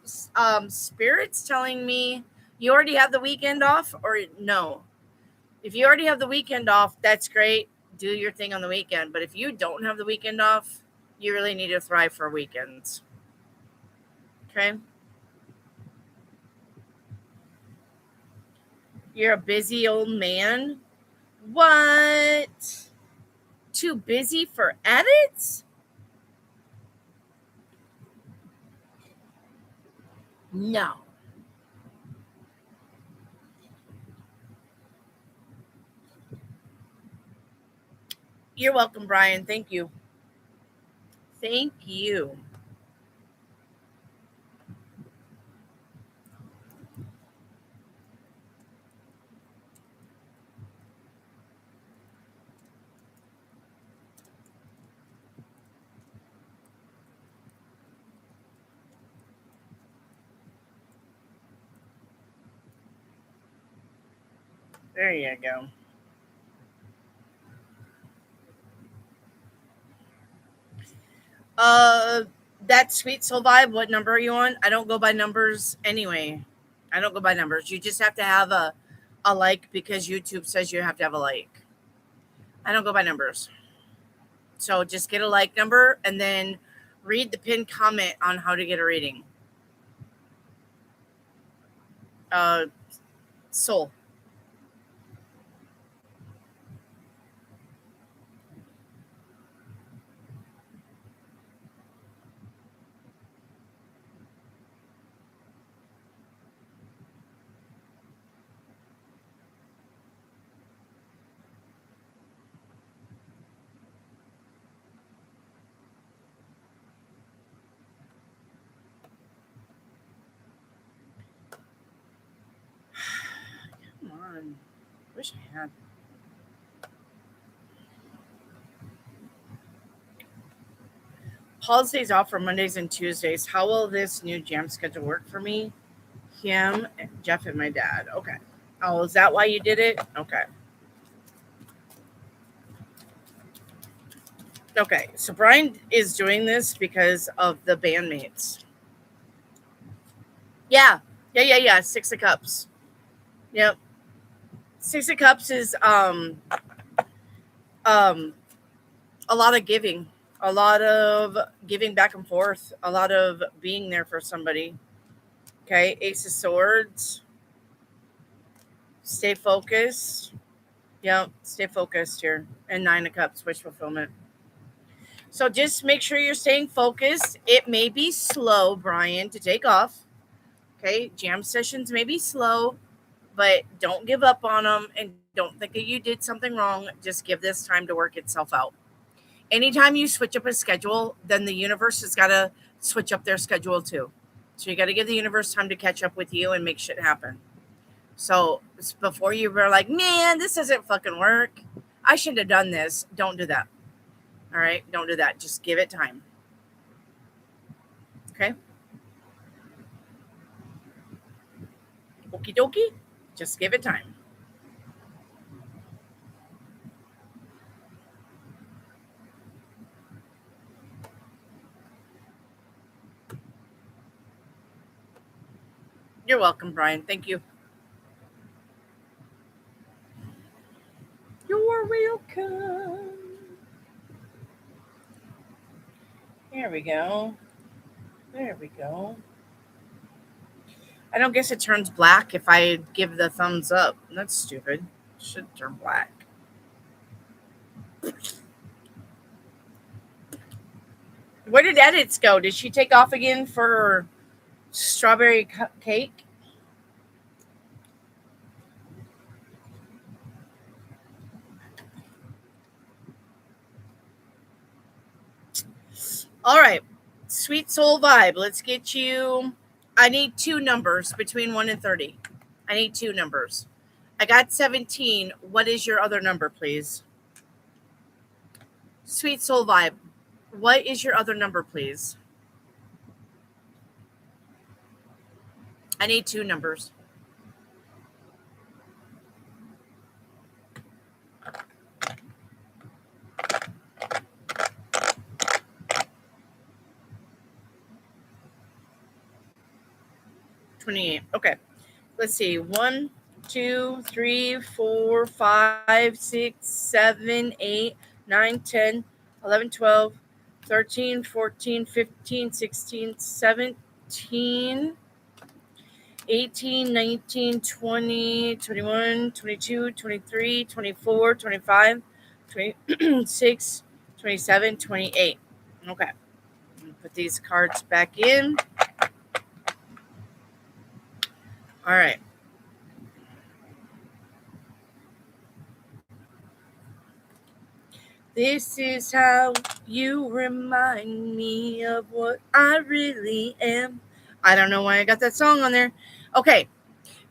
Spirit's telling me you already have the weekend off, or no? If you already have the weekend off, that's great. Do your thing on the weekend. But if you don't have the weekend off, you really need to thrive for weekends. Okay? You're a busy old man. What? Too busy for edits? No. You're welcome, Brian. Thank you. Thank you. There you go. That sweet soul vibe, what number are you on? I don't go by numbers anyway. I don't go by numbers. You just have to have a like because YouTube says you have to have a like. I don't go by numbers. So just get a like number and then read the pinned comment on how to get a reading. Soul. Come on. Wish I had. Paul's days off for Mondays and Tuesdays. How will this new jam schedule work for me? Him, Jeff, and my dad. Okay. Oh, is that why you did it? Okay. Okay. So Brian is doing this because of the bandmates. Yeah. Yeah. 6 of Cups. Yep. 6 of Cups is a lot of giving. A lot of giving back and forth. A lot of being there for somebody. Okay. Ace of Swords. Stay focused. Yep. Stay focused here. And 9 of Cups, wish fulfillment. So just make sure you're staying focused. It may be slow, Brian, to take off. Okay. Jam sessions may be slow, but don't give up on them and don't think that you did something wrong. Just give this time to work itself out. anytime you switch up a schedule, then the universe has got to switch up their schedule too. So you got to give the universe time to catch up with you and make shit happen. So before you were like, man, this doesn't fucking work, I shouldn't have done this. Don't do that. All right. Don't do that. Just give it time. Okay. Okie dokie. Just give it time. You're welcome, Brian. Thank you. You're welcome. There we go. There we go. I don't guess it turns black if I give the thumbs up. That's stupid. It should turn black. Where did edits go? Did she take off again for strawberry cake? All right. Sweet soul vibe. Let's get you. I need 2 numbers between 1 and 30. I need 2 numbers. I got 17. What is your other number, please? Sweet soul vibe. What is your other number, please? I need 2 numbers. $28. Okay. Let's see. 1, 2, 3, 4, 5, 6, 7, 8, 9, 10, 11, 12, 13, 14, 15, 16, 17, 18, 19, 20, 21, 22, 23, 24, 25, 26, 27, 28. Okay. Put these cards back in. All right. This is how you remind me of what I really am. I don't know why I got that song on there. Okay.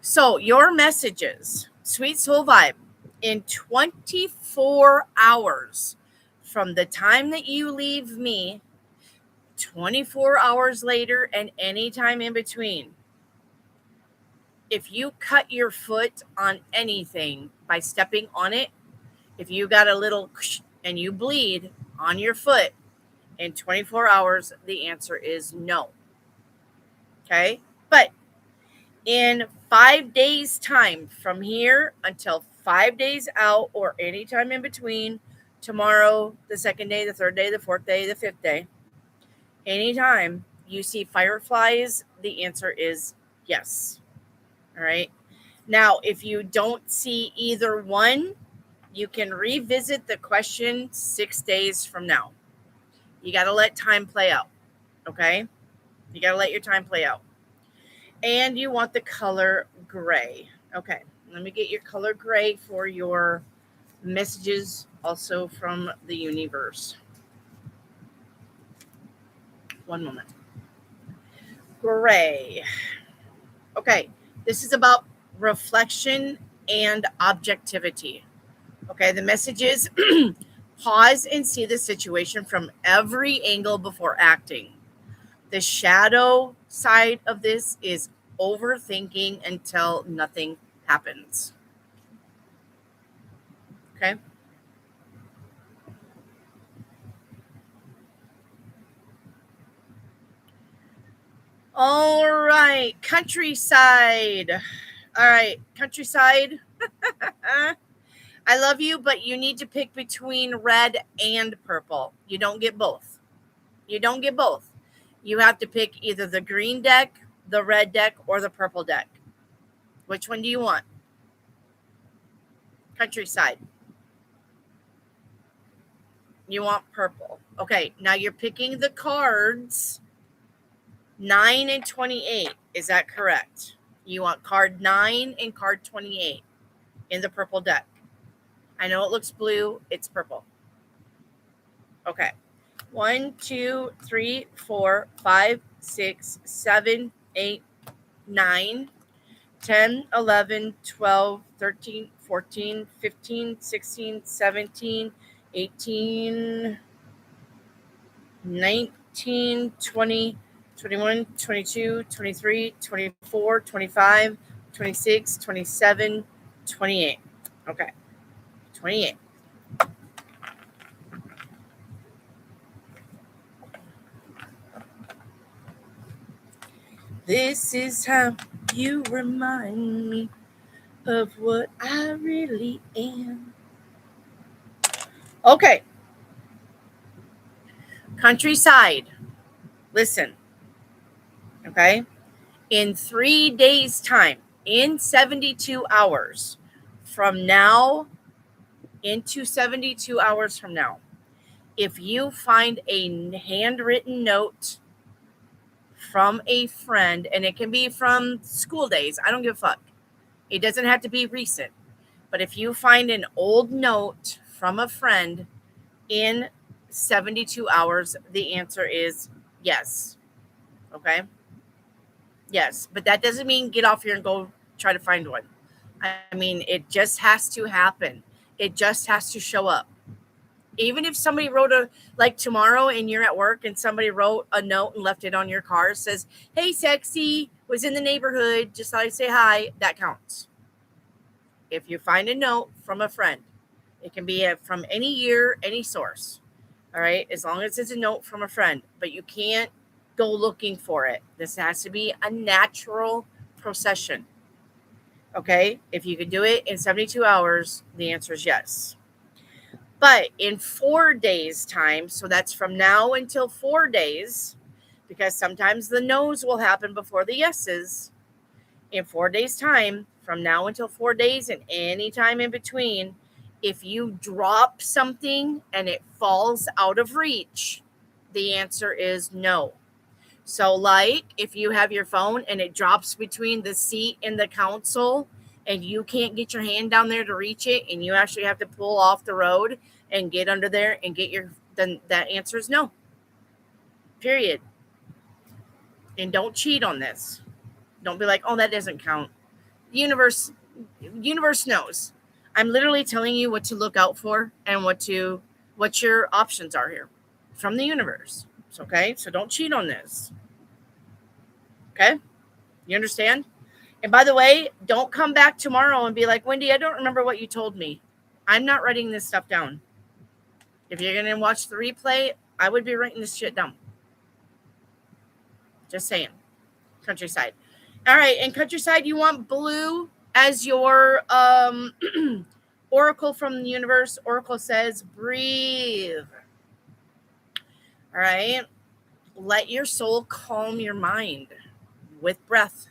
So your messages, Sweet Soul Vibe, in 24 hours from the time that you leave me, 24 hours later, and any time in between. If you cut your foot on anything by stepping on it, if you got a little and you bleed on your foot in 24 hours, the answer is no. Okay? But in 5 days' time from here until 5 days out or any time in between, tomorrow, the second day, the third day, the fourth day, the fifth day, anytime you see fireflies, the answer is yes. All right. Now, if you don't see either one, you can revisit the question 6 days from now. You got to let time play out. Okay. You got to let your time play out. And you want the color gray. Okay. Let me get your color gray for your messages also from the universe. One moment. Gray. Okay. This is about reflection and objectivity. Okay. The message is pause and see the situation from every angle before acting. The shadow side of this is overthinking until nothing happens. Okay. All right. Countryside. All right. Countryside. I love you, but you need to pick between red and purple. You don't get both. You don't get both. You have to pick either the green deck, the red deck, or the purple deck. Which one do you want? Countryside. You want purple. Okay, now you're picking the cards 9 and 28. Is that correct? You want card 9 and card 28 in the purple deck. I know it looks blue. It's purple. Okay. 1, 2, 3, 4, 5, 6, 7, 8, 9, 10, 11, 12, 13, 14, 15, 16, 17, 18, 19, 20, 21, 22, 23, 24, 25, 26, 27, 28. Okay. 28. This is how you remind me of what I really am. Okay. Countryside. Listen. Okay. In 3 days' time, in 72 hours from now, into 72 hours from now, if you find a handwritten note from a friend, and it can be from school days, I don't give a fuck. It doesn't have to be recent. But if you find an old note from a friend in 72 hours, the answer is yes. Okay? Yes. But that doesn't mean get off here and go try to find one. I mean, it just has to happen. It just has to show up. Even if somebody wrote like tomorrow and you're at work and somebody wrote a note and left it on your car, says, "Hey, sexy, was in the neighborhood, just thought I'd say hi," that counts. If you find a note from a friend, it can be from any year, any source. All right. As long as it's a note from a friend, but you can't go looking for it. This has to be a natural procession. Okay. If you can do it in 72 hours, the answer is yes. But in 4 days' time, so that's from now until 4 days, because sometimes the no's will happen before the yeses. In 4 days' time, from now until 4 days and any time in between, if you drop something and it falls out of reach, the answer is no. So, like if you have your phone and it drops between the seat and the console and you can't get your hand down there to reach it and you actually have to pull off the road and get under there and get then that answer is no. Period. And don't cheat on this. Don't be like, "Oh, that doesn't count." The universe knows. I'm literally telling you what to look out for and what your options are here from the universe. Okay? So don't cheat on this. Okay? You understand? And by the way, don't come back tomorrow and be like, "Wendy, I don't remember what you told me." I'm not writing this stuff down. If you're going to watch the replay, I would be writing this shit down. Just saying. Countryside. All right. And Countryside, you want blue as your oracle from the universe. Oracle says, breathe. All right. Let your soul calm your mind with breath.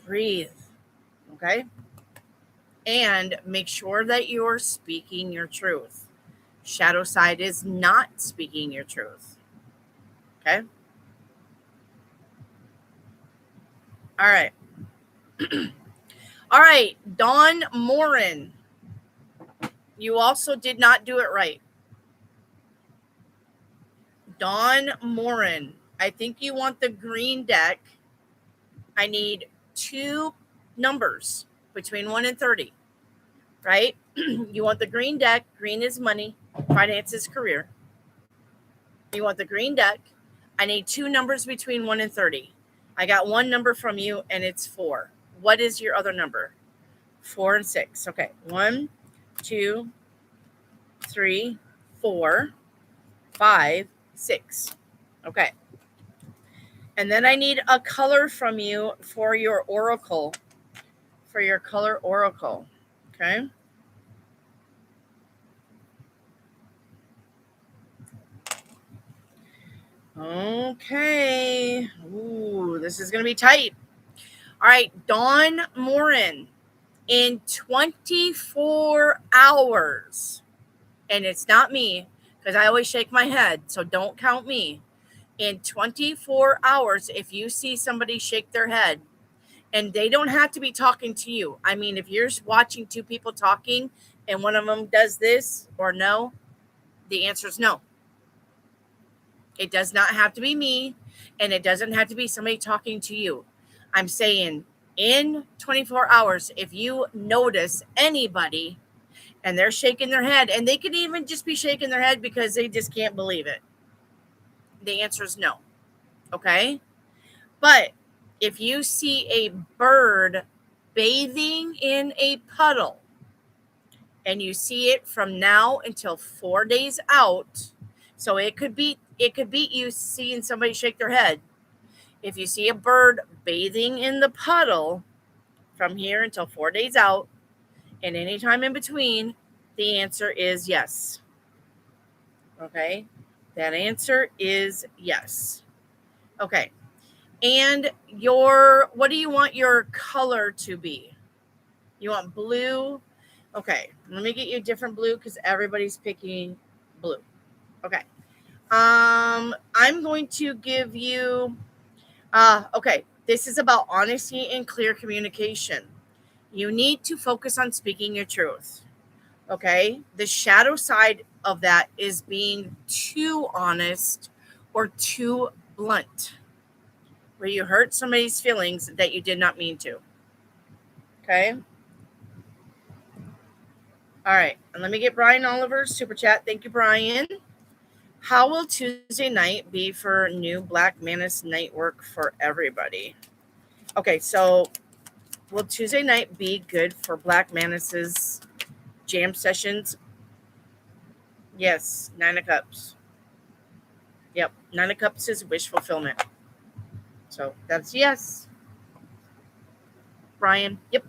Breathe. Okay. And make sure that you're speaking your truth. Shadow side is not speaking your truth. Okay. All right. All right. Dawn Morin. You also did not do it right. Dawn Morin. I think you want the green deck. I need 2 numbers between 1 and 30. Right? You want the green deck. Green is money, finances, career. You want the green deck. I need 2 numbers between 1 and 30. I got 1 number from you and it's 4. What is your other number? 4 and 6. Okay. 1, 2, 3, 4, 5, 6. Okay. And then I need a color from you for your oracle. For your color oracle. Okay. Okay. Ooh, this is going to be tight. All right. Dawn Morin. In 24 hours, and it's not me because I always shake my head, so don't count me. In 24 hours, if you see somebody shake their head, and they don't have to be talking to you. I mean, if you're watching 2 people talking and one of them does this or no, the answer is no. It does not have to be me, and it doesn't have to be somebody talking to you. I'm saying in 24 hours, if you notice anybody and they're shaking their head, and they could even just be shaking their head because they just can't believe it, the answer is no. Okay? But if you see a bird bathing in a puddle and you see it from now until 4 days out, so it could beat you seeing somebody shake their head. If you see a bird bathing in the puddle from here until 4 days out and any time in between, the answer is yes. Okay? That answer is yes. Okay. And what do you want your color to be? You want blue? Okay. Let me get you a different blue because everybody's picking blue. Okay. I'm going to give you okay. This is about honesty and clear communication. You need to focus on speaking your truth. Okay? The shadow side of that is being too honest or too blunt, where you hurt somebody's feelings that you did not mean to. Okay? All right. And let me get Brian Oliver's super chat. Thank you, Brian. How will Tuesday night be for new Black Manus night work for everybody? Okay, so will Tuesday night be good for Black Manus's jam sessions? Yes, 9 of Cups. Yep, 9 of Cups is wish fulfillment. So that's yes. Brian, yep.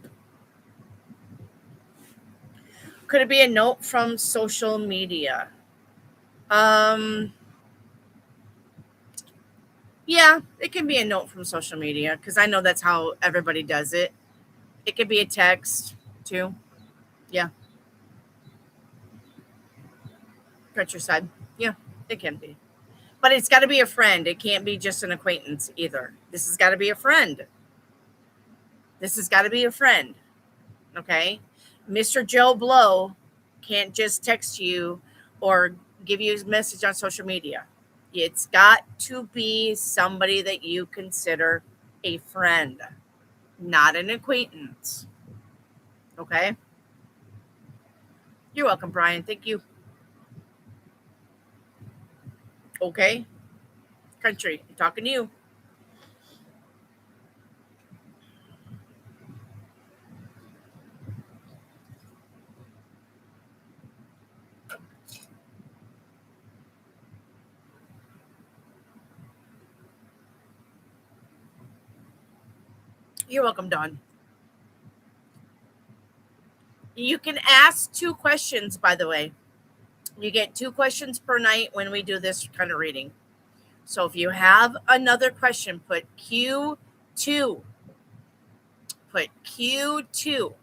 Could it be a note from social media? Yeah, it can be a note from social media because I know that's how everybody does it. It could be a text too. Yeah. Countryside. Yeah, it can be. But it's got to be a friend. It can't be just an acquaintance either. This has got to be a friend. This has got to be a friend. Okay? Mr. Joe Blow can't just text you or give you a message on social media. It's got to be somebody that you consider a friend, not an acquaintance. Okay? You're welcome, Brian. Thank you. Okay? Country, I'm talking to you. You're welcome, Dawn. You can ask 2 questions, by the way. You get 2 questions per night when we do this kind of reading. So if you have another question, put Q2. Put Q2.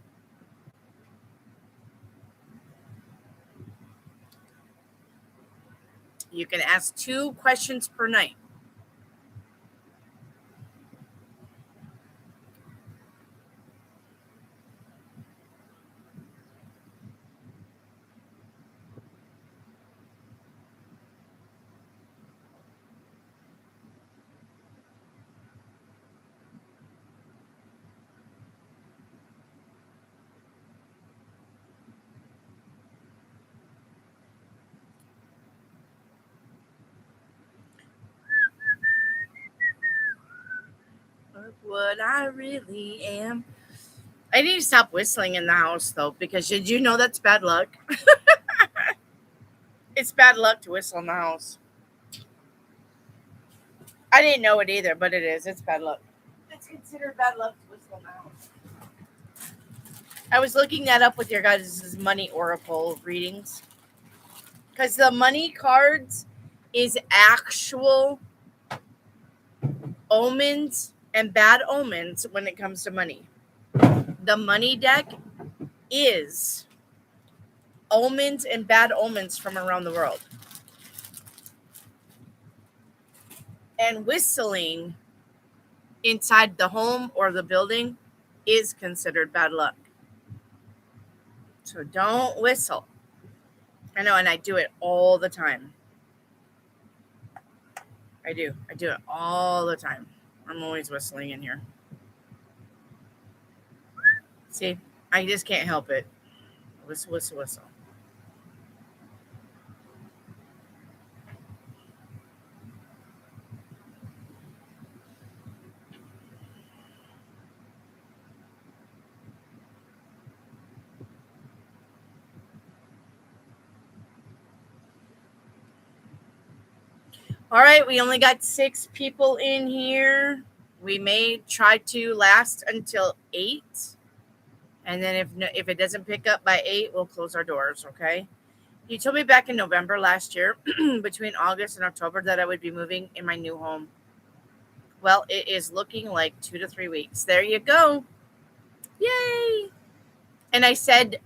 You can ask 2 questions per night. What I really am. I need to stop whistling in the house though, because did you know that's bad luck? It's bad luck to whistle in the house. I didn't know it either, but it is. It's bad luck. It's considered bad luck to whistle in the house. I was looking that up with your guys' money oracle readings. Because the money cards is actual omens and bad omens when it comes to money. The money deck is omens and bad omens from around the world. And whistling inside the home or the building is considered bad luck. So don't whistle. I know, and I do it all the time. I do it all the time. I'm always whistling in here. See, I just can't help it. Whistle, whistle, whistle. All right, we only got 6 people in here. We may try to last until 8. And then if it doesn't pick up by 8, we'll close our doors, okay? You told me back in November last year, between August and October, that I would be moving in my new home. Well, it is looking like 2 to 3 weeks. There you go. Yay! And I said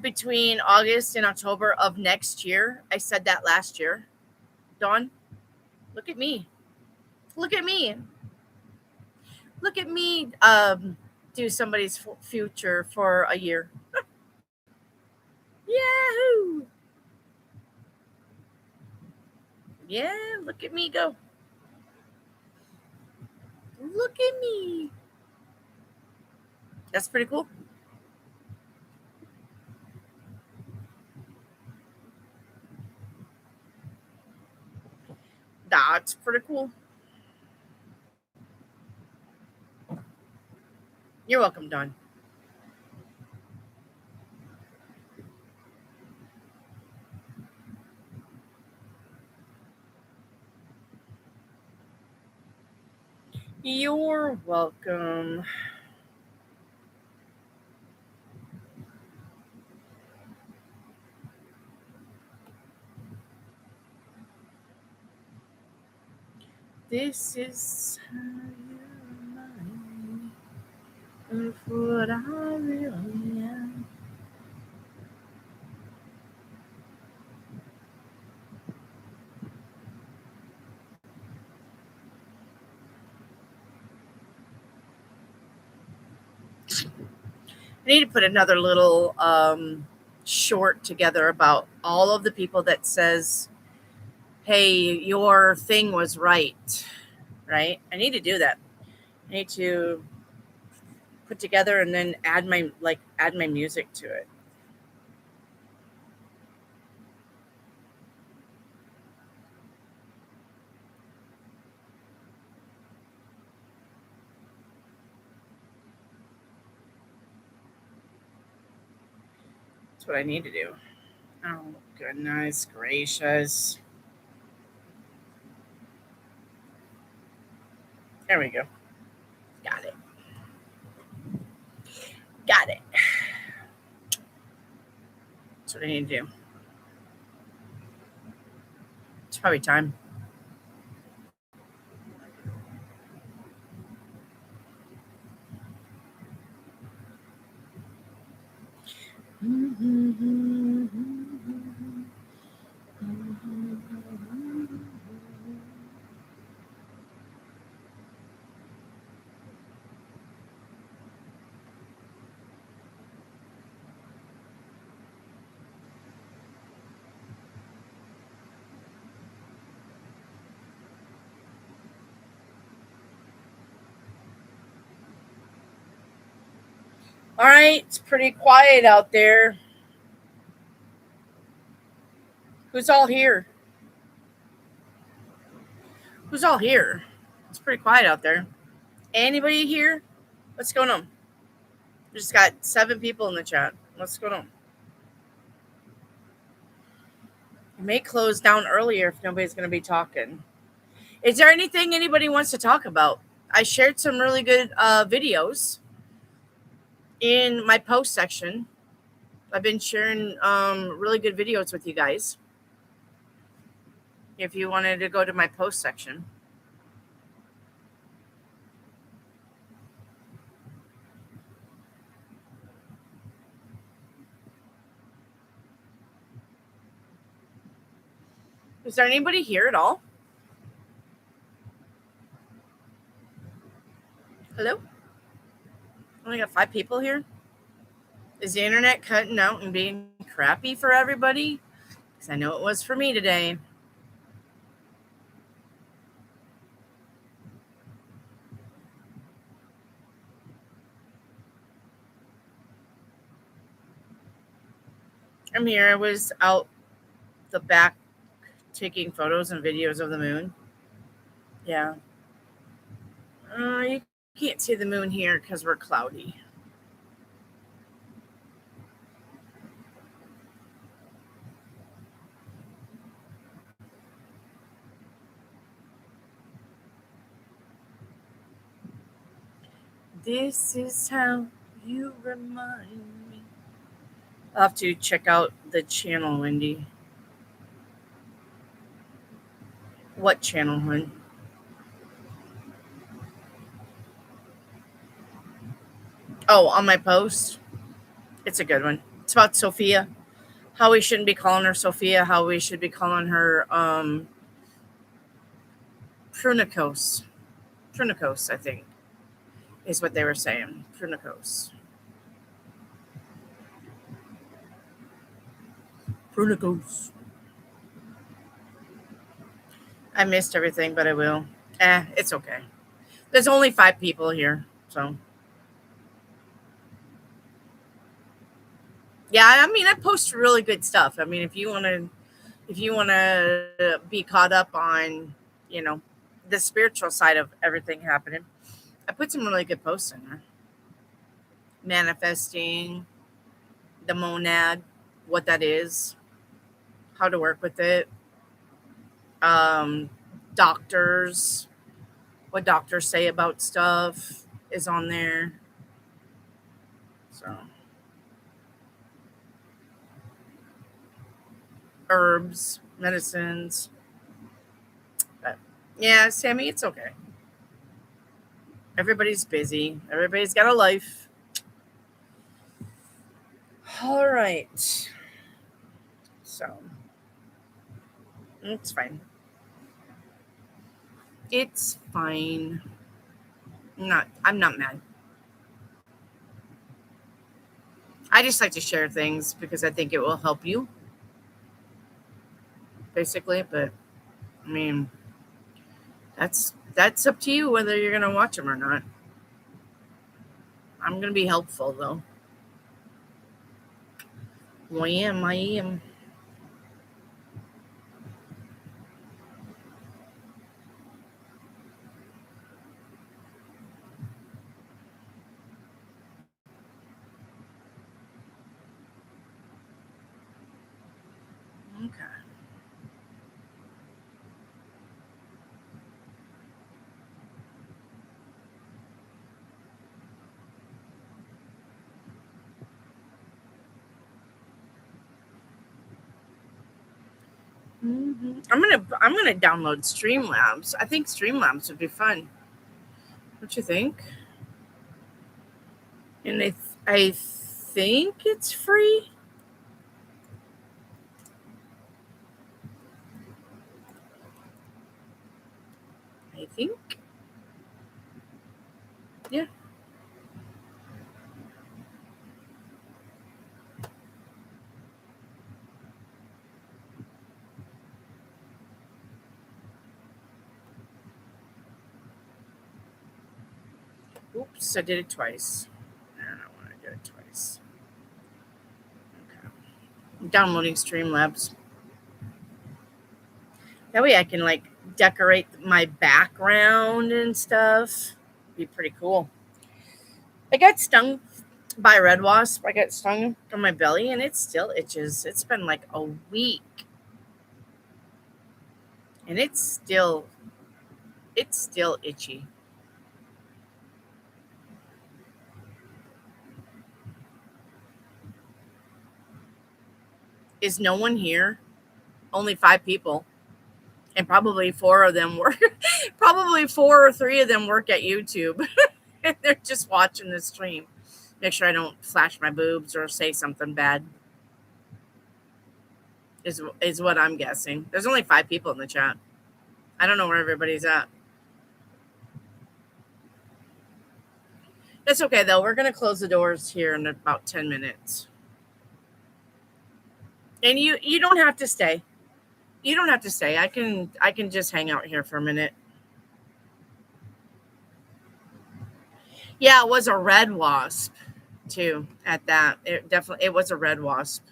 between August and October of next year. I said that last year. Dawn, look at me. Look at me. Look at me do somebody's future for a year. Yahoo! Yeah, look at me go. Look at me. That's pretty cool. That's pretty cool. You're welcome, Dawn. You're welcome. This is how you remind me of what I really am. I need to put another little short together about all of the people that says, hey, your thing was right. Right? I need to do that. I need to put together and then add my music to it. That's what I need to do. Oh, goodness gracious. There we go. Got it. Got it. That's what I need to do. It's probably time. All right, it's pretty quiet out there. Who's all here? Who's all here? It's pretty quiet out there. Anybody here? What's going on? We just got 7 people in the chat. What's going on? It may close down earlier if nobody's going to be talking. Is there anything anybody wants to talk about? I shared some really good videos in my post section. I've been sharing really good videos with you guys. If you wanted to go to my post section. Is there anybody here at all? Hello? Only got 5 people here. Is the internet cutting out and being crappy for everybody? Because I know it was for me today. I'm here. I was out the back taking photos and videos of the moon. Yeah. You can't see the moon here because we're cloudy. This is how you remind me. I'll have to check out the channel, Wendy. What channel, hon? Oh, on my post. It's a good one. It's about Sophia. How we shouldn't be calling her Sophia. How we should be calling her Prunicos. Prunicos, I think, is what they were saying. Prunicos. Prunicos. I missed everything, but I will. It's okay. There's only 5 people here, so yeah. I mean, I post really good stuff. I mean, if you want to be caught up on, you know, the spiritual side of everything happening, I put some really good posts in there. Manifesting, the monad, what that is, how to work with it, um, doctors, what doctors say about stuff is on there. So herbs, medicines. But yeah, Sammy, it's okay. Everybody's busy. Everybody's got a life. All right. So it's fine. It's fine. I'm not mad. I just like to share things because I think it will help you. Basically, but I mean, that's up to you whether you're gonna watch them or not. I'm gonna be helpful though. I am. I am. Okay. I'm gonna download Streamlabs. I think Streamlabs would be fun. What you think? And I think it's free. I think. Yeah. Oops, I did it twice. I don't know why I did it twice. Okay. I'm downloading Streamlabs. That way I can like decorate my background and stuff. Be pretty cool. I got stung by a red wasp. I got stung from my belly and it still itches. It's been like a week. And it's still itchy. Is no one here? Only 5 people. And probably 4 of them work probably 4 or 3 of them work at YouTube. And they're just watching the stream. Make sure I don't flash my boobs or say something bad. Is what I'm guessing. There's only 5 people in the chat. I don't know where everybody's at. That's okay though. We're gonna close the doors here in about 10 minutes. And you don't have to stay. You don't have to stay. I can just hang out here for a minute. Yeah, it was a red wasp too at that. It was a red wasp.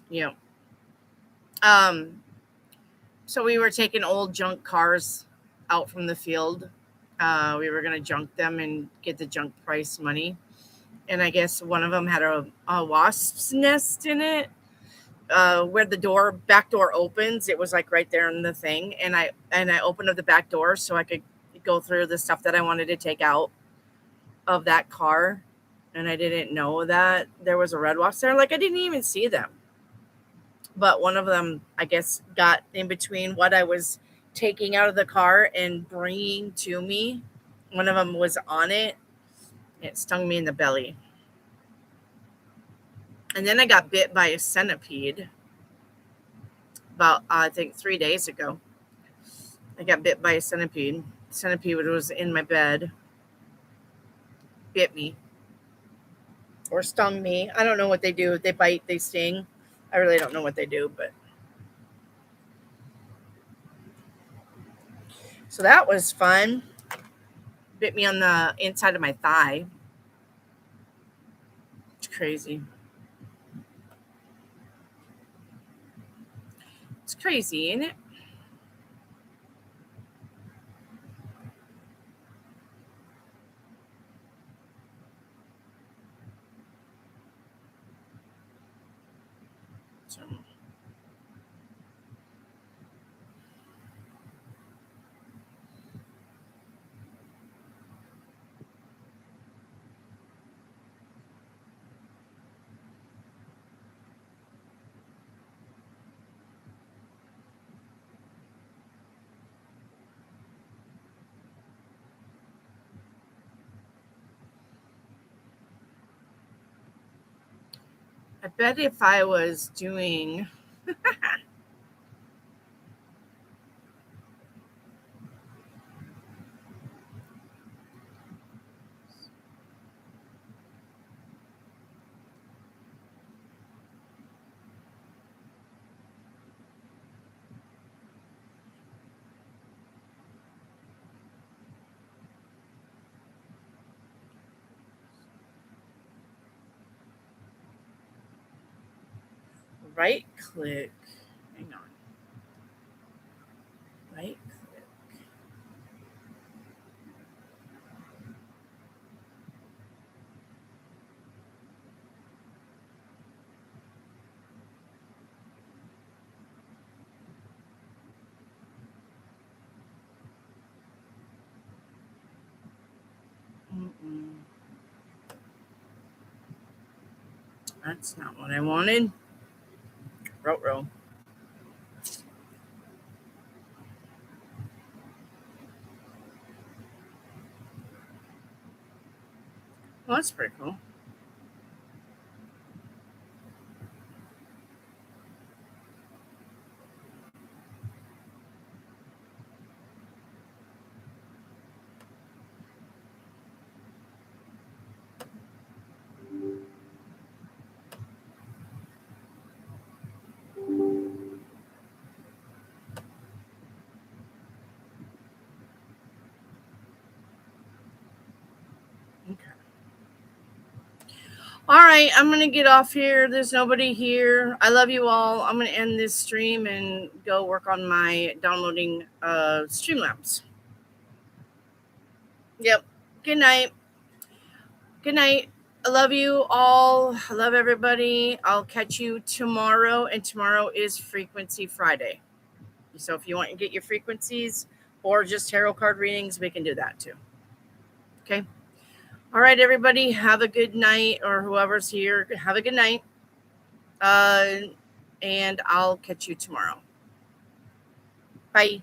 Yeah. Um so we were taking old junk cars out from the field. We were gonna junk them and get the junk price money. And I guess one of them had a wasp's nest in it. Where the back door opens, it was like right there in the thing, and I opened up the back door so I could go through the stuff that I wanted to take out of that car, and I didn't know that there was a red wasp there. Like I didn't even see them, but one of them, I guess, got in between what I was taking out of the car and bringing to me. One of them was on it. It stung me in the belly, and then I got bit by a centipede about I think 3 days ago. I got bit by a centipede. Centipede was in my bed, bit me or stung me. I don't know what they do. They bite, they sting. I really don't know what they do, but so that was fun. Bit me on the inside of my thigh. It's crazy. It's crazy, ain't it? So, I bet if I was doing right click, hang on, right click. Mm-mm. That's not what I wanted. Row. Well, that's pretty cool. Okay. All right, I'm gonna get off here. There's nobody here. I love you all. I'm gonna end this stream and go work on my downloading Streamlabs. Yep. Good night. Good night. I love you all. I love everybody. I'll catch you tomorrow, and tomorrow is Frequency Friday. So if you want to get your frequencies or just tarot card readings, we can do that too. Okay. All right, everybody. Have a good night, or whoever's here. Have a good night. And I'll catch you tomorrow. Bye.